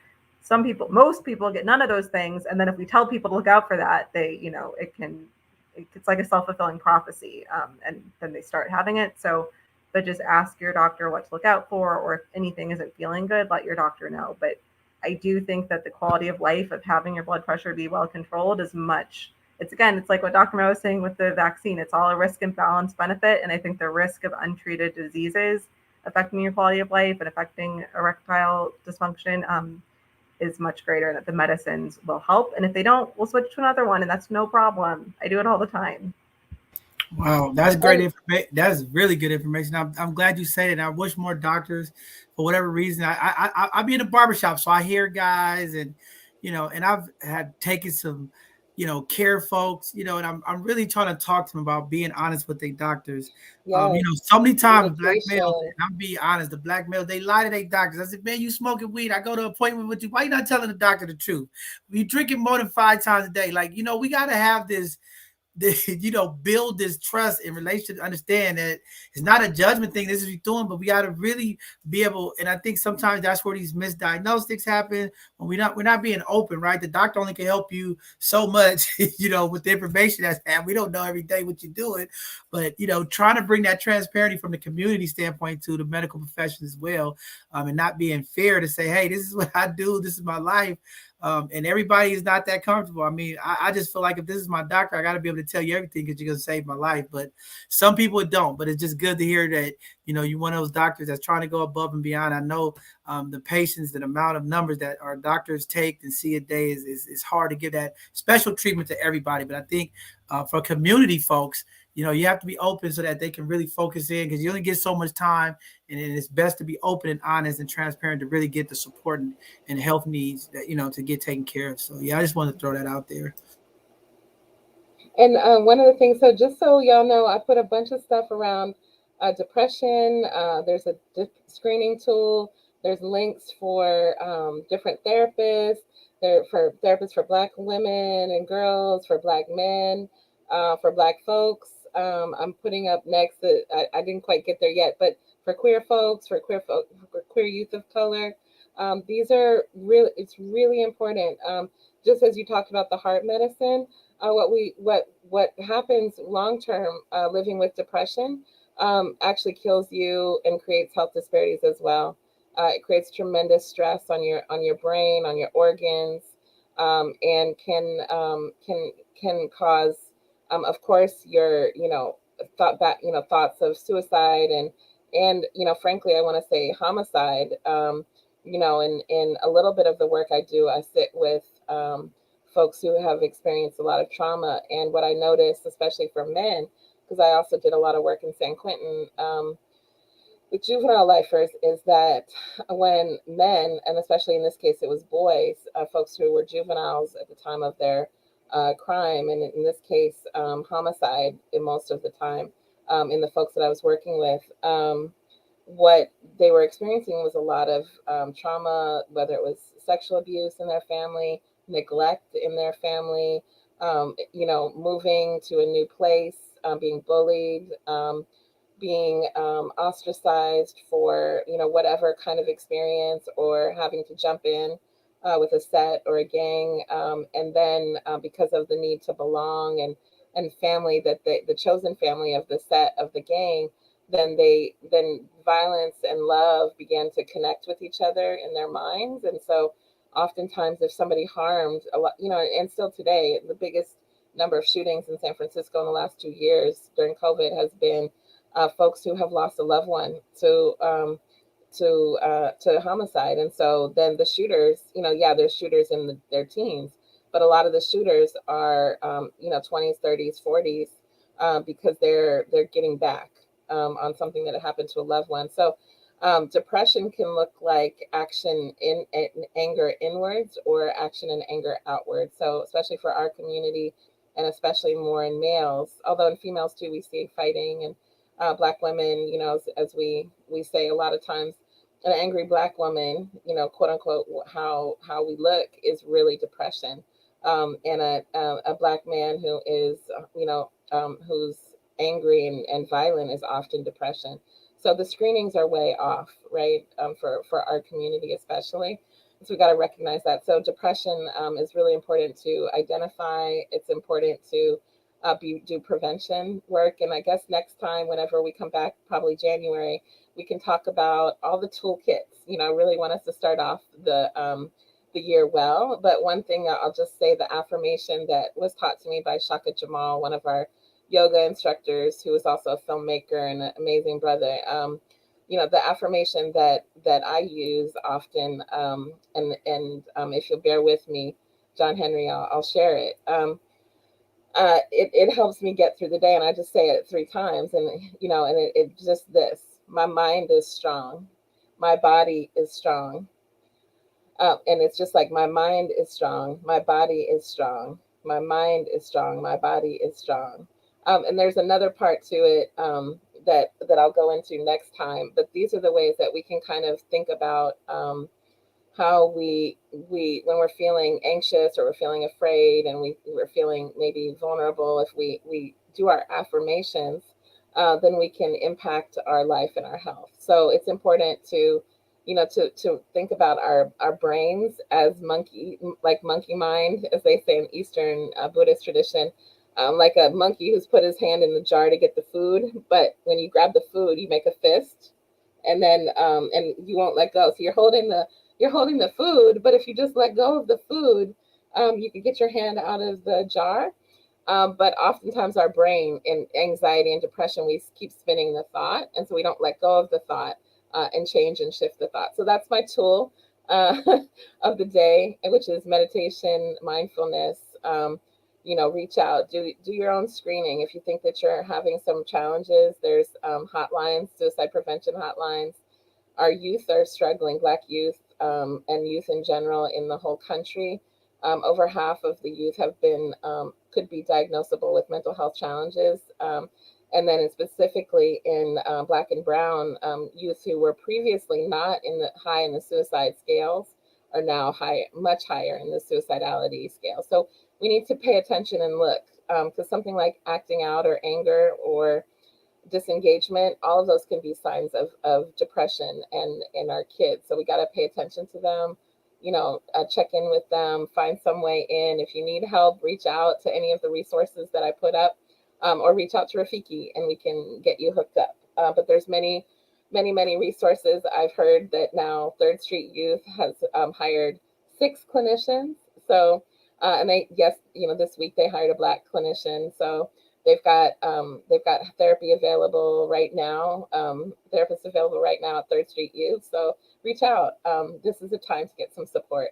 most people get none of those things. And then if we tell people to look out for that, it's like a self-fulfilling prophecy. And then they start having it. But just ask your doctor what to look out for, or if anything isn't feeling good, let your doctor know. But I do think that the quality of life of having your blood pressure be well controlled is much. It's like what Dr. Mo was saying with the vaccine. It's all a risk and balance benefit. And I think the risk of untreated diseases affecting your quality of life and affecting erectile dysfunction is much greater, that the medicines will help. And if they don't, we'll switch to another one, and that's no problem. I do it all the time. Wow, that's great information. That's really good information. I'm glad you said it. I wish more doctors, for whatever reason, I be in a barbershop, so I hear guys, and and I've had taken some, care folks, and I'm really trying to talk to them about being honest with their doctors. Yes. So many times black Communication. males, and I'm being honest, the black males, they lie to their doctors. I said, man, you smoking weed? I go to an appointment with you. Why you not telling the doctor the truth? You drinking more than 5 times a day. Like, we got to have this, build this trust in relation to understand that it's not a judgment thing. This is what you're doing, but we got to really be able. And I think sometimes that's where these misdiagnostics happen, when we're not being open, right? The doctor only can help you so much, with the information that's had. We don't know every day what you're doing, but trying to bring that transparency from the community standpoint to the medical profession as well, and not being fair to say, hey, this is what I do, this is my life. And everybody is not that comfortable. I mean, I just feel like if this is my doctor, I got to be able to tell you everything because you're going to save my life. But some people don't. But it's just good to hear that, you're one of those doctors that's trying to go above and beyond. I know the patients, the amount of numbers that our doctors take and see a day is hard to give that special treatment to everybody. But I think for community folks, you have to be open so that they can really focus in, because you only get so much time, and it's best to be open and honest and transparent to really get the support and health needs that, to get taken care of. So, yeah, I just wanted to throw that out there. And one of the things, so just so y'all know, I put a bunch of stuff around depression. There's a screening tool. There's links for different therapists. There for therapists for Black women and girls, for Black men, for Black folks. I'm putting up next. I didn't quite get there yet, but for queer folks, for queer youth of color, these are really. It's really important. Just as you talked about the heart medicine, what happens long term living with depression actually kills you and creates health disparities as well. It creates tremendous stress on your brain, on your organs, and can cause, of course, your thoughts of suicide and frankly, I want to say homicide. In a little bit of the work I do, I sit with folks who have experienced a lot of trauma, and what I noticed, especially for men, because I also did a lot of work in San Quentin with juvenile lifers, is that when men, and especially in this case it was boys, folks who were juveniles at the time of their crime, and in this case homicide in most of the time, in the folks that I was working with, what they were experiencing was a lot of trauma, whether it was sexual abuse in their family, neglect in their family, moving to a new place, being bullied, being ostracized for, whatever kind of experience, or having to jump in with a set or a gang, and then because of the need to belong and family, that the chosen family of the set of the gang, then violence and love began to connect with each other in their minds. And so oftentimes if somebody harmed a lot, and still today, the biggest number of shootings in San Francisco in the last 2 years during COVID has been folks who have lost a loved one to homicide. And so then the shooters, there's shooters in their teens, but a lot of the shooters are 20s, 30s, 40s, because they're getting back on something that happened to a loved one. So depression can look like action in anger inwards, or action and anger outwards. So especially for our community, and especially more in males, although in females too, we see fighting, and Black women, as we say a lot of times, an angry Black woman, quote unquote, how we look is really depression. And a Black man who is, who's angry and violent is often depression. So the screenings are way off, right? For our community especially. So we got to recognize that. So depression is really important to identify. It's important to do prevention work. And I guess next time, whenever we come back, probably January, we can talk about all the toolkits. I really want us to start off the year well. But one thing I'll just say, the affirmation that was taught to me by Shaka Jamal, one of our yoga instructors, who is also a filmmaker and an amazing brother. The affirmation that I use often, and if you'll bear with me, John Henry, I'll share it. It helps me get through the day, and I just say it 3 times, and it's just this: my mind is strong, my body is strong, and it's just like, my mind is strong, my body is strong, my mind is strong, my body is strong. And there's another part to it that I'll go into next time. But these are the ways that we can kind of think about how we when we're feeling anxious, or we're feeling afraid, and we're feeling maybe vulnerable. If we do our affirmations, then we can impact our life and our health. So it's important to think about our brains as monkey mind, as they say in Eastern Buddhist tradition. Like a monkey who's put his hand in the jar to get the food, but when you grab the food, you make a fist, and then and you won't let go. So you're holding the food, but if you just let go of the food, you can get your hand out of the jar. But oftentimes our brain, in anxiety and depression, we keep spinning the thought, and so we don't let go of the thought and change and shift the thought. So that's my tool of the day, which is meditation, mindfulness. Reach out, do your own screening. If you think that you're having some challenges, there's hotlines, suicide prevention hotlines. Our youth are struggling, Black youth and youth in general in the whole country. Over half of the youth have been, could be diagnosable with mental health challenges. And then specifically in Black and Brown youth who were previously not high in the suicide scales are now much higher in the suicidality scale. So we need to pay attention and look, because something like acting out or anger or disengagement, all of those can be signs of depression in our kids. So we got to pay attention to them, check in with them, find some way in. If you need help, reach out to any of the resources that I put up, or reach out to Rafiki and we can get you hooked up. But there's many resources. I've heard that now 3rd Street Youth has hired 6 clinicians. So and this week they hired a Black clinician. So they've got therapy available right now, therapists available right now at 3rd Street Youth. So reach out. This is a time to get some support.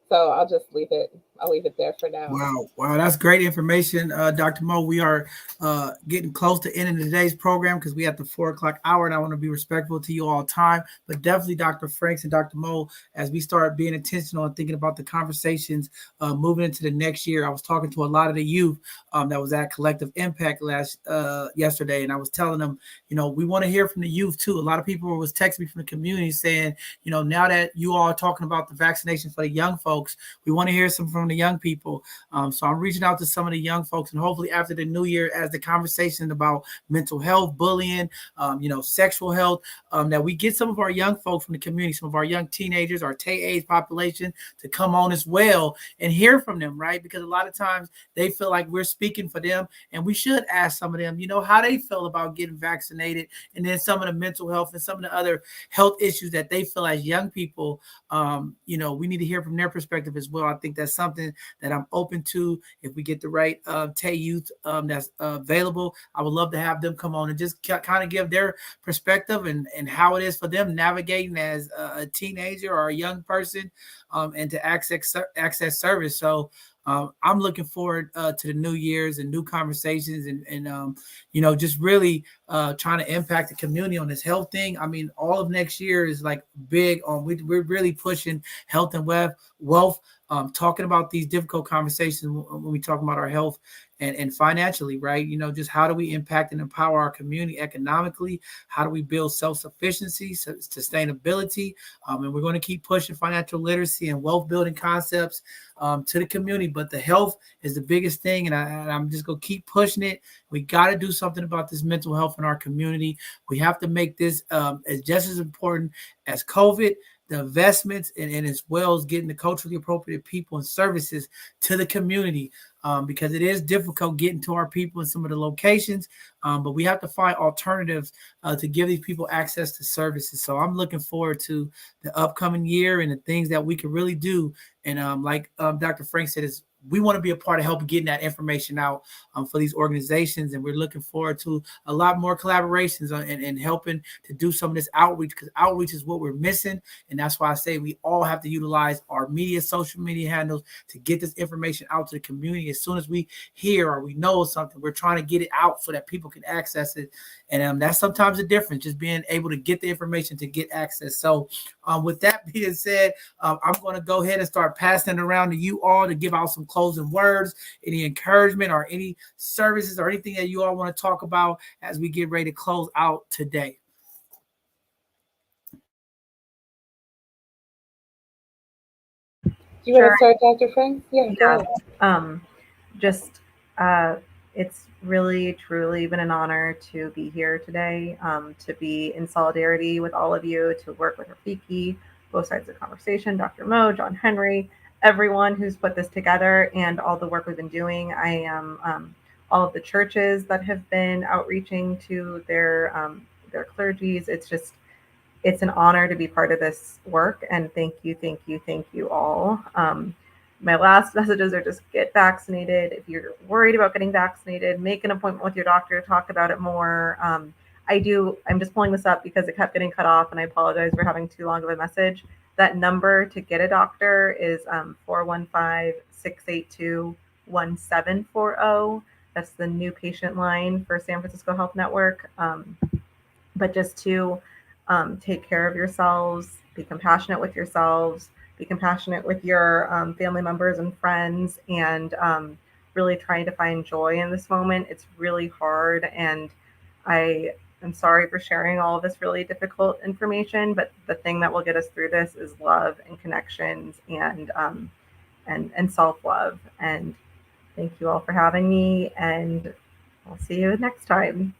So I'll just leave it there for now. Wow, that's great information, Dr. Mo. We are getting close to ending today's program because we at the 4:00 hour, and I want to be respectful to you all time. But definitely, Dr. Franks and Dr. Mo, as we start being intentional and thinking about the conversations moving into the next year. I was talking to a lot of the youth that was at Collective Impact yesterday, and I was telling them, we want to hear from the youth too. A lot of people was texting me from the community saying, now that you all are talking about the vaccination for the young folks, we want to hear some from on the young people. So I'm reaching out to some of the young folks, and hopefully after the new year, as the conversation about mental health, bullying, sexual health, that we get some of our young folks from the community, some of our young teenagers, our age population, to come on as well and hear from them, right? Because a lot of times they feel like we're speaking for them, and we should ask some of them, how they feel about getting vaccinated, and then some of the mental health and some of the other health issues that they feel as young people. We need to hear from their perspective as well. I think that's something that I'm open to. If we get the right Tay youth that's available, I would love to have them come on and just kind of give their perspective and how it is for them navigating as a teenager or a young person, and to access service. So I'm looking forward to the New Year's and new conversations, and just really trying to impact the community on this health thing. I mean, all of next year is like big on. We're really pushing health and wealth, talking about these difficult conversations when we talk about our health and financially, right? Just how do we impact and empower our community economically? How do we build self-sufficiency, sustainability? And we're going to keep pushing financial literacy and wealth building concepts to the community. But the health is the biggest thing, and I'm just going to keep pushing it. We got to do something about this mental health in our community. We have to make this as just as important as COVID. The investments and as well as getting the culturally appropriate people and services to the community, because it is difficult getting to our people in some of the locations, but we have to find alternatives to give these people access to services. So I'm looking forward to the upcoming year and the things that we can really do. And like Dr. Frank said, we want to be a part of helping getting that information out for these organizations. And we're looking forward to a lot more collaborations and helping to do some of this outreach, because outreach is what we're missing. And that's why I say we all have to utilize our social media handles to get this information out to the community. As soon as we hear or we know something, we're trying to get it out so that people can access it. And that's sometimes the difference, just being able to get the information to get access. So with that being said, I'm going to go ahead and start passing it around to you all to give out some closing words, any encouragement or any services or anything that you all want to talk about as we get ready to close out today. Do you want to start, Dr. Frank? Yeah, go ahead. It's really, truly been an honor to be here today, to be in solidarity with all of you, to work with Rafiki, both sides of the conversation, Dr. Mo, John Henry, everyone who's put this together, and all the work we've been doing. I am all of the churches that have been outreaching to their clergies. It's an honor to be part of this work, and thank you all. My last messages are just get vaccinated. If you're worried about getting vaccinated, make an appointment with your doctor to talk about it more. I'm just pulling this up because it kept getting cut off, and I apologize for having too long of a message. That number to get a doctor is 415-682-1740. That's the new patient line for San Francisco Health Network. But just to take care of yourselves, be compassionate with yourselves, be compassionate with your family members and friends, and really trying to find joy in this moment. It's really hard, and I'm sorry for sharing all of this really difficult information, but the thing that will get us through this is love and connections and self-love. And thank you all for having me, and I'll see you next time.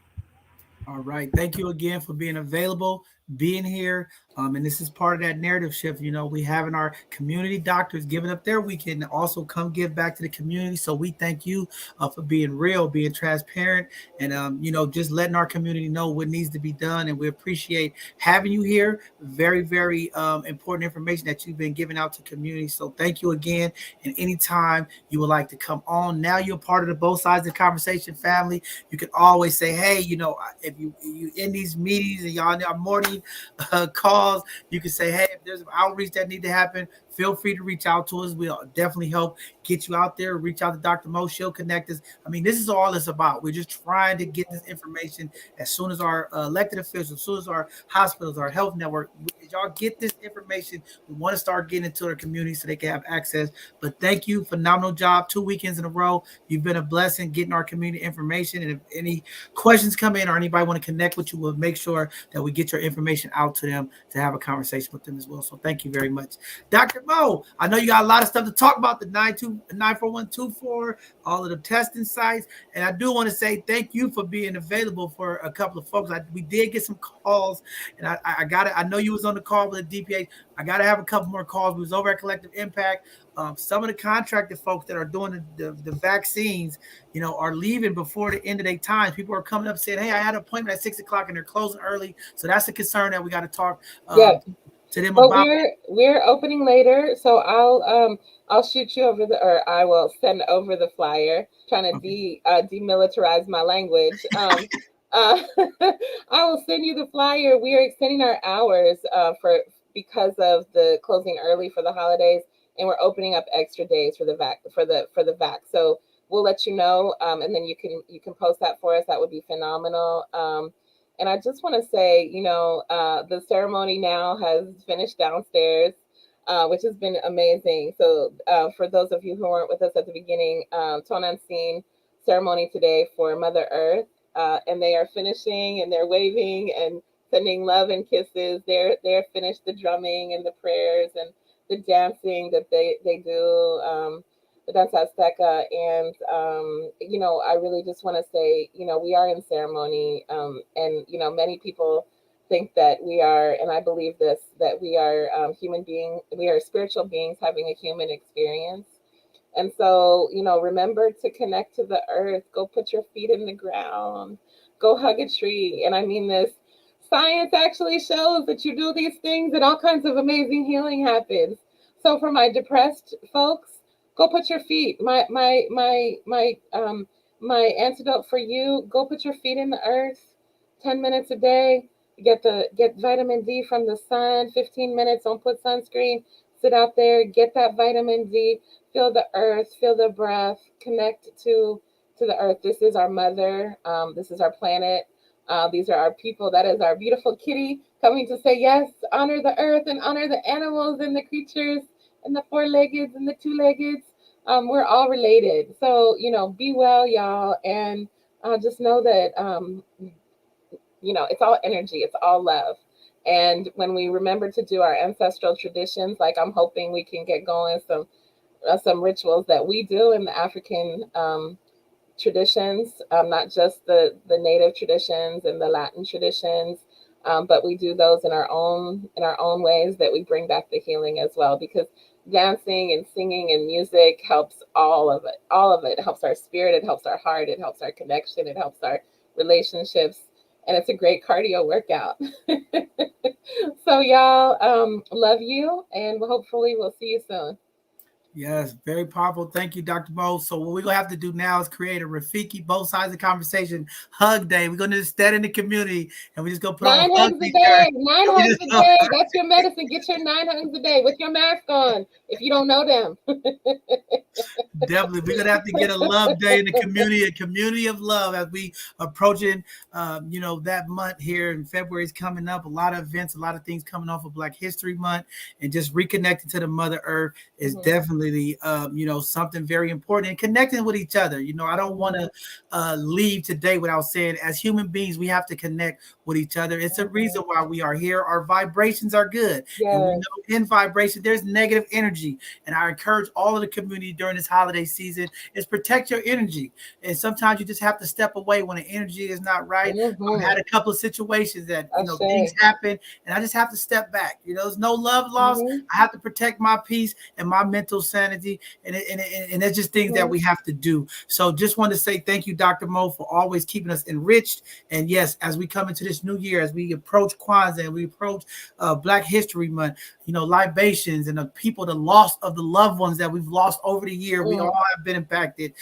All right. Thank you again for being available, being here. And this is part of that narrative shift. We having our community doctors giving up their weekend to also come give back to the community. So we thank you for being real, being transparent, and, just letting our community know what needs to be done. And we appreciate having you here. Very, very important information that you've been giving out to community. So thank you again. And anytime you would like to come on, now you're part of the Both Sides of the Conversation family. You can always say, hey, if you in these meetings and y'all in our morning calls, you can say, hey, if there's an outreach that need to happen, feel free to reach out to us. We'll definitely help get you out there. Reach out to Dr. Mo. She'll connect us. I mean, this is all it's about. We're just trying to get this information as soon as our elected officials, as soon as our hospitals, our health network, As y'all get this information, we want to start getting into our community so they can have access. But thank you. Phenomenal job. 2 weekends in a row. You've been a blessing getting our community information. And if any questions come in or anybody want to connect with you, we'll make sure that we get your information out to them to have a conversation with them as well. So thank you very much. Dr. Mo, I know you got a lot of stuff to talk about, the 94124, all of the testing sites. And I do want to say thank you for being available for a couple of folks. We did get some calls, and I got it. I know you was on the call with the DPA. I got to have a couple more calls. We was over at Collective Impact. Some of the contracted folks that are doing the vaccines, are leaving before the end of their time. People are coming up saying, hey, I had an appointment at 6 o'clock and they're closing early. So that's a concern that we got to talk to them about. We're opening later. So I'll shoot you over or I will send over the flyer, trying to demilitarize my language. I will send you the flyer. We are extending our hours because of the closing early for the holidays, and we're opening up extra days for the vac. So we'll let you know, and then you can post that for us. That would be phenomenal. And I just want to say, the ceremony now has finished downstairs, which has been amazing. So for those of you who weren't with us at the beginning, Tonan Scene ceremony today for Mother Earth, and they are finishing and they're waving and sending love and kisses. They're finished the drumming and the prayers and the dancing that they do, the dance azteca. And, I really just want to say, we are in ceremony. And, many people think that we are, and I believe this, that we are human beings, we are spiritual beings having a human experience. And so, remember to connect to the earth. Go put your feet in the ground. Go hug a tree. And I mean this. Science actually shows that you do these things and all kinds of amazing healing happens. So for my depressed folks, go put your feet. My antidote for you, go put your feet in the earth 10 minutes a day. Get vitamin D from the sun, 15 minutes, don't put sunscreen. Sit out there, get that vitamin D, feel the earth, feel the breath, connect to the earth. This is our mother. This is our planet. These are our people. That is our beautiful kitty coming to say yes, honor the earth and honor the animals and the creatures and the four-leggeds and the two-leggeds. We're all related. So, be well, y'all. And just know that, it's all energy. It's all love. And when we remember to do our ancestral traditions, like I'm hoping we can get going some rituals that we do in the African traditions, not just the native traditions and the Latin traditions, but we do those in our own ways that we bring back the healing as well, because dancing and singing and music helps all of it. It helps our spirit, it helps our heart, it helps our connection, it helps our relationships, and it's a great cardio workout. So y'all, love you, and hopefully we'll see you soon. Yes, very powerful. Thank you, Dr. Mo. So what we're going to have to do now is create a Rafiki, both sides of the conversation, hug day. We're going to just stand in the community, and we're just going to put 9 hugs a day. 9 hugs a day. That's your medicine. Get your 9 hugs a day with your mask on if you don't know them. Definitely. We're going to have to get a love day in the community, a community of love as we approaching, that month here in February is coming up. A lot of events, a lot of things coming off of Black History Month, and just reconnecting to the Mother Earth is definitely something very important, and connecting with each other. I don't want to leave today without saying, as human beings, we have to connect with each other. It's a reason why we are here. Our vibrations are good. Yes. And we know in vibration, there's negative energy. And I encourage all of the community during this holiday season is protect your energy. And sometimes you just have to step away when the energy is not right. I've had a couple of situations that, things happen, and I just have to step back. There's no love lost. I have to protect my peace and my mental sanity, and it's just things that we have to do. So just want to say thank you, Dr. Mo, for always keeping us enriched. And yes, as we come into this new year, as we approach Kwanzaa and we approach Black History Month, libations and the people, the loss of the loved ones that we've lost over the year, we all have been impacted.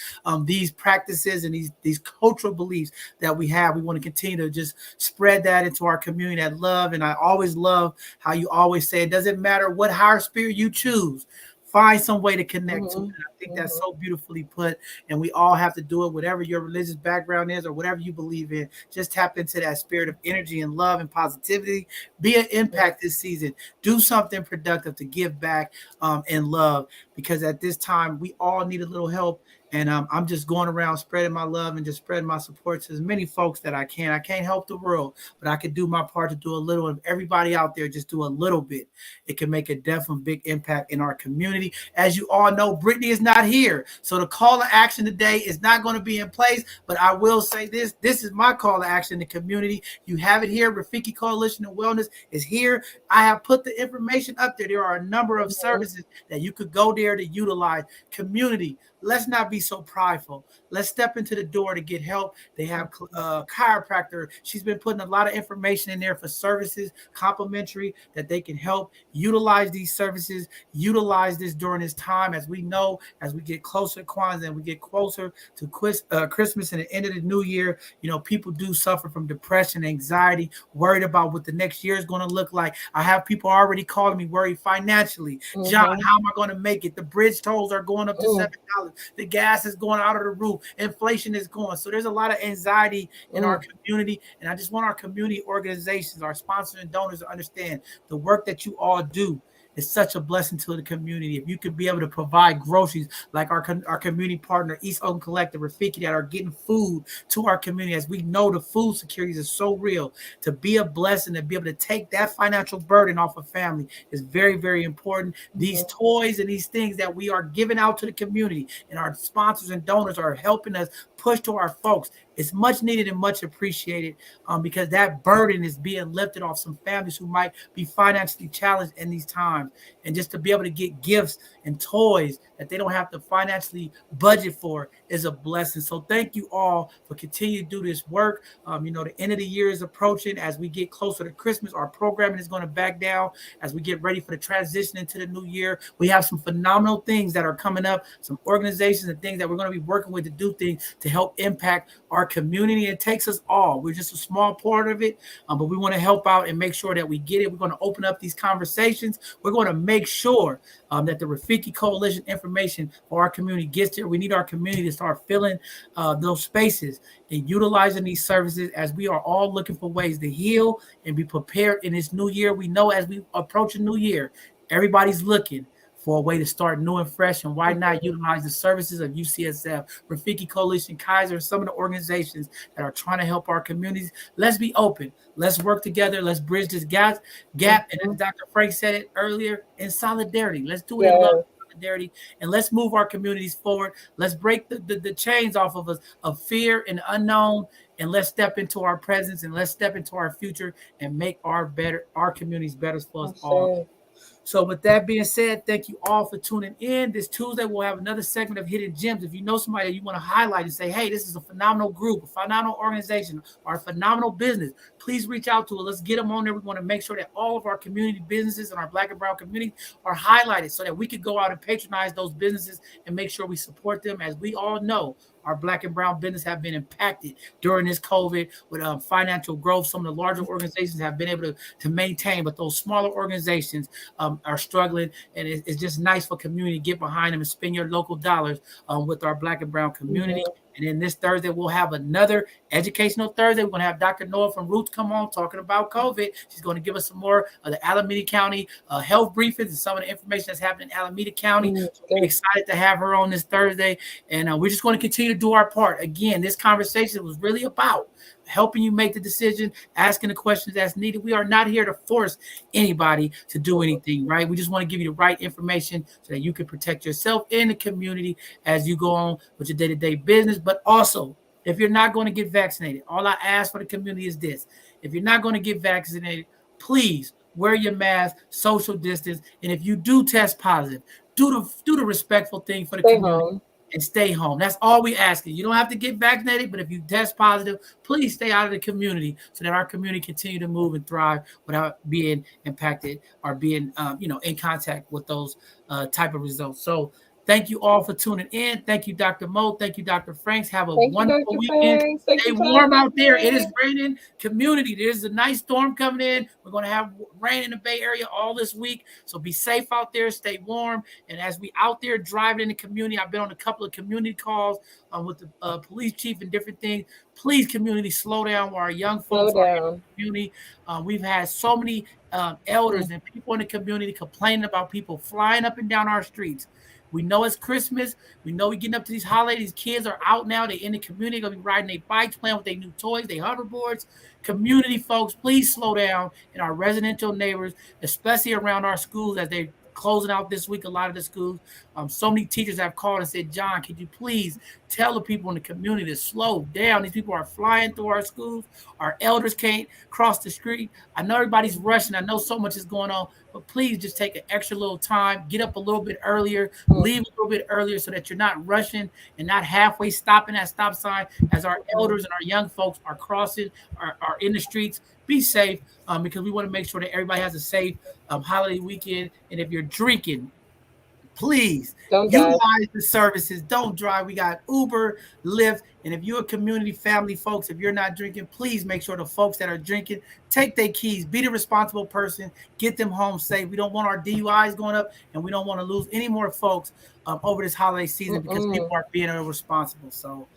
These practices and these cultural beliefs that we have, we want to continue to just spread that into our community, that love. And I always love how you always say it doesn't matter what higher spirit you choose. find some way to connect to it. Mhm. And I think that's so beautifully put. And we all have to do it, whatever your religious background is or whatever you believe in. Just tap into that spirit of energy and love and positivity. Be an impact this season. Do something productive to give back and love, because at this time we all need a little help. And I'm just going around spreading my love and just spreading my support to as many folks that I can. I can't help the world, but I can do my part to do a little. And everybody out there just do a little bit. It can make a definite big impact in our community. As you all know, Brittany is not here. So the call to action today is not going to be in place, but I will say this. This is my call to action in the community. You have it here. Rafiki Coalition of Wellness is here. I have put the information up there. There are a number of services that you could go there to utilize. Community, let's not be so prideful. Let's step into the door to get help. They have chiropractor. She's been putting a lot of information in there for services, complimentary, that they can help utilize these services, utilize this during this time. As we know, as we get closer to Kwanzaa and we get closer to Christmas and the end of the new year, you know, people do suffer from depression, anxiety, worried about what the next year is going to look like. I have people already calling me worried financially. John, how am I going to make it? The bridge tolls are going up to $7. The gas is going out of the roof. Inflation is going. So there's a lot of anxiety in our community. And I just want our community organizations, our sponsors and donors to understand the work that you all do is such a blessing to the community. If you could be able to provide groceries like our community partner, East Oakland Collective, Rafiki, that are getting food to our community, as we know the food security is so real, to be a blessing, to be able to take that financial burden off of family is very, very important. These toys and these things that we are giving out to the community and our sponsors and donors are helping us push to our folks. It's much needed and much appreciated because that burden is being lifted off some families who might be financially challenged in these times. And just to be able to get gifts and toys that they don't have to financially budget for is a blessing. So thank you all for continuing to do this work. You know, the end of the year is approaching. As we get closer to Christmas, our programming is going to back down. As we get ready for the transition into the new year, we have some phenomenal things that are coming up, some organizations and things that we're going to be working with to do things to help impact our community. It takes us all. We're just a small part of it, but we want to help out and make sure that we get it. We're going to open up these conversations. We're going to make sure that the Rafiki Coalition information for our community gets there. We need our community to start filling those spaces and utilizing these services, as we are all looking for ways to heal and be prepared in this new year. We know as we approach a new year, everybody's looking for a way to start new and fresh, and why not utilize the services of UCSF, Rafiki Coalition, Kaiser, some of the organizations that are trying to help our communities. Let's be open. Let's work together. Let's bridge this gap. And as Dr. Frank said it earlier, in solidarity. Let's do it in love and solidarity, and let's move our communities forward. Let's break the chains off of us of fear and unknown, and let's step into our presence, and let's step into our future and make our communities better for us all. So with that being said, thank you all for tuning in. This Tuesday, we'll have another segment of Hidden Gems. If you know somebody that you want to highlight and say, hey, this is a phenomenal group, a phenomenal organization, or a phenomenal business, please reach out to us. Let's get them on there. We want to make sure that all of our community businesses and our Black and Brown community are highlighted so that we can go out and patronize those businesses and make sure we support them. As we all know, our Black and Brown business have been impacted during this COVID with financial growth. Some of the larger organizations have been able to maintain, but those smaller organizations are struggling. And it's just nice for community to get behind them and spend your local dollars with our Black and Brown community. And then this Thursday, we'll have another educational Thursday. We're going to have Dr. Noah from Roots come on talking about COVID. She's going to give us some more of the Alameda County health briefings and some of the information that's happening in Alameda County. So we're excited to have her on this Thursday. And we're just going to continue to do our part. Again, this conversation was really about helping you make the decision, asking the questions that's needed. We are not here to force anybody to do anything, right? We just want to give you the right information so that you can protect yourself and the community as you go on with your day-to-day business. But also, if you're not going to get vaccinated, all I ask for the community is this. If you're not going to get vaccinated, please wear your mask, social distance, and if you do test positive, do the respectful thing for the community. And stay home. That's all we ask you. You don't have to get vaccinated, but if you test positive, please stay out of the community so that our community continue to move and thrive without being impacted or being, in contact with those type of results. So Thank you all for tuning in. Thank you, Dr. Mo. Thank you, Dr. Franks. Have a Thank you, wonderful Dr. weekend. Franks. Thank Stay you, warm Tom. out there. It is raining. Community, there's a nice storm coming in. We're going to have rain in the Bay Area all this week. So be safe out there. Stay warm. And as we out there driving in the community, I've been on a couple of community calls with the police chief and different things. Please, community, slow down while our young folks are in the community. We've had so many elders and people in the community complaining about people flying up and down our streets. We know it's Christmas. We know we're getting up to these holidays. Kids are out now. They're in the community. They're going to be riding their bikes, playing with their new toys, their hoverboards. Community folks, please slow down in our residential neighbors, especially around our schools as they're closing out this week, a lot of the schools. So many teachers have called and said, John, could you please tell the people in the community to slow down? These people are flying through our schools. Our elders can't cross the street. I know everybody's rushing. I know so much is going on, but please just take an extra little time, get up a little bit earlier, leave a little bit earlier so that you're not rushing and not halfway stopping at stop sign as our elders and our young folks are crossing, are in the streets. Be safe because we want to make sure that everybody has a safe holiday weekend. And if you're drinking, please utilize the services. Don't drive. We got Uber, Lyft. And if you're a community family, folks, if you're not drinking, please make sure the folks that are drinking take their keys, be the responsible person, get them home safe. We don't want our DUIs going up, and we don't want to lose any more folks over this holiday season because people are being irresponsible. So,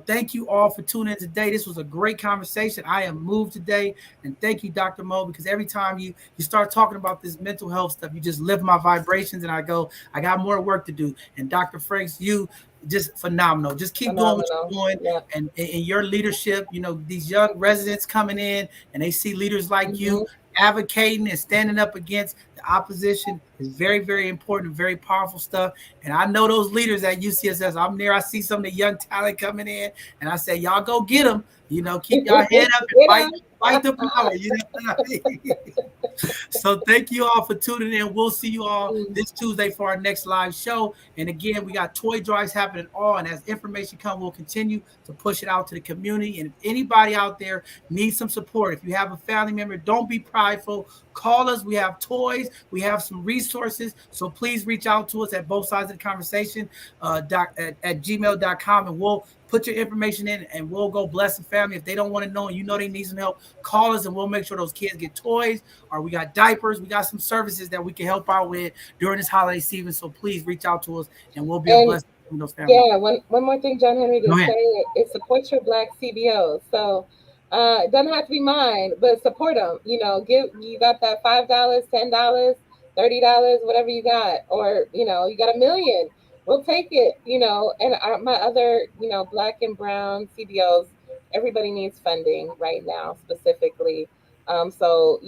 thank you all for tuning in today. This was a great conversation. I am moved today. And thank you, Dr. Mo, because every time you start talking about this mental health stuff, you just lift my vibrations and I go, I got more work to do. And Dr. Franks, you just phenomenal. Just keep doing what you're doing. And in your leadership, these young residents coming in and they see leaders like you advocating and standing up against the opposition is very, very important, very powerful stuff. And I know those leaders at UCSS. I'm there. I see some of the young talent coming in, and I say, y'all go get them. Keep your head up and fight the power. You know what I mean? So thank you all for tuning in. We'll see you all this Tuesday for our next live show. And again, we got toy drives happening and as information comes, we'll continue to push it out to the community. And if anybody out there needs some support, if you have a family member, don't be prideful. Call us. We have toys. We have some resources. So please reach out to us at both sides of the conversation at gmail.com, and we'll put your information in and we'll go bless the family. If they don't want to know and they need some help, call us and we'll make sure those kids get toys, or we got diapers. We got some services that we can help out with during this holiday season. So please reach out to us and we'll be a blessing to those families. Yeah, one more thing, John Henry, to say, it supports your Black CBOs. So it doesn't have to be mine, but support them. You got that $5, $10, $30, whatever you got, or you got $1 million. We'll take it, and my other, Black and brown CBOs, everybody needs funding right now, specifically. So,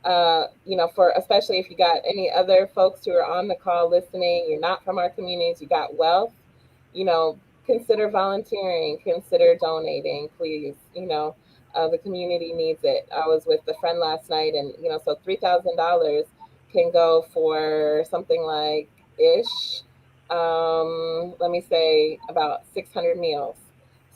for especially if you got any other folks who are on the call listening, you're not from our communities, you got wealth, consider volunteering, consider donating, please. The community needs it. I was with a friend last night, and, so $3,000 can go for something like let me say about 600 meals.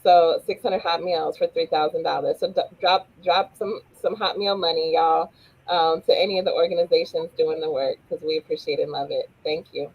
So 600 hot meals for $3,000. So drop some hot meal money, y'all, to any of the organizations doing the work, because we appreciate and love it. Thank you.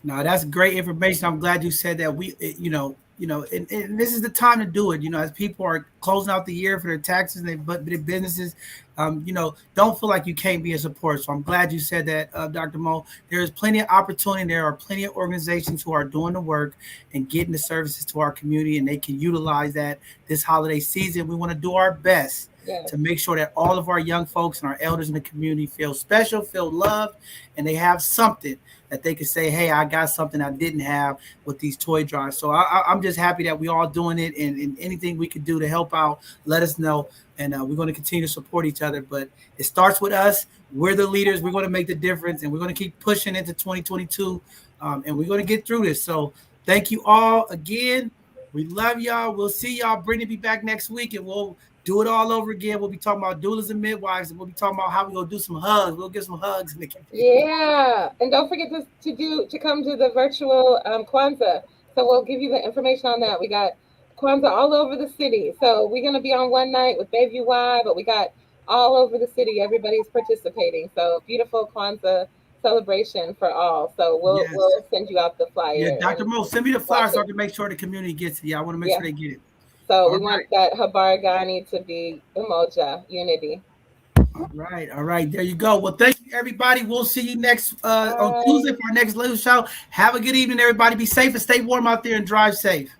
No, that's great information. I'm glad you said that. And this is the time to do it. As people are closing out the year for their taxes and their businesses, don't feel like you can't be a support. So I'm glad you said that, Dr. Mo. There is plenty of opportunity. There are plenty of organizations who are doing the work and getting the services to our community, and they can utilize that this holiday season. We want to do our best to make sure that all of our young folks and our elders in the community feel special, feel loved, and they have something that they can say, hey, I got something I didn't have with these toy drives. So I'm just happy that we all doing it, and anything we can do to help out, let us know. And we're going to continue to support each other. But it starts with us. We're the leaders. We're going to make the difference, and we're going to keep pushing into 2022, and we're going to get through this. So thank you all again. We love y'all. We'll see y'all. Brittany be back next week, and we'll do it all over again. We'll be talking about doulas and midwives, and we'll be talking about how we're going to do some hugs. We'll get some hugs. Yeah. And don't forget to come to the virtual Kwanzaa. So we'll give you the information on that. We got Kwanzaa all over the city. So we're going to be on one night with Bayview Y, but we got all over the city. Everybody's participating. So beautiful Kwanzaa celebration for all. So we'll Yes. we'll send you out the flyer. Yeah, Dr. and Mo, send me the flyer watch so I it. can make sure the community gets it. Yeah, I want to make Yeah. sure they get it. So we All want right. that Habargani to be Umoja, unity. All right. All right. There you go. Well, thank you, everybody. We'll see you next on Bye. Tuesday for our next little show. Have a good evening, everybody. Be safe and stay warm out there and drive safe.